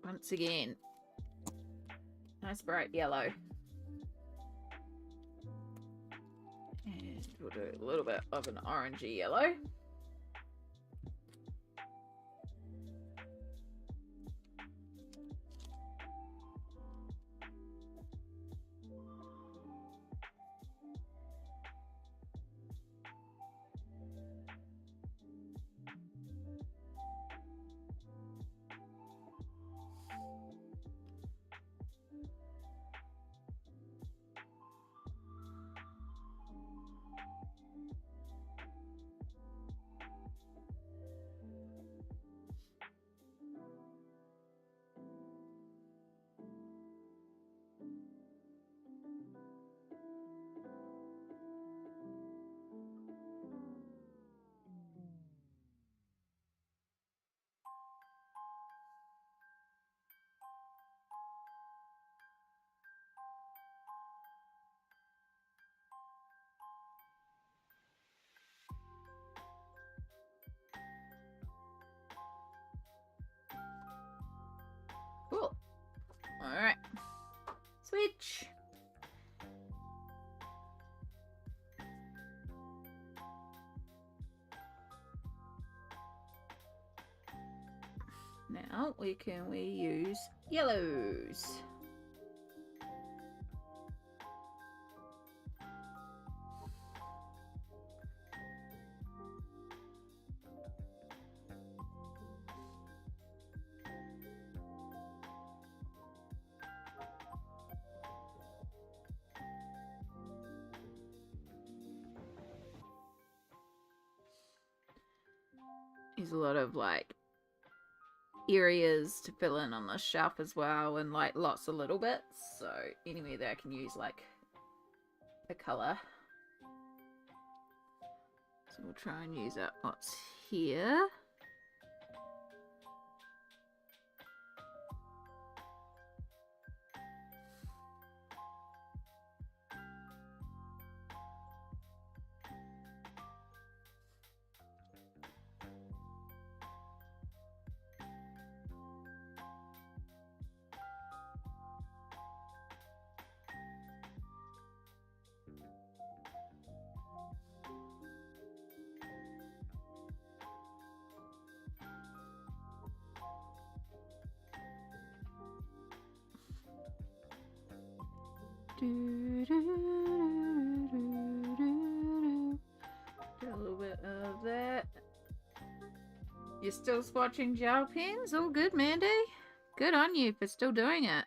Once again, nice bright yellow. And we'll do a little bit of an orangey yellow. Cool. All right. Switch. Now we use yellows. There's a lot of like areas to fill in on this shelf as well, and like lots of little bits. So anywhere that I can use like a colour. So we'll try and use up what's here. Do a little bit of that. You're still swatching gel pens? All good, Mandy. Good on you for still doing it.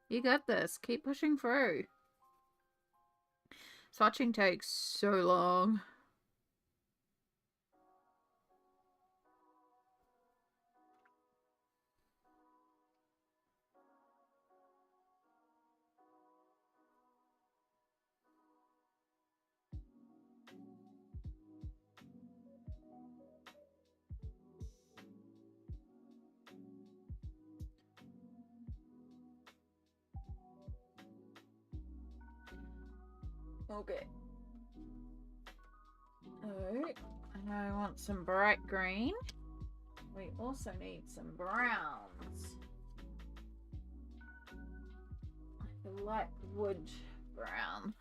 You got this. Keep pushing through. Swatching takes so long. Okay. Alright. And I want some bright green. We also need some browns. Like a light wood brown.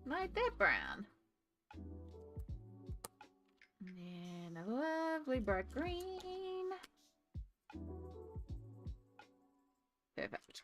Like that brown. And a lovely bright green. Perfect.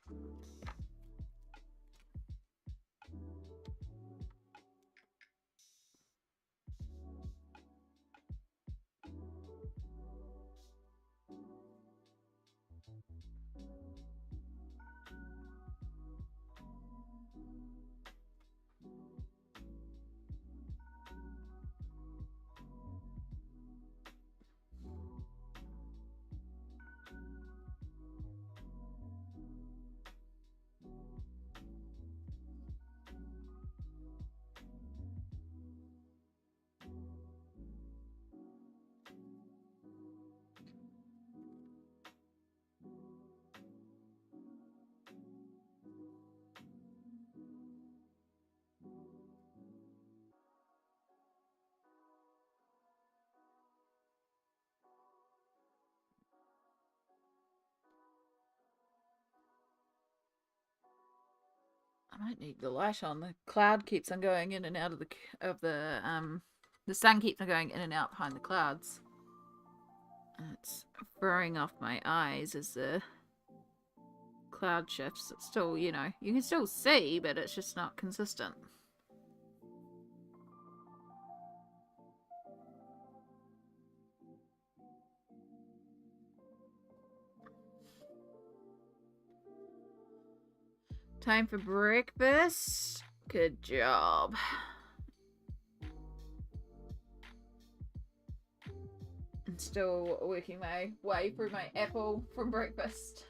I might need the light on. The cloud keeps on going in and out of the sun keeps on going in and out behind the clouds. And it's throwing off my eyes as the cloud shifts. It's still, you know, you can still see, but it's just not consistent. Time for breakfast. Good job. I'm still working my way through my apple from breakfast.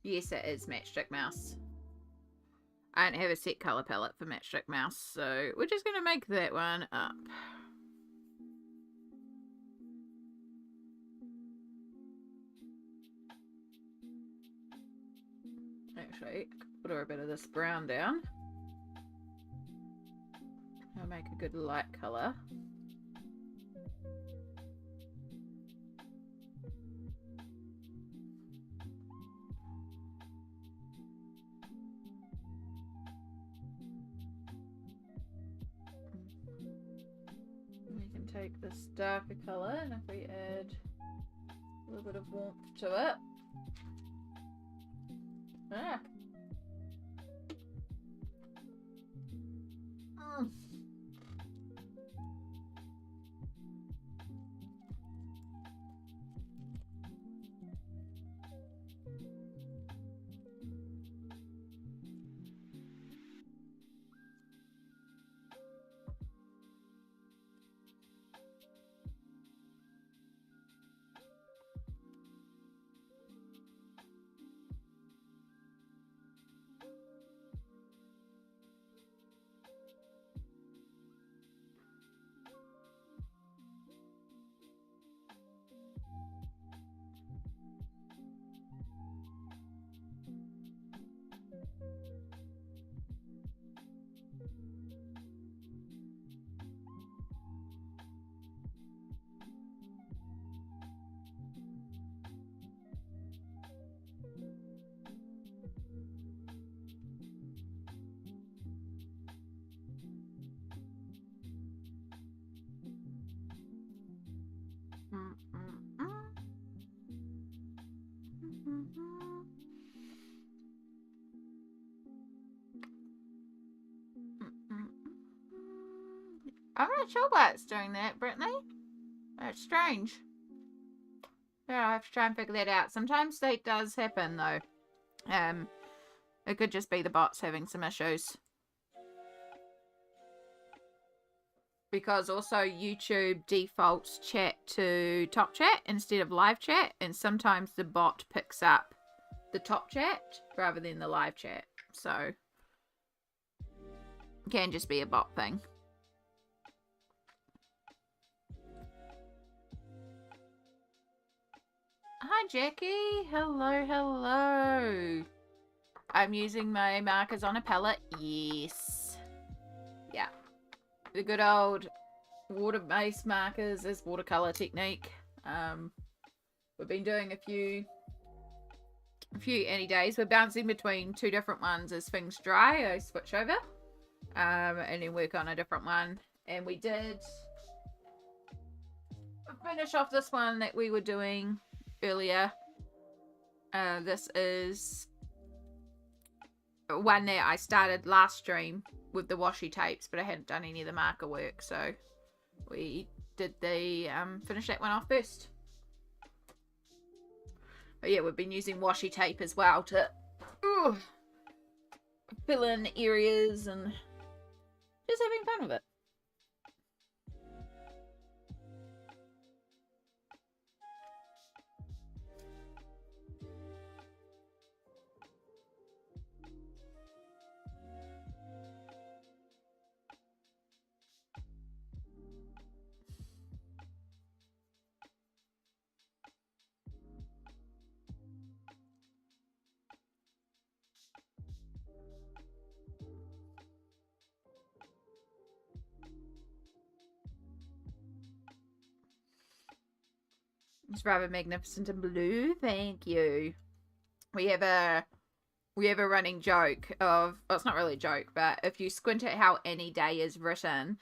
Yes, it is Matchstick Mouse. I don't have a set colour palette for Matchstick Mouse, so we're just going to make that one up. Actually, put a bit of this brown down. I'll make a good light colour. We can take this darker colour, and if we add a little bit of warmth to it. Ah. I'm not sure why it's doing that, Brittany. That's strange. Yeah, I have to try and figure that out. Sometimes that does happen, though. It could just be the bots having some issues. Because also YouTube defaults chat to top chat instead of live chat, and sometimes the bot picks up the top chat rather than the live chat. So, it can just be a bot thing. Hi, Jackie. Hello, hello. I'm using my markers on a palette. Yes. Yeah. The good old water-based markers is watercolor technique. We've been doing a few Annee days. We're bouncing between two different ones as things dry. I switch over and then work on a different one. And we did finish off this one that we were doing earlier. This is one that I started last stream with the washi tapes, but I hadn't done any of the marker work, so we did the finish that one off first. But yeah, we've been using washi tape as well to fill in areas and just having fun with it. It's rather magnificent and blue. Thank you. We have a running joke of, well, it's not really a joke, but if you squint at how Annee Day is written,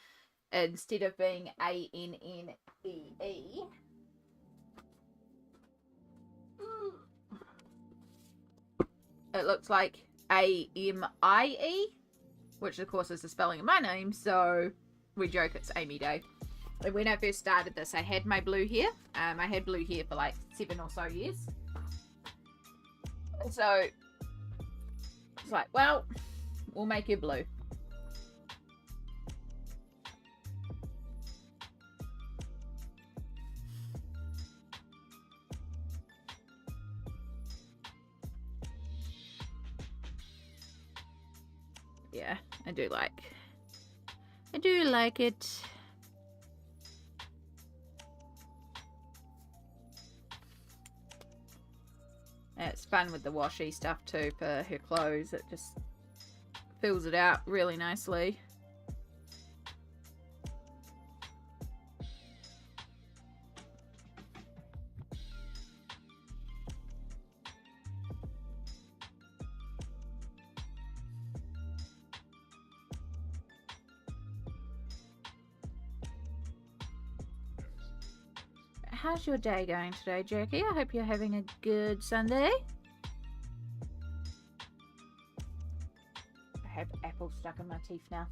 instead of being A-N-N-E-E, it looks like A-M-I-E, which of course is the spelling of my name, so we joke it's Amy Day. And when I first started this, I had my blue hair. I had blue hair for like 7 or so years. So it's like, well, we'll make you blue. yeah, I do like it. And it's fun with the washi stuff too for her clothes. It just fills it out really nicely. How's your day going today, Jackie? I hope you're having a good Sunday. I have apples stuck in my teeth now.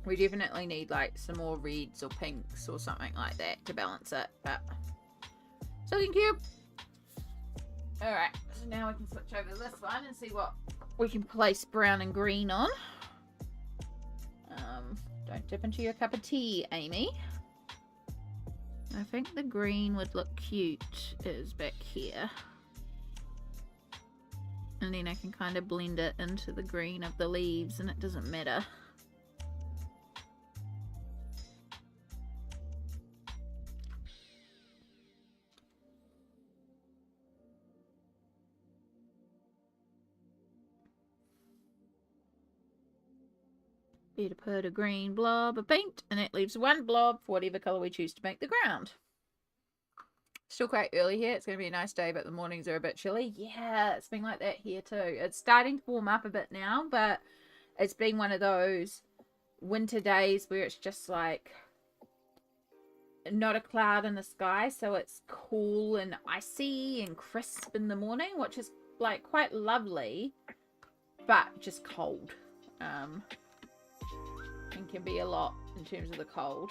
We definitely need like some more reds or pinks or something like that to balance it, but it's looking cute. Alright, so now we can switch over this one and see what we can place brown and green on. Don't dip into your cup of tea, Amy. I think the green would look cute is back here. And then I can kind of blend it into the green of the leaves and it doesn't matter. Be to put a green blob of paint, and that leaves one blob for whatever colour we choose to make the ground. Still quite early here. It's going to be a nice day, but the mornings are a bit chilly. Yeah, it's been like that here too. It's starting to warm up a bit now, but it's been one of those winter days where it's just like not a cloud in the sky, so it's cool and icy and crisp in the morning, which is like quite lovely, but just cold. And can be a lot in terms of the cold.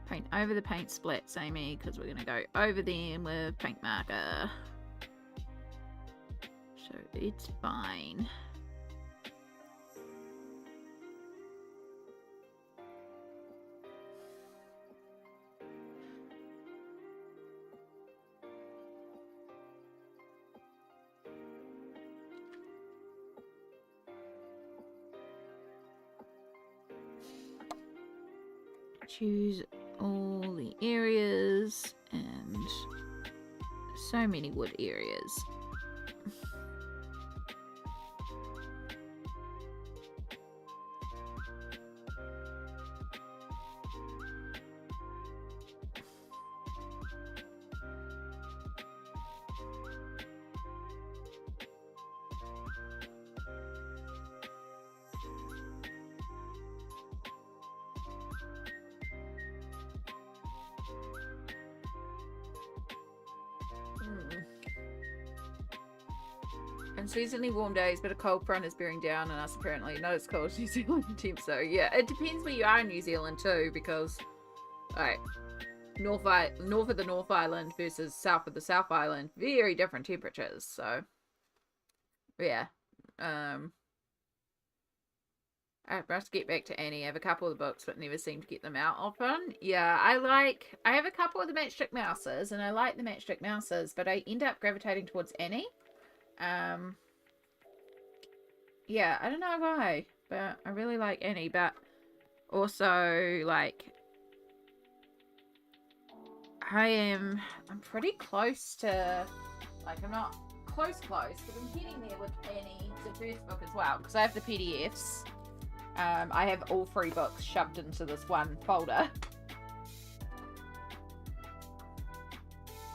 Paint over the paint splats, Amy, because we're going to go over them with paint marker. So it's fine. Choose all the areas, and so many wood areas. And seasonally warm days, but a cold front is bearing down on us apparently. Not as cold as New Zealand temps, so yeah, it depends where you are in New Zealand too, because like north of the North Island versus south of the South Island, very different temperatures. So yeah, I must get back to Annie. I have a couple of the books, but never seem to get them out often. Yeah, I have a couple of the matchstick mouses, and I like the matchstick mouses, but I end up gravitating towards Annie. Yeah, I don't know why, but I really like Annie, but also like I'm pretty close to, like, I'm not close, but I'm getting there with Annie, the first book as well, because I have the PDFs. I have all 3 books shoved into this one folder.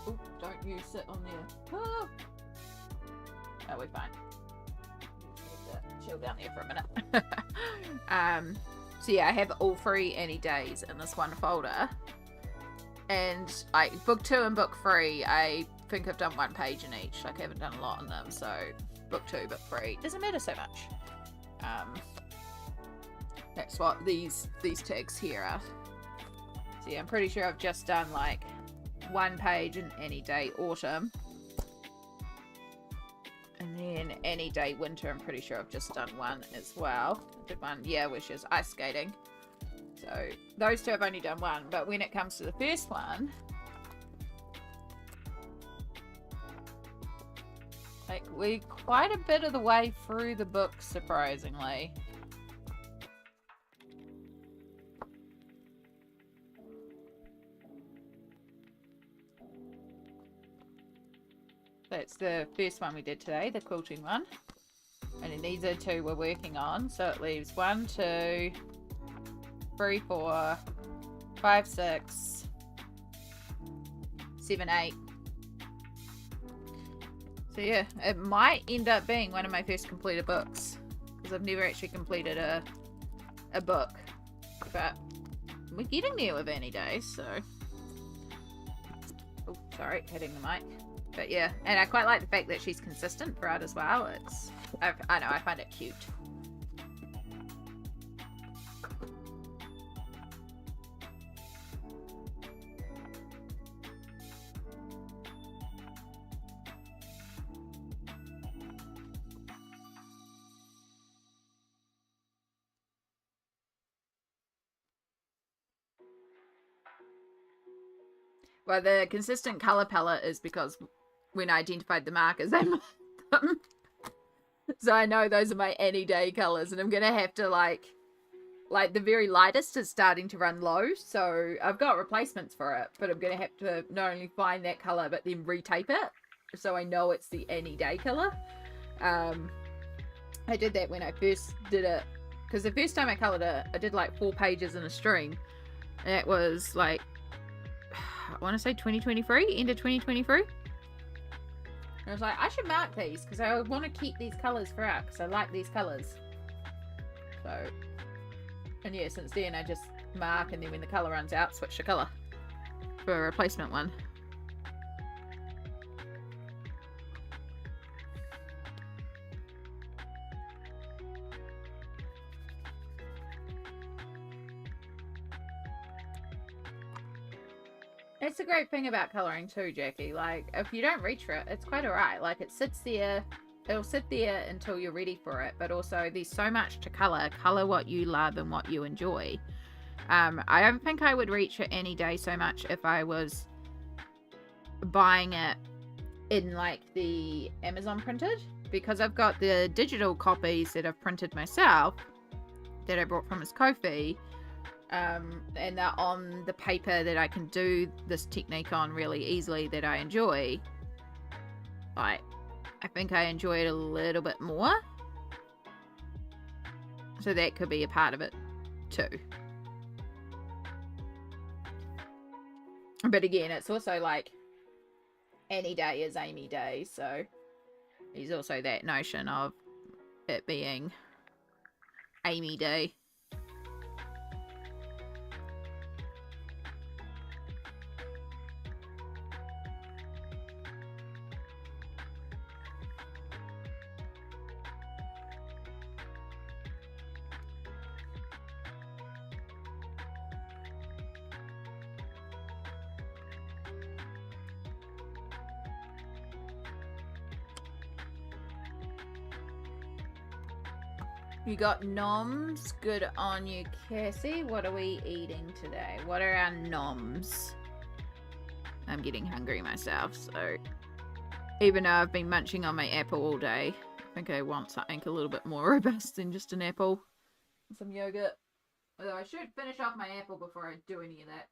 Ooh, don't you sit on there. Ah. Oh, we're fine. Chill down there for a minute. So yeah, I have all 3 Annee days in this one folder. And book 2 and book 3, I think I've done 1 page in each. Like, I haven't done a lot in them, so book 2, book 3 doesn't matter so much. That's what these tags here are. So yeah, I'm pretty sure I've just done like 1 page in Annee Day Autumn. And then Annee Day Winter, I'm pretty sure I've just done 1 as well. I did 1, yeah, which is ice skating. So those 2 I've only done 1, but when it comes to the first one, like, we're quite a bit of the way through the book, surprisingly. That's the first one we did today, the quilting one. And then these are 2 we're working on. So it leaves 1, 2, 3, 4, 5, 6, 7, 8. So yeah, it might end up being one of my first completed books. Because I've never actually completed a book. But we're getting there with Annee Day, so... Oh, sorry, hitting the mic. But yeah, and I quite like the fact that she's consistent throughout as well. I know, I find it cute. Well, the consistent colour palette is because when I identified the markers, I marked them. So I know those are my Annee Day colours, and I'm going to have to, like the very lightest is starting to run low, so I've got replacements for it, but I'm going to have to not only find that colour, but then retape it, so I know it's the Annee Day colour. I did that when I first did it, because the first time I coloured it, I did like 4 pages in a stream, and it was like, I want to say 2023, end of 2023. And I was like, I should mark these because I want to keep these colours throughout because I like these colours. So, and yeah, since then I just mark, and then when the colour runs out, switch the colour for a replacement one. It's a great thing about colouring too, Jackie. Like, if you don't reach for it, it's quite alright. Like, it sits there, it'll sit there until you're ready for it. But also, there's so much to colour. Colour what you love and what you enjoy. I don't think I would reach for Annee Day so much if I was buying it in, like, the Amazon printed. Because I've got the digital copies that I've printed myself that I brought from his Ko-fi. And they're on the paper that I can do this technique on really easily, that I enjoy. Like, I think I enjoy it a little bit more, so that could be a part of it too. But again, it's also like Annee Day is Amy Day, so there's also that notion of it being Amy Day. You got noms. Good on you, Cassie. What are we eating today? What are our noms? I'm getting hungry myself, so even though I've been munching on my apple all day, I think I want something a little bit more robust than just an apple and some yogurt. Although I should finish off my apple before I do any of that.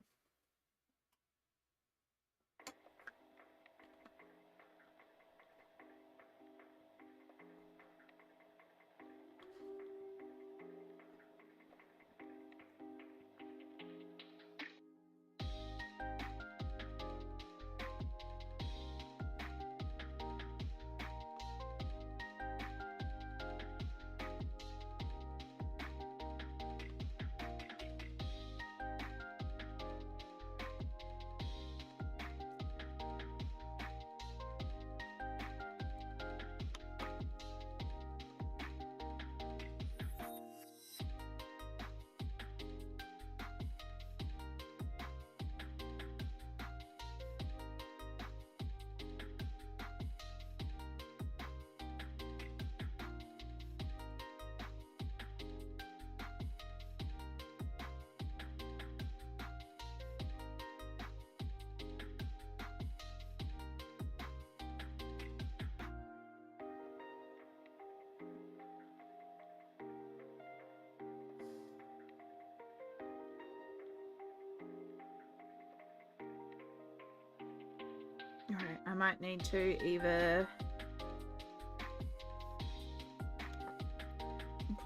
Alright, I might need to either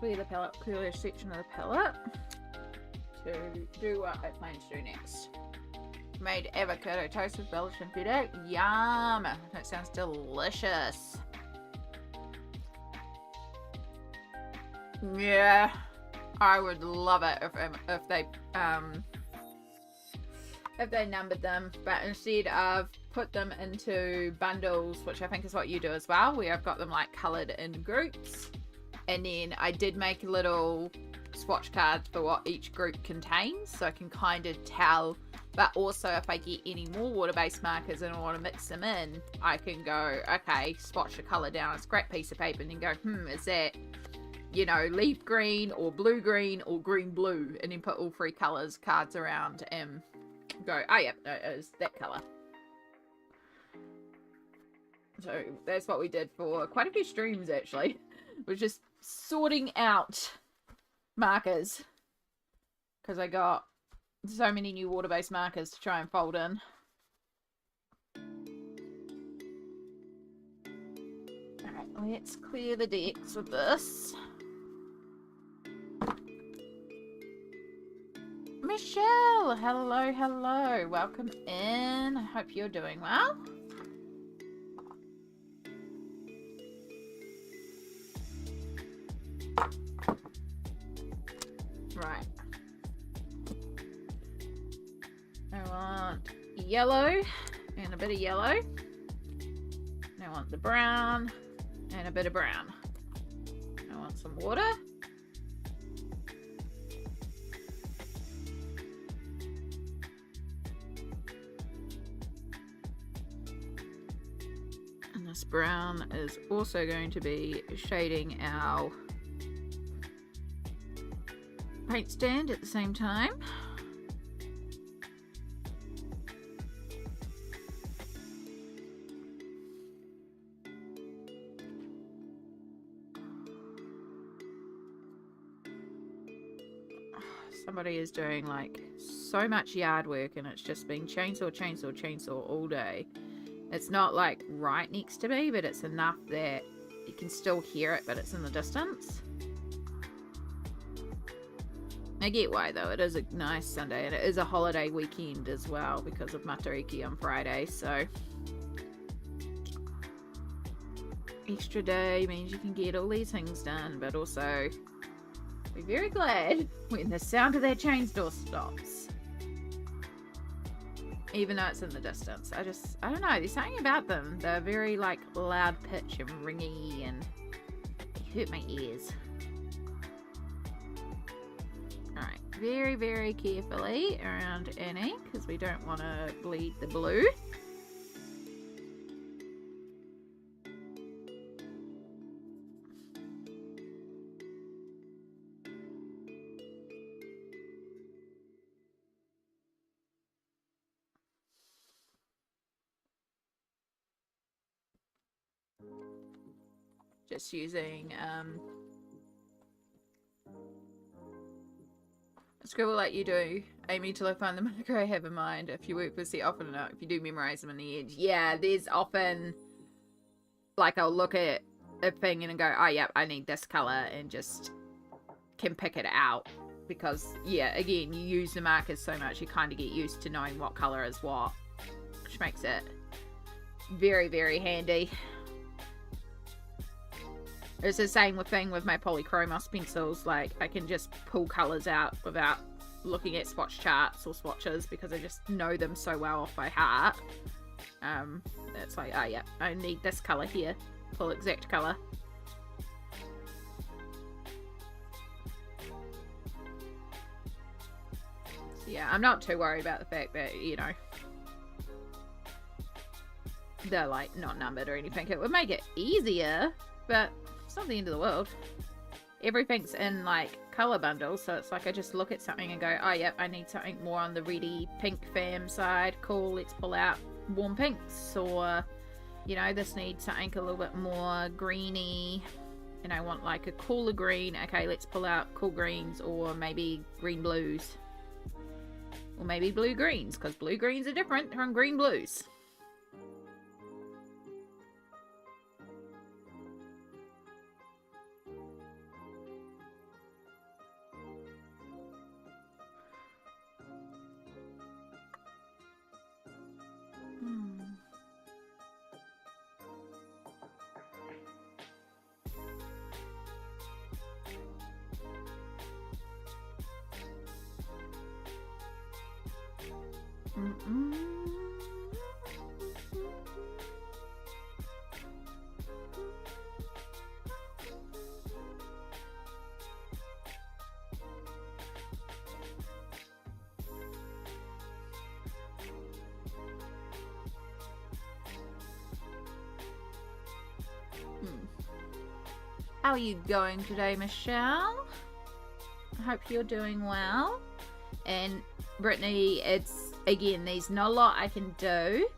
clear a section of the palette to do what I plan to do next. Made avocado toast with Belgian feta. Yum! That sounds delicious. Yeah, I would love it if they numbered them, but instead I've put them into bundles, which I think is what you do as well, where I've got them like coloured in groups, and then I did make little swatch cards for what each group contains, so I can kind of tell. But also, if I get any more water-based markers and I want to mix them in, I can go, okay, swatch the colour down a scrap piece of paper and then go, is that, you know, leaf green or blue-green or green-blue, and then put all three cards around and go, oh yeah, no, it is that colour. So that's what we did for quite a few streams, actually. We're just sorting out markers, because I got so many new water-based markers to try and fold in. Alright, let's clear the decks with this. Michelle! Hello, hello. Welcome in. I hope you're doing well. Right. I want yellow and a bit of yellow. I want the brown and a bit of brown. I want some water. And this brown is also going to be shading our paint stand at the same time. Somebody is doing like so much yard work and it's just been chainsaw all day. It's not like right next to me, but it's enough that you can still hear it, but it's in the distance. I get why though, it is a nice Sunday and it is a holiday weekend as well because of Matariki on Friday, so extra day means you can get all these things done, but also be very glad when the sound of that chainsaw stops. Even though it's in the distance. I don't know, there's something about them. They're very like loud pitch and ringy and they hurt my ears. Alright, very, very carefully around Annie because we don't want to bleed the blue. Just using scribble like you do, Amy, till I find the marker I have in mind. If you work with set often enough, if you do memorize them on the edge. Yeah, there's often like I'll look at a thing and go, oh yeah, I need this color, and just can pick it out because yeah, again, you use the markers so much you kind of get used to knowing what color is what, which makes it very, very handy. It's the same thing with my polychromos pencils. Like, I can just pull colours out without looking at swatch charts or swatches because I just know them so well off by heart. It's like, oh yeah, I need this colour here. Full exact colour. So yeah, I'm not too worried about the fact that, you know, they're like not numbered or anything. It would make it easier, but it's not the end of the world. Everything's in like color bundles, so it's like I just look at something and go, oh yep, I need something more on the reddy pink fam side. Cool, let's pull out warm pinks. Or, you know, this needs something a little bit more greeny and I want like a cooler green. Okay, let's pull out cool greens, or maybe green blues, or maybe blue greens, because blue greens are different from green blues. How are you going today, Michelle? I hope you're doing well. And Brittany, it's, again, there's not a lot I can do.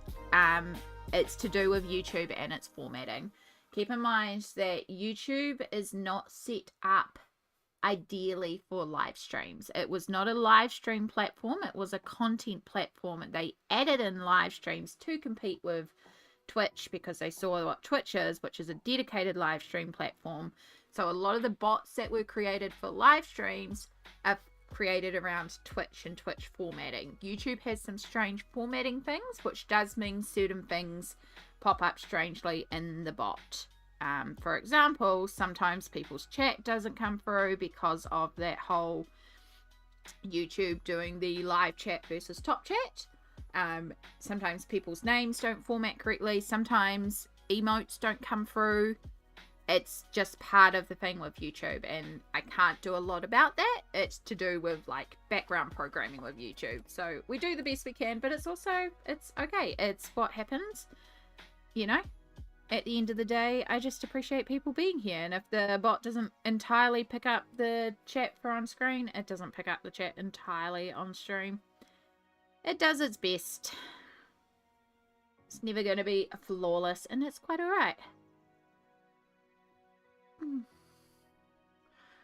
It's to do with YouTube and its formatting. Keep in mind that YouTube is not set up ideally for live streams. It was not a live stream platform. It was a content platform. They added in live streams to compete with Twitch because they saw what Twitch is, which is a dedicated live stream platform. So a lot of the bots that were created for live streams are created around Twitch and Twitch formatting. YouTube has some strange formatting things, which does mean certain things pop up strangely in the bot. For example, sometimes people's chat doesn't come through because of that whole YouTube doing the live chat versus top chat. Sometimes people's names don't format correctly. Sometimes emotes don't come through. It's just part of the thing with YouTube, and I can't do a lot about that. It's to do with like background programming with YouTube. So we do the best we can, but it's okay. It's what happens, you know. At the end of the day, I just appreciate people being here. And if the bot doesn't entirely pick up the chat for on screen, it doesn't pick up the chat entirely on stream. It does its best. It's never going to be flawless, and it's quite alright.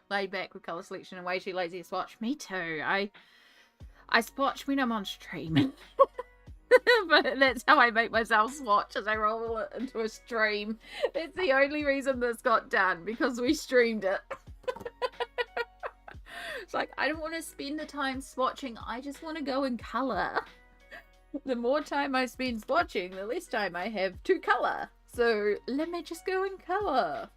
Laid back with colour selection and way too lazy to swatch. Me too. I swatch when I'm on stream. But that's how I make myself swatch, as I roll it into a stream. That's the only reason this got done, because we streamed it. It's like, I don't want to spend the time swatching, I just want to go in colour. The more time I spend swatching, the less time I have to colour. So let me just go in colour.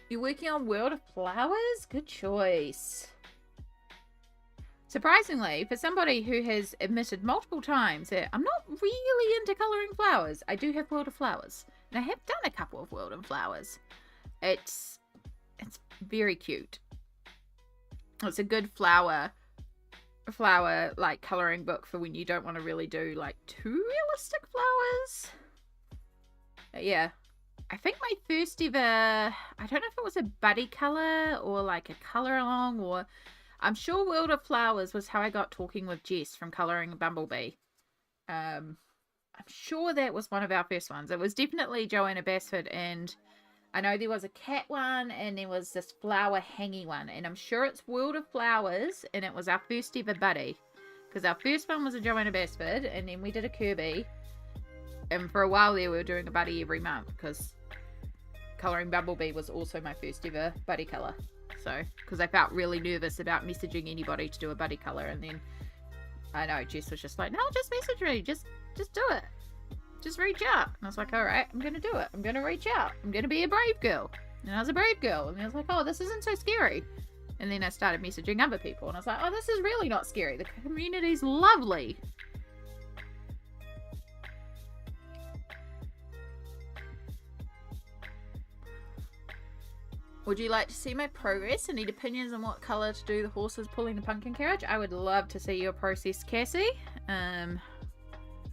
You're working on World of Flowers? Good choice. Surprisingly, for somebody who has admitted multiple times that I'm not really into colouring flowers, I do have World of Flowers. And I have done a couple of World of Flowers. It's very cute. It's a good flower like colouring book for when you don't want to really do like too realistic flowers. But yeah. I think my first ever, I don't know if it was a buddy colour or like a colour along, or I'm sure World of Flowers was how I got talking with Jess from colouring Bumblebee. I'm sure that was one of our first ones. It was definitely Joanna Basford, and I know there was a cat one and there was this flower hanging one, and I'm sure it's World of Flowers, and it was our first ever buddy, because our first one was a Joanna Basford, and then we did a Kirby. And for a while there, we were doing a buddy every month, because colouring Bumblebee was also my first ever buddy colour. So, because I felt really nervous about messaging anybody to do a buddy colour, and then I know Jess was just like, no, just message me, just do it. Just reach out. And I was like, alright, I'm going to do it. I'm going to reach out. I'm going to be a brave girl. And I was a brave girl. And I was like, oh, this isn't so scary. And then I started messaging other people, and I was like, oh, this is really not scary. The community's lovely. Would you like to see my progress and need opinions on what colour to do the horses pulling the pumpkin carriage? I would love to see your process, Cassie.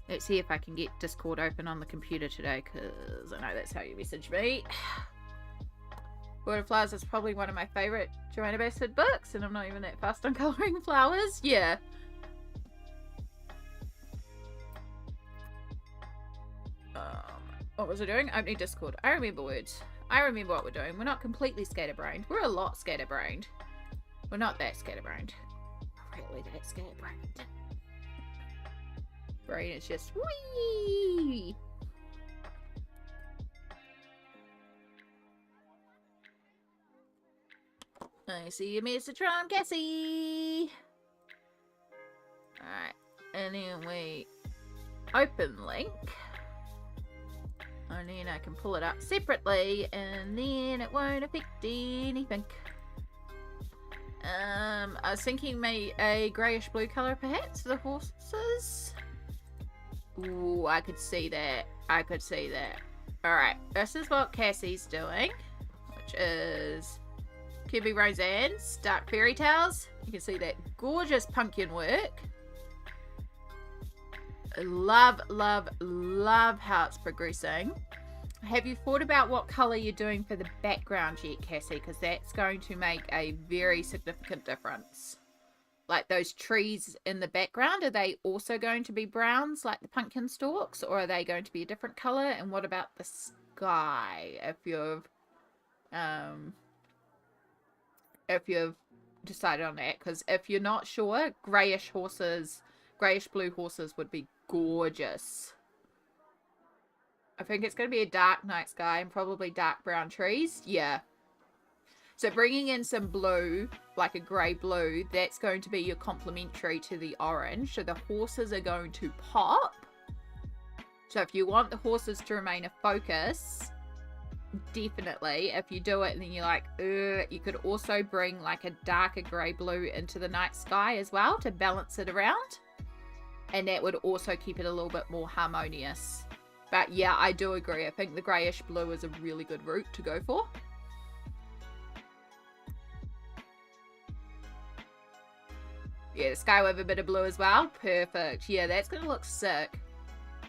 Let's see if I can get Discord open on the computer today, because I know that's how you message me. World of Flowers is probably one of my favourite Joanna Basford books, and I'm not even that fast on colouring flowers. Yeah. What was I doing? Opening Discord. I remember words. I remember what we're doing. We're not completely scatterbrained. We're a lot scatterbrained. We're not that scatterbrained. Really that scatterbrained. Brain is just wee. I see your message from Cassie. Alright. And then we open link. And then I can pull it up separately, and then it won't affect anything. I was thinking maybe a greyish blue colour perhaps for the horses. Ooh, I could see that. I could see that. Alright, this is what Cassie's doing, which is QB Roseanne's Dark Fairy Tales. You can see that gorgeous pumpkin work. I love, love, love how it's progressing. Have you thought about what colour you're doing for the background yet, Cassie? Because that's going to make a very significant difference. Like those trees in the background, are they also going to be browns like the pumpkin stalks, or are they going to be a different colour? And what about the sky? If you've decided on that, because if you're not sure, greyish blue horses would be gorgeous. I think it's going to be a dark night sky and probably dark brown trees. Yeah. So bringing in some blue, like a grey blue, that's going to be your complementary to the orange. So the horses are going to pop. So if you want the horses to remain a focus, definitely. If you do it and then you're like, you could also bring like a darker grey blue into the night sky as well to balance it around. And that would also keep it a little bit more harmonious. But yeah, I do agree. I think the greyish blue is a really good route to go for. Yeah, the sky with a bit of blue as well. Perfect. Yeah, that's going to look sick.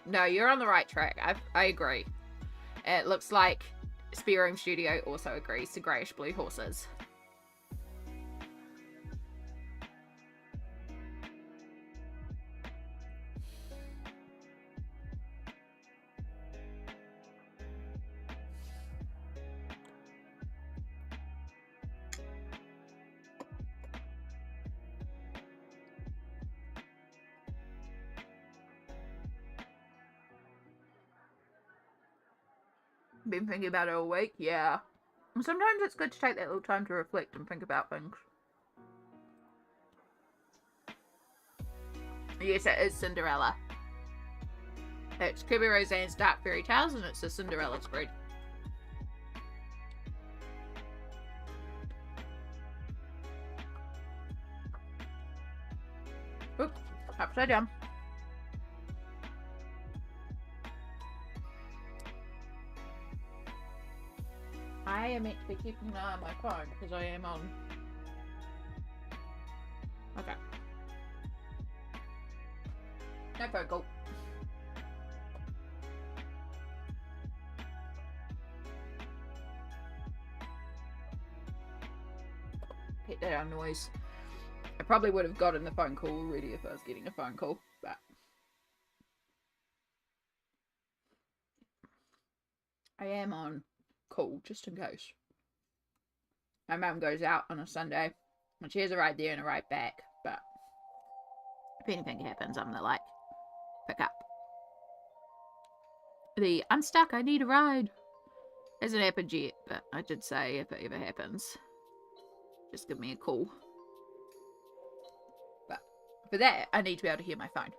No, you're on the right track. I agree. It looks like Spear Room Studio also agrees to greyish blue horses. Been thinking about it all week, yeah. And sometimes it's good to take that little time to reflect and think about things. Yes, it is Cinderella. It's QB Roseanne's Dark Fairy Tales and it's a Cinderella spread. Oops, upside down. I am meant to be keeping an eye on my phone because I am on. Okay. No phone call. Hit that out noise. I probably would have gotten the phone call already if I was getting a phone call, but I am on call just in case. My mum goes out on a Sunday and she has a ride there and a ride back, but if anything happens, I'm gonna like pick up. The I'm stuck, I need a ride. Hasn't happened yet, but I did say if it ever happens, just give me a call. But for that, I need to be able to hear my phone.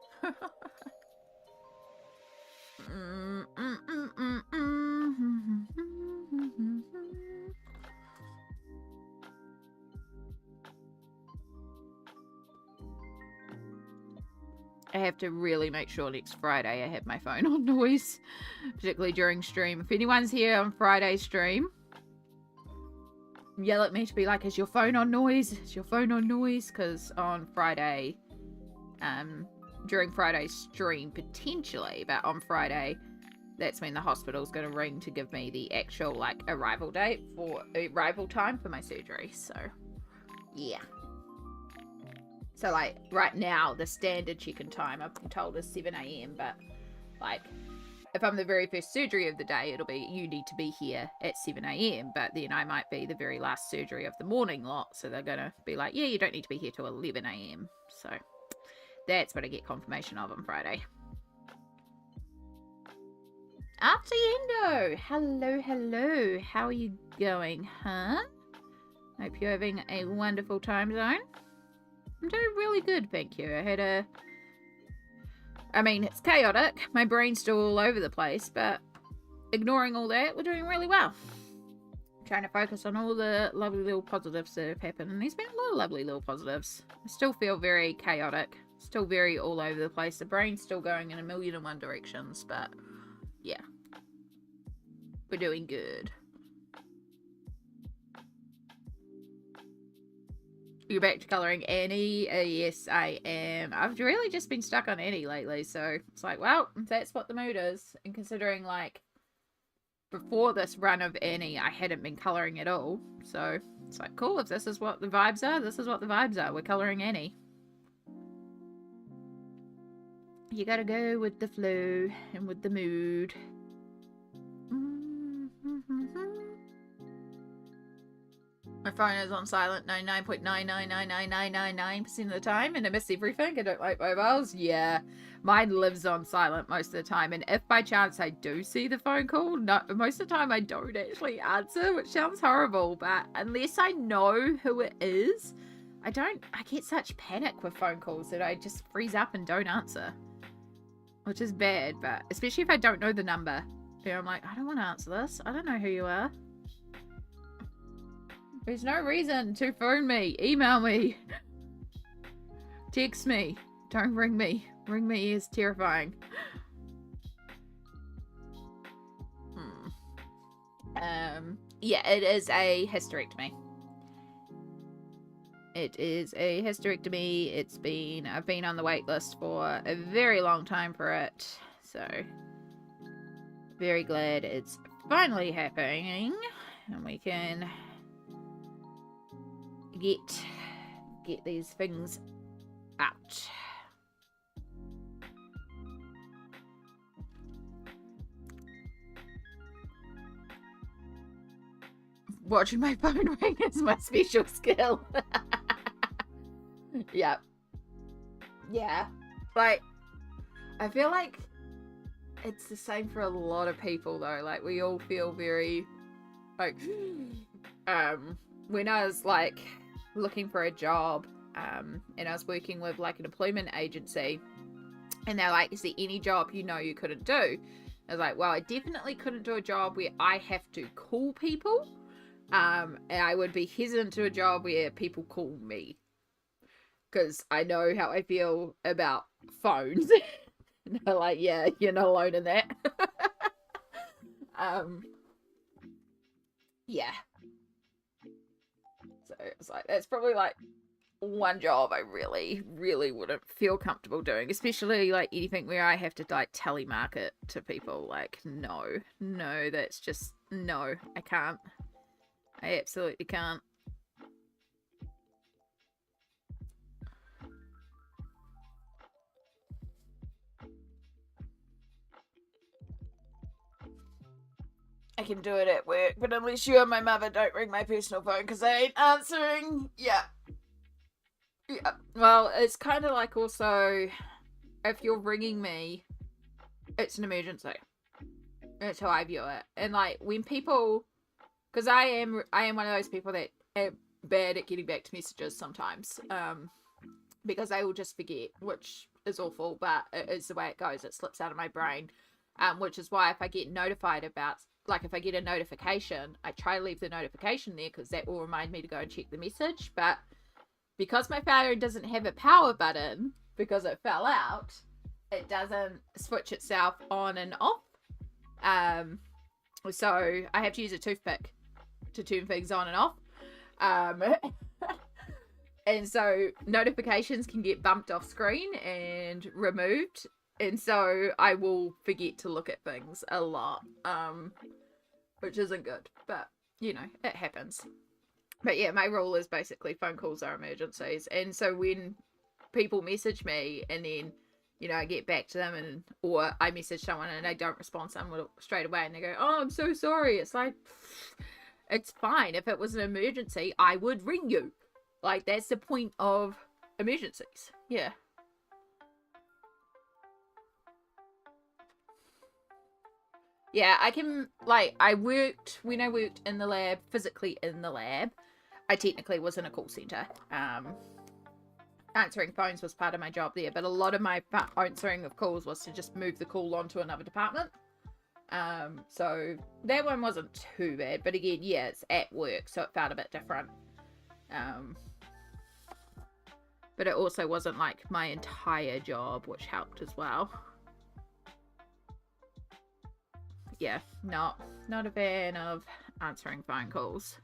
I have to really make sure next Friday I have my phone on noise, particularly during stream. If anyone's here on Friday stream, yell at me to be like, is your phone on noise? Is your phone on noise? Because on Friday, during Friday's stream, potentially, but on Friday, that's when the hospital's going to ring to give me the actual, like, arrival time for my surgery. So, yeah. So, like, right now, the standard check-in time, I've been told, is 7 AM, but, like, if I'm the very first surgery of the day, it'll be, you need to be here at 7 AM, but then I might be the very last surgery of the morning lot, so they're going to be like, yeah, you don't need to be here till 11 AM. So, that's what I get confirmation of on Friday. Artiendo! Hello, hello. How are you going, huh? Hope you're having a wonderful time zone. I'm doing really good, thank you. I mean, it's chaotic. My brain's still all over the place, but ignoring all that, we're doing really well. Trying to focus on all the lovely little positives that have happened. And there's been a lot of lovely little positives. I still feel very chaotic. Still very all over the place. The brain's still going in a million and one directions. But, yeah. We're doing good. You're back to colouring Annie? Yes, I am. I've really just been stuck on Annie lately. So, it's like, well, that's what the mood is. And considering, like, before this run of Annie, I hadn't been colouring at all. So, it's like, cool, if this is what the vibes are, this is what the vibes are. We're colouring Annie. You gotta go with the flow and with the mood. My phone is on silent 99.9999999% of the time, and I miss everything. I don't like mobiles. Yeah, mine lives on silent most of the time, and if by chance I do see the phone call, no, most of the time I don't actually answer, which sounds horrible, but unless I know who it is, I get such panic with phone calls that I just freeze up and don't answer, which is bad, but especially if I don't know the number. You know, I'm like, I don't want to answer this. I don't know who you are. There's no reason to phone me, email me, text me. Don't ring me. Ring me is terrifying. Yeah, it is a hysterectomy. It is a hysterectomy. I've been on the wait list for a very long time for it. So, very glad it's finally happening. And we can get these things out. Watching my phone ring is my special skill. Yep. Yeah. Like, I feel like it's the same for a lot of people though. Like, we all feel very, like, when I was, like, looking for a job, and I was working with, like, an employment agency, and they're like, is there any job you know you couldn't do? I was like, well, I definitely couldn't do a job where I have to call people, and I would be hesitant to a job where people call me, because I know how I feel about phones. And they're like, yeah, you're not alone in that. Yeah. So it's like, that's probably like one job I really, really wouldn't feel comfortable doing, especially like anything where I have to like telemarket to people. Like, no, that's just, no, I can't. I absolutely can't. I can do it at work, but unless you and my mother don't ring my personal phone because I ain't answering. Yeah. Well, it's kind of like also, if you're ringing me, it's an emergency. That's how I view it. And like when people, because I am one of those people that are bad at getting back to messages sometimes, because I will just forget, which is awful, but it is the way it goes. It slips out of my brain, which is why if I get notified about, like if I get a notification, I try to leave the notification there because that will remind me to go and check the message. But because my phone doesn't have a power button, because it fell out, it doesn't switch itself on and off. So I have to use a toothpick to turn things on and off. And so notifications can get bumped off screen and removed. And so I will forget to look at things a lot, which isn't good. But, you know, it happens. But yeah, my rule is basically phone calls are emergencies. And so when people message me and then, you know, I get back to them, and or I message someone and they don't respond to someone straight away and they go, oh, I'm so sorry. It's like, it's fine. If it was an emergency, I would ring you. Like, that's the point of emergencies. Yeah. Yeah, I can, like, when I worked in the lab, physically in the lab, I technically was in a call center. Answering phones was part of my job there, but a lot of my answering of calls was to just move the call onto another department. So that one wasn't too bad, but again, yeah, it's at work, so it felt a bit different. But it also wasn't like my entire job, which helped as well. Yeah, not a fan of answering phone calls.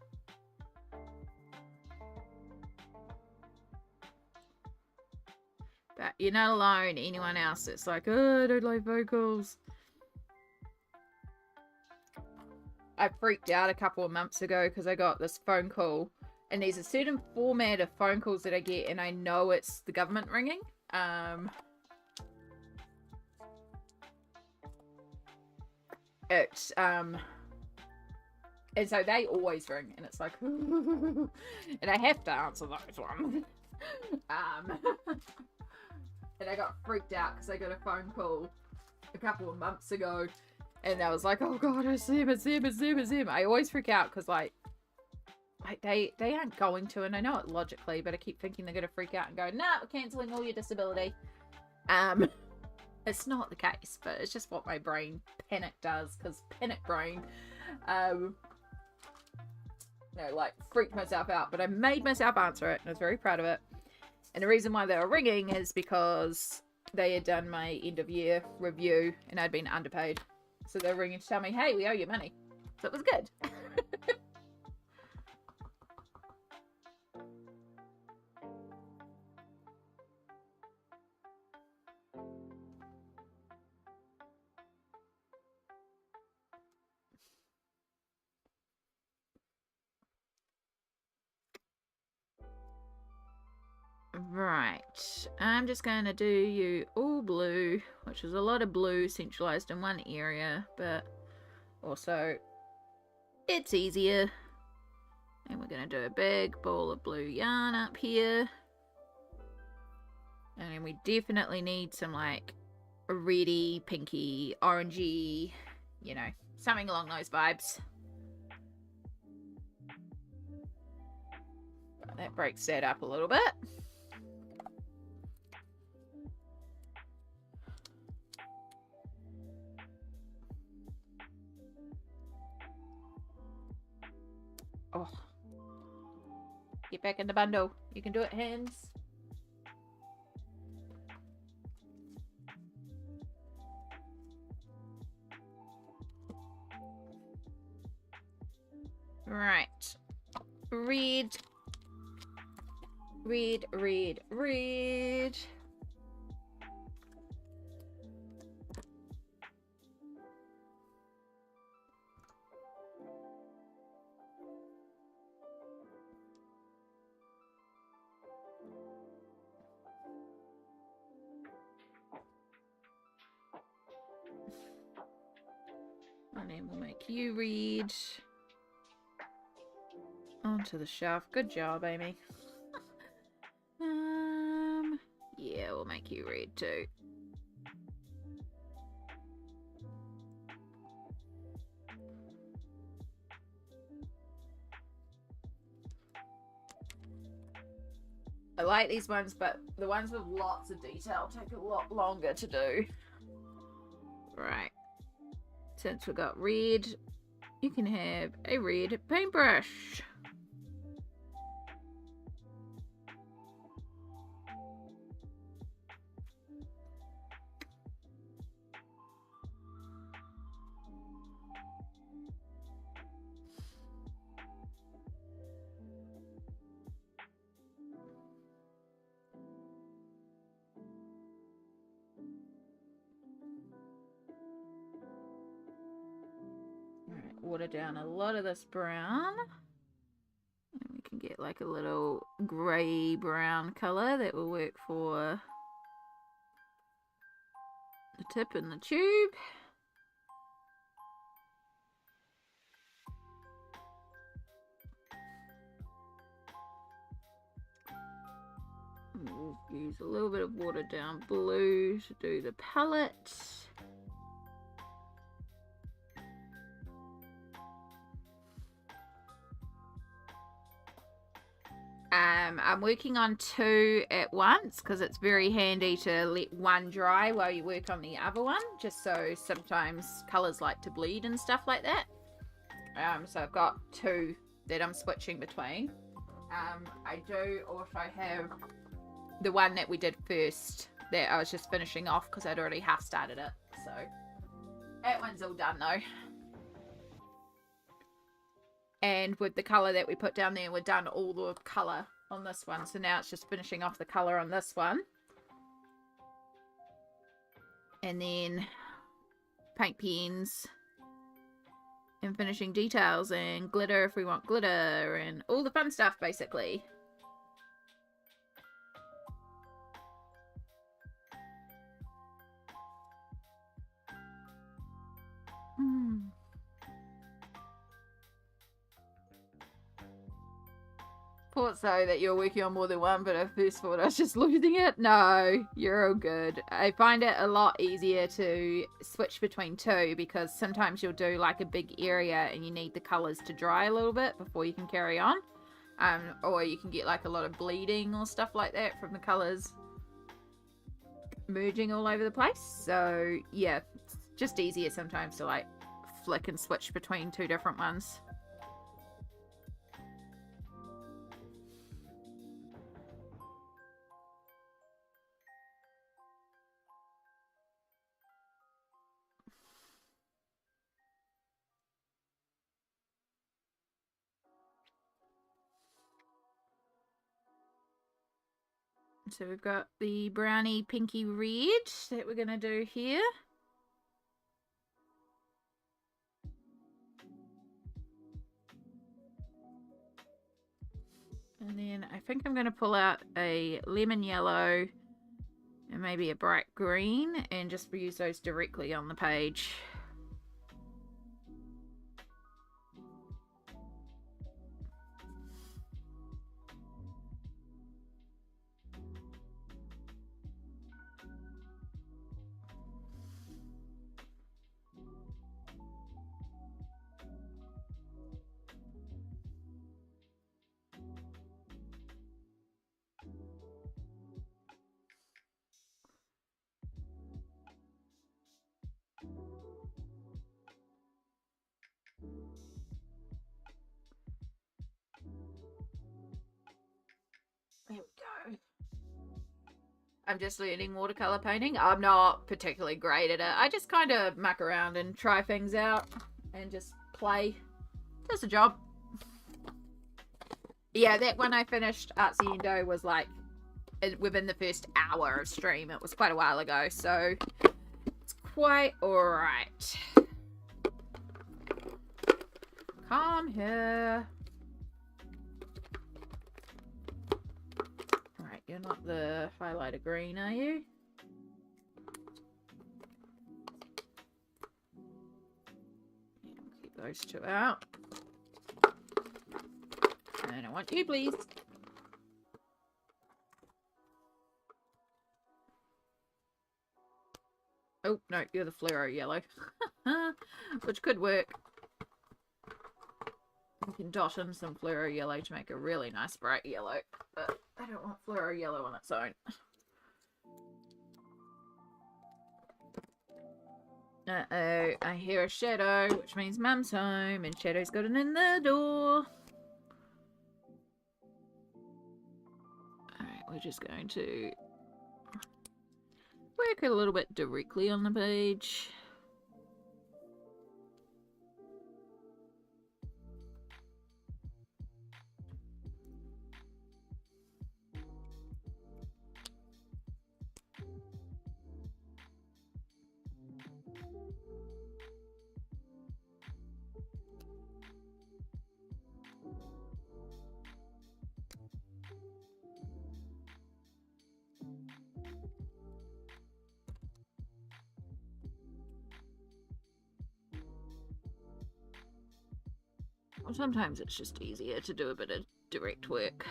But you're not alone. Anyone else that's like, oh, I don't like phone calls. I freaked out a couple of months ago because I got this phone call, and there's a certain format of phone calls that I get, and I know it's the government ringing. And so they always ring, and it's like, and I have to answer those ones. And I got freaked out because I got a phone call a couple of months ago, and I was like, oh god, it's them. I always freak out because like they aren't going to, and I know it logically, but I keep thinking they're gonna freak out and go, nah, we're cancelling all your disability. It's not the case, but it's just what my brain panic does, because panic brain. Like freaked myself out, but I made myself answer it, and I was very proud of it. And the reason why they were ringing is because they had done my end of year review, and I'd been underpaid. So they were ringing to tell me, hey, we owe you money. So it was good. Right, I'm just going to do you all blue, which is a lot of blue centralized in one area, but also it's easier. And we're going to do a big ball of blue yarn up here. And then we definitely need some like reddy, pinky, orangey, you know, something along those vibes. That breaks that up a little bit. Oh. Get back in the bundle. You can do it, hands. Right. Read. Read, read, read. And then we'll make you read. Onto the shelf. Good job, Amy. Yeah, we'll make you read too. I like these ones, but the ones with lots of detail take a lot longer to do. Right. Since we got red, you can have a red paintbrush. Water down a lot of this brown, and we can get like a little grey brown colour that will work for the tip and the tube. We'll use a little bit of watered down blue to do the palette. I'm working on 2 at once because it's very handy to let one dry while you work on the other one, just so sometimes colours like to bleed and stuff like that. So I've got 2 that I'm switching between. I do also have the one that we did first that I was just finishing off because I'd already half started it. So that one's all done though. And with the colour that we put down there, we're done all the colour on this one. So now it's just finishing off the colour on this one. And then paint pens and finishing details and glitter if we want glitter and all the fun stuff basically. Thought so that you're working on more than one, but I first thought I was just losing it. No, you're all good. I find it a lot easier to switch between 2 because sometimes you'll do like a big area and you need the colours to dry a little bit before you can carry on. Or you can get like a lot of bleeding or stuff like that from the colours merging all over the place. So yeah, it's just easier sometimes to like flick and switch between 2 different ones. So we've got the brownie pinky red that we're going to do here. And then I think I'm going to pull out a lemon yellow and maybe a bright green and just use those directly on the page. There we go. I'm just learning watercolor painting. I'm not particularly great at it. I just kind of muck around and try things out and just play. Does the job. Yeah, that one I finished Artsy Endo was like within the first hour of stream. It was quite a while ago, so it's quite alright. Come here. Alright, you're not the highlighter green, are you? Yeah, keep those 2 out. And I want you, please. Oh, no, you're the fluoro yellow. Which could work. You can dot in some fluoro yellow to make a really nice bright yellow. But I don't want fluoro yellow on its own. Uh-oh, I hear a shadow, which means Mum's home, and Shadow's gotten in the door. Alright, we're just going to work a little bit directly on the page. Sometimes it's just easier to do a bit of direct work.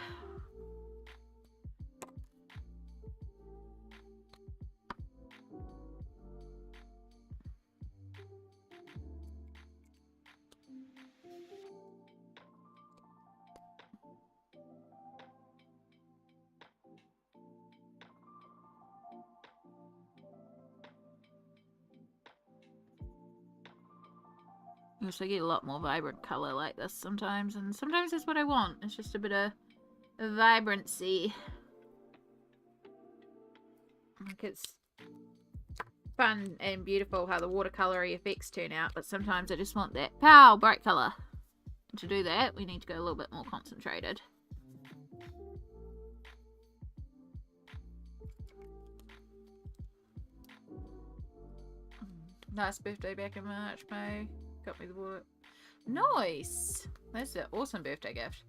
You also get a lot more vibrant colour like this sometimes, and sometimes that's what I want. It's just a bit of vibrancy. Like, it's fun and beautiful how the watercolory effects turn out, but sometimes I just want that pow bright colour. To do that, we need to go a little bit more concentrated. Nice birthday back in March, May. Got me the water. Nice! That's an awesome birthday gift.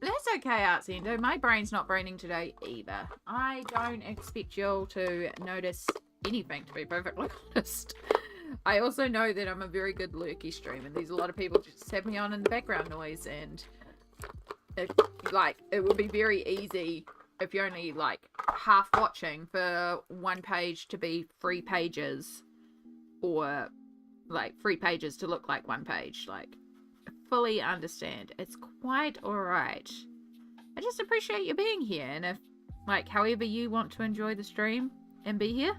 That's okay, Artsy Endo. My brain's not braining today either. I don't expect y'all to notice anything, to be perfectly honest. I also know that I'm a very good lurky stream, and there's a lot of people just have me on in the background noise, and it would be very easy if you're only like half watching for one page to be 3 pages, or like 3 pages to look like 1 page. Like, fully understand. It's quite alright. I just appreciate you being here, and if, like, however you want to enjoy the stream and be here,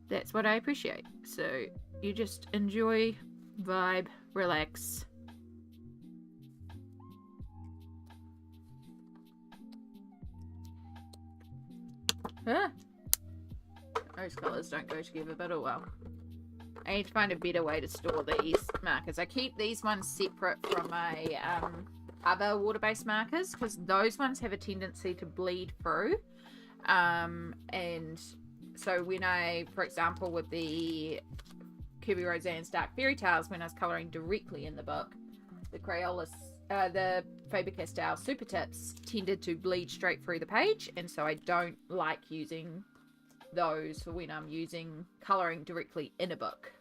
that's what I appreciate. So you just enjoy, vibe, relax. Huh? Those colours don't go together, but oh well. I need to find a better way to store these markers. I keep these ones separate from my other water-based markers, because those ones have a tendency to bleed through. And so when I, for example, with the Kirby Roseanne's Dark Fairy Tales, when I was colouring directly in the book, the Crayola, the Faber-Castell Super Tips tended to bleed straight through the page, and so I don't like using those for when I'm colouring directly in a book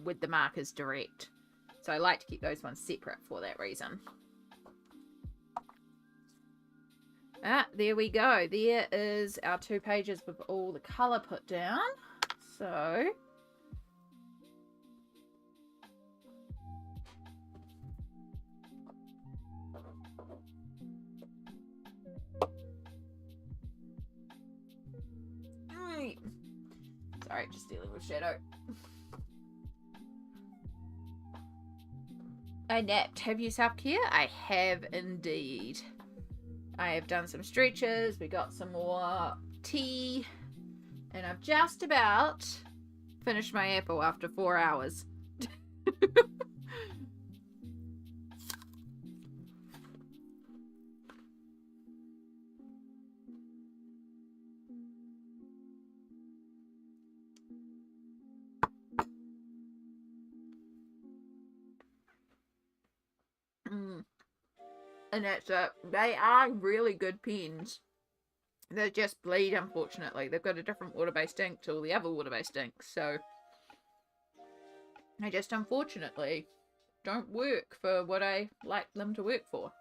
with the markers direct. So I like to keep those ones separate for that reason. There we go. There is our 2 pages with all the colour put down. So sorry, just dealing with shadow. I napped. Have you self-care? I have indeed. I have done some stretches. We got some more tea. And I've just about finished my apple after 4 hours. And that's they are really good pens. They just bleed, unfortunately. They've got a different water-based ink to all the other water-based inks, so they just unfortunately don't work for what I like them to work for.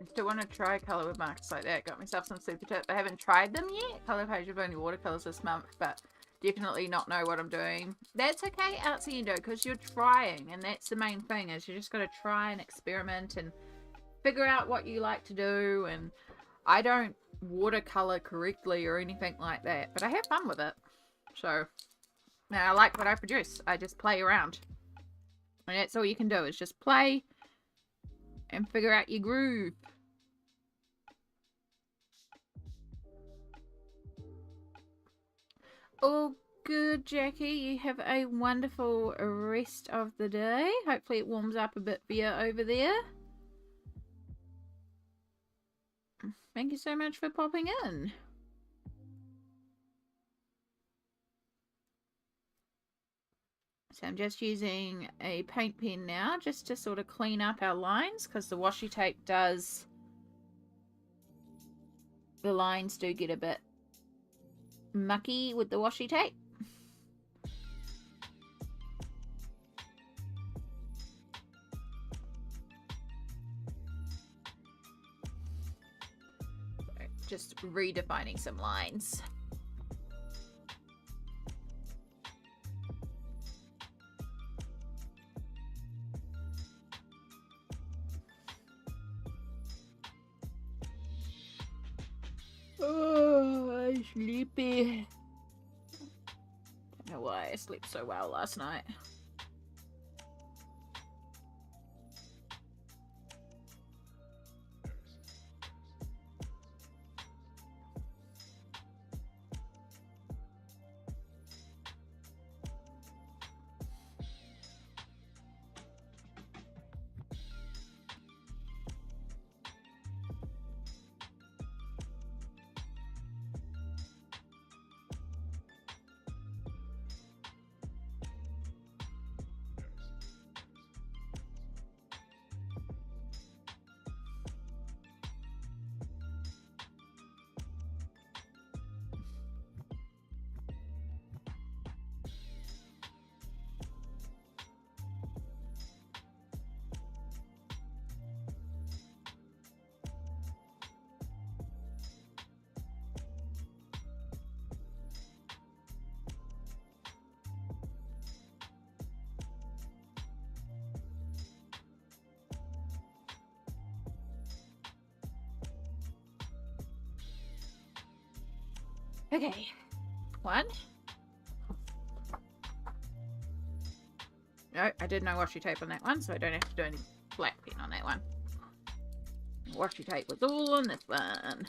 I still want to try colour with markers like that. Got myself some super tips. I haven't tried them yet. Colour page of only watercolours this month, but definitely not know what I'm doing. That's okay, Artsy Endo, because you're trying, and that's the main thing, is you just got to try and experiment and figure out what you like to do. And I don't watercolour correctly or anything like that, but I have fun with it. So, now I like what I produce. I just play around. And that's all you can do, is just play and figure out your groove. good, Jackie. You have a wonderful rest of the day. Hopefully it warms up a bit for you over there. Thank you so much for popping in. So I'm just using a paint pen now just to sort of clean up our lines, because the washi tape does... the lines do get a bit mucky with the washi tape. Just redefining some lines. Oh, I'm sleepy. Don't know why I slept so well last night. Okay, one. No, I did no washi tape on that one, so I don't have to do any black pen on that one. Washi tape was all on this one.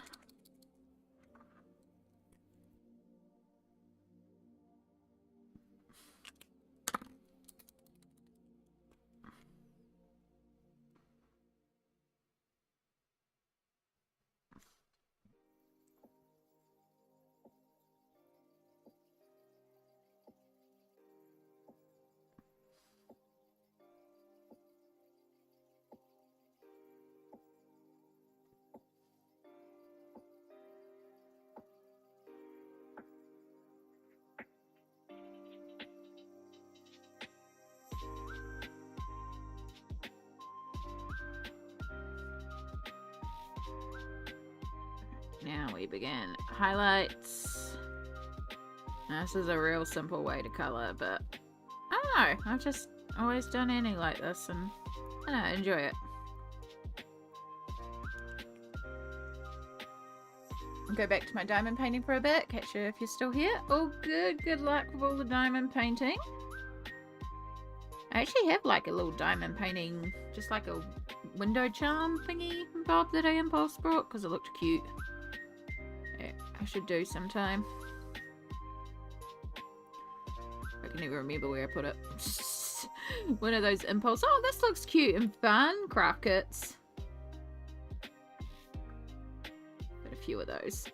Now we begin highlights. Now, this is a real simple way to colour, but I don't know, I've just always done Annie like this, and I don't know, enjoy it. I'll go back to my diamond painting for a bit, catch you if you're still here. Oh good luck with all the diamond painting. I actually have like a little diamond painting, just like a window charm thingy bob that I impulse brought because it looked cute. Yeah, I should do sometime. I can even remember where I put it. One of those impulse, oh this looks cute and fun craft kits. Got a few of those.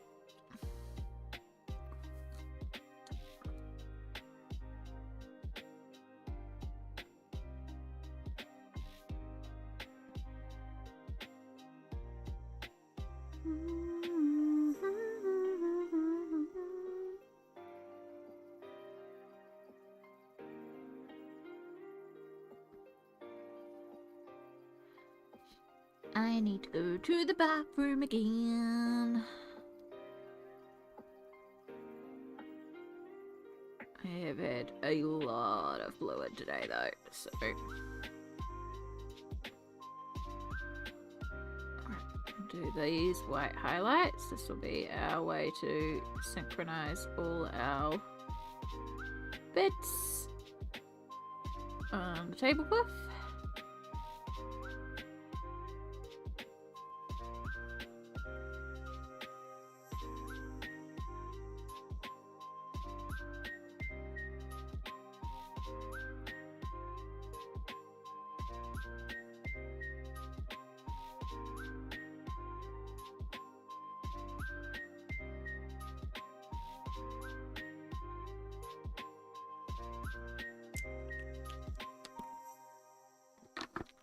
I need to go to the bathroom again. I have had a lot of fluid today though, so... do these white highlights. This will be our way to synchronize all our bits on the tablecloth.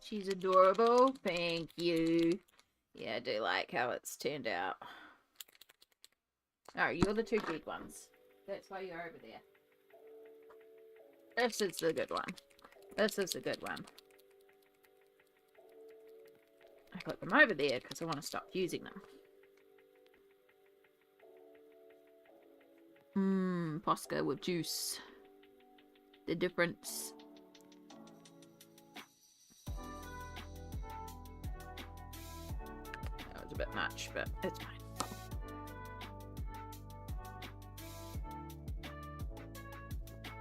She's adorable. Thank you. Yeah, I do like how it's turned out. Oh, you're the two big ones. That's why you're over there. This is the good one. This is the good one. I put them over there because I want to stop using them. Posca with juice. The difference. That was a bit much, but it's fine.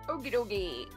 Okie dokie.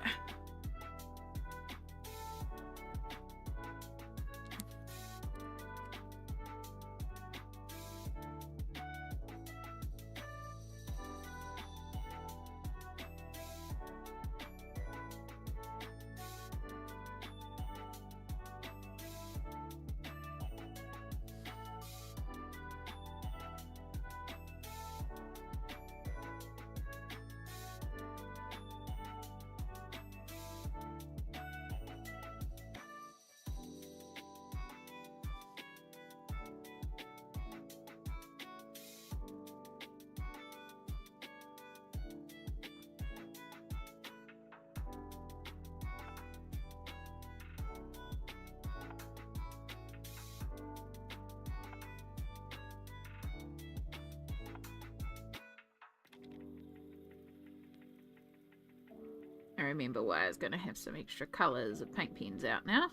I remember why I was going to have some extra colours of paint pens out now.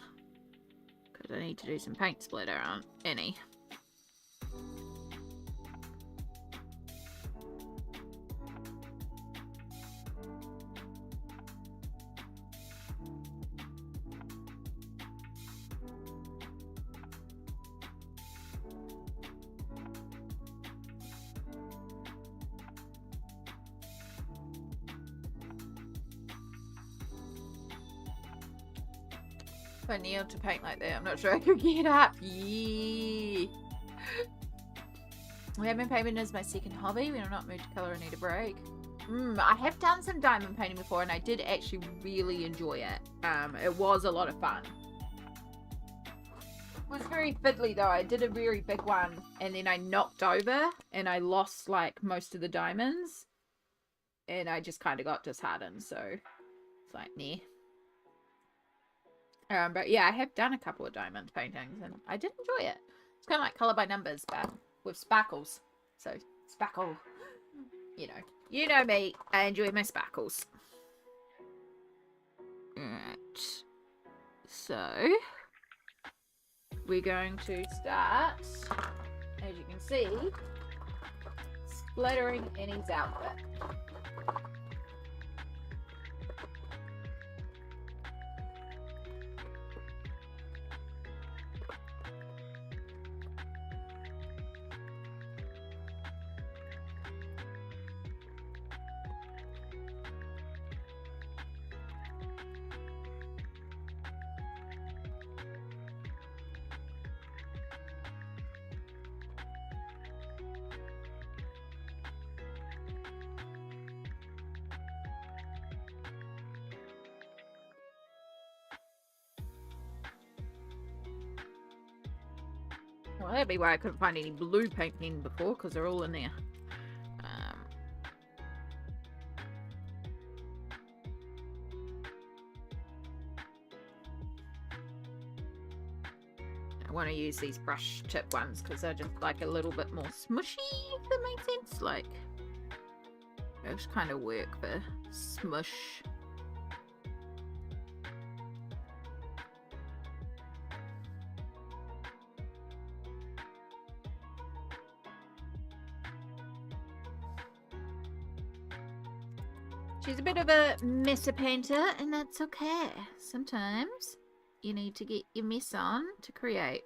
Because I need to do some paint splatter on Annie. If I kneel to paint like that, I'm not sure I could get up. Yeah. Diamond painting is my second hobby. When I'm not moved to colour, I need a break. I have done some diamond painting before, and I did actually really enjoy it. It was a lot of fun. It was very fiddly though. I did a very big one, and then I knocked over, and I lost like most of the diamonds, and I just kind of got disheartened. So it's like, nah. But yeah, I have done a couple of diamond paintings, and I did enjoy it. It's kind of like colour by numbers, but with sparkles. So, sparkle. You know me. I enjoy my sparkles. Alright. So, we're going to start, as you can see, splattering Annie's outfit. Well, that'd be why I couldn't find any blue paint pen before, because they're all in there. I want to use these brush tip ones because they're just like a little bit more smushy, if that makes sense. Like, they just kind of work for smush. She's a bit of a messy painter, and that's okay. Sometimes you need to get your mess on to create.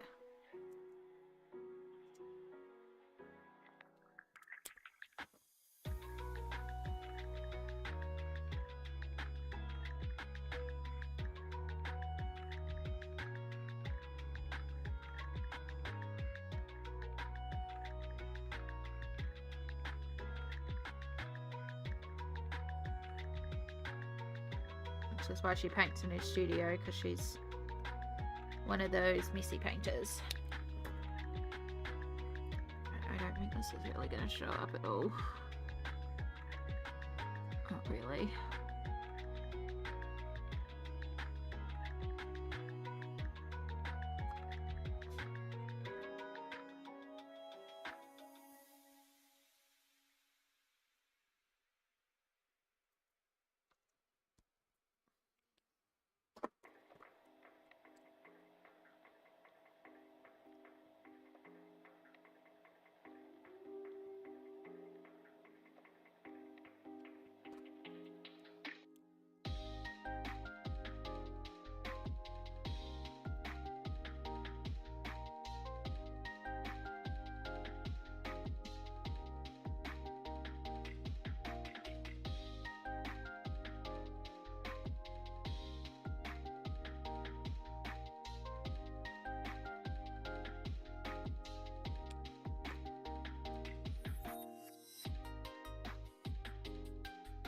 This is why she paints in her studio, because she's one of those messy painters. I don't think this is really going to show up at all. Not really.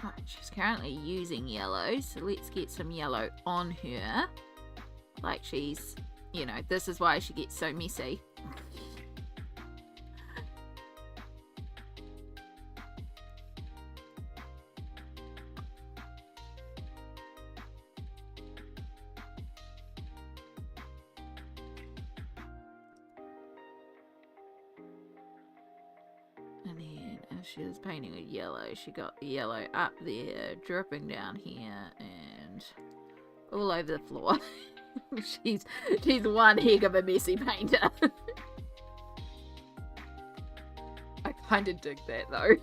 Right, she's currently using yellow, so let's get some yellow on her. Like she's, you know, this is why she gets so messy. And then as she was painting with yellow, she got the yellow up there, dripping down here, and all over the floor. she's one heck of a messy painter. I kind of dig that though.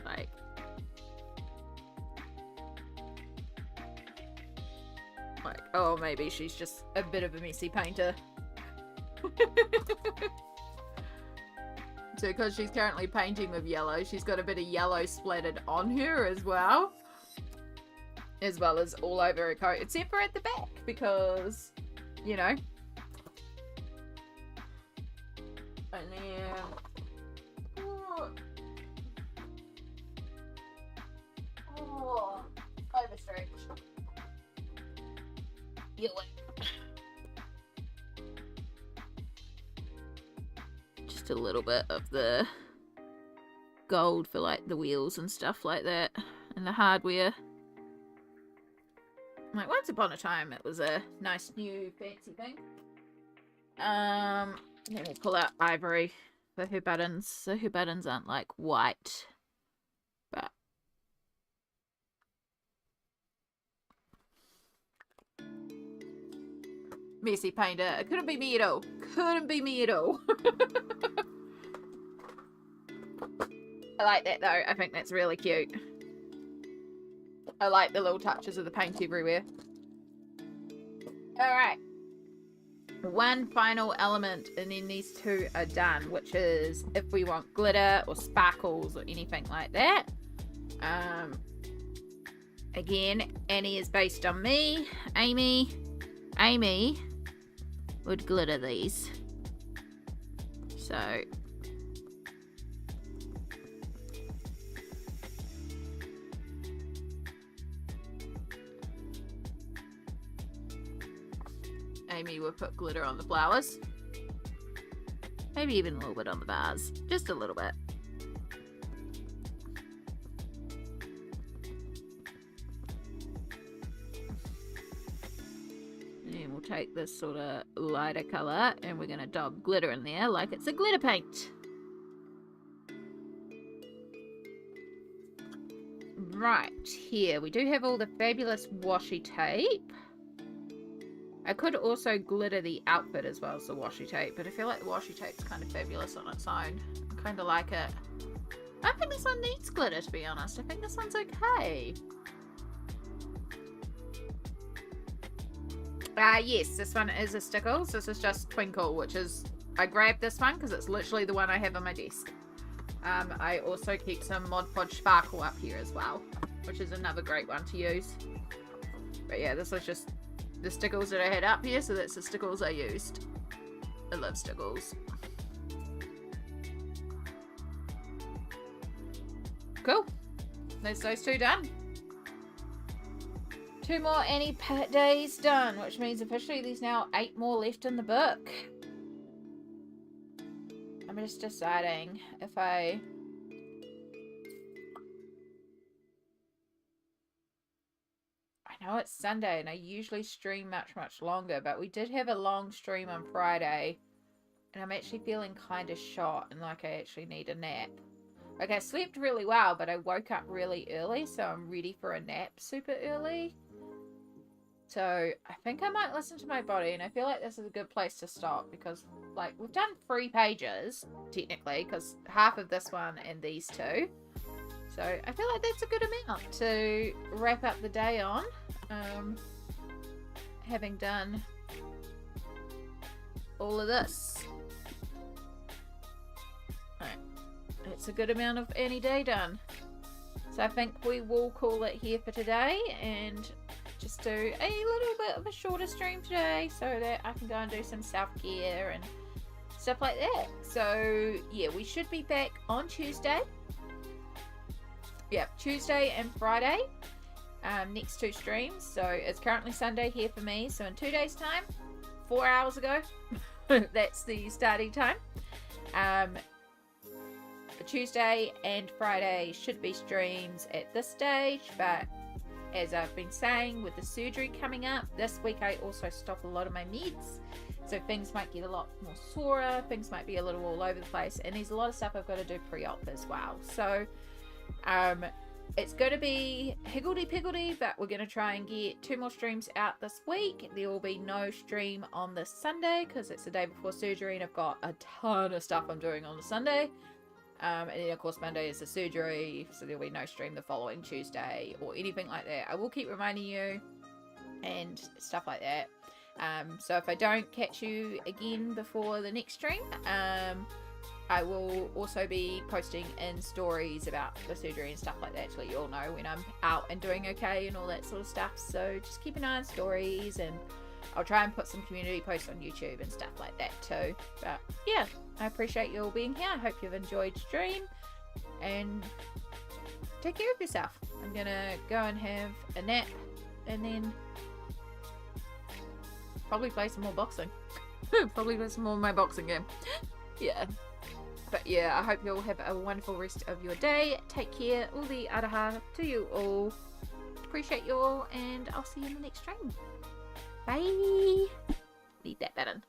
like, oh, maybe she's just a bit of a messy painter. So because she's currently painting with yellow, she's got a bit of yellow splattered on her as well as all over her coat, except for at the back, because, you know. And then, overstretch. Yellow. Just a little bit of the gold for like the wheels and stuff like that, and the hardware. Like, once upon a time it was a nice new fancy thing. Then we'll pull out ivory for her buttons, so her buttons aren't like white, but messy painter. It couldn't be me at all. Couldn't be me at all. I like that though. I think that's really cute. I like the little touches of the paint everywhere. Alright. One final element and then these two are done, which is if we want glitter or sparkles or anything like that. Again, Annie is based on me. Amy would glitter these. So Amy would put glitter on the flowers. Maybe even a little bit on the vase. Just a little bit. And we'll take this sort of lighter colour and we're going to dab glitter in there like it's a glitter paint. Right, here we do have all the fabulous washi tape. I could also glitter the outfit as well as the washi tape, but I feel like the washi tape's kind of fabulous on its own. I kind of like it. I think this one needs glitter, to be honest. I think this one's okay. Yes, this one is a Stickles. This is just Twinkle, which is... I grabbed this one because it's literally the one I have on my desk. I also keep some Mod Podge Sparkle up here as well, which is another great one to use. But yeah, this was just the Stickles that I had up here, so that's the Stickles I used. I love Stickles. Cool. That's those two done. 2 more Annie days done, which means officially there's now 8 more left in the book. I'm just deciding if I know it's Sunday and I usually stream much longer, but we did have a long stream on Friday and I'm actually feeling kind of shot and like I actually need a nap. Like I slept really well, but I woke up really early, so I'm ready for a nap super early. So I think I might listen to my body, and I feel like this is a good place to stop because like we've done 3 pages technically because half of this one and these 2. So I feel like that's a good amount to wrap up the day on. Having done all of this. Right. It's a good amount of any day done. So I think we will call it here for today and just do a little bit of a shorter stream today so that I can go and do some self-care and stuff like that. So yeah, we should be back on Tuesday. Yeah, Tuesday and Friday. Next 2 streams. So it's currently Sunday here for me. So in 2 days time, 4 hours ago, that's the starting time. Tuesday and Friday should be streams at this stage, but as I've been saying, with the surgery coming up this week, I also stop a lot of my meds, so things might get a lot more sore, things might be a little all over the place, and there's a lot of stuff I've got to do pre-op as well. So it's going to be higgledy-piggledy, but we're going to try and get 2 more streams out this week. There will be no stream on this Sunday because it's the day before surgery and I've got a ton of stuff I'm doing on the Sunday. And then of course Monday is the surgery, so there'll be no stream the following Tuesday or anything like that. I will keep reminding you and stuff like that. So if I don't catch you again before the next stream, I will also be posting in stories about the surgery and stuff like that to let you all know when I'm out and doing okay and all that sort of stuff. So just keep an eye on stories, and I'll try and put some community posts on YouTube and stuff like that too. But yeah, I appreciate you all being here. I hope you've enjoyed stream and take care of yourself. I'm gonna go and have a nap and then probably play some more boxing. Probably play some more of my boxing game. Yeah. But yeah, I hope you all have a wonderful rest of your day. Take care. All the araha to you all. Appreciate you all, and I'll see you in the next stream. Bye. Need that button.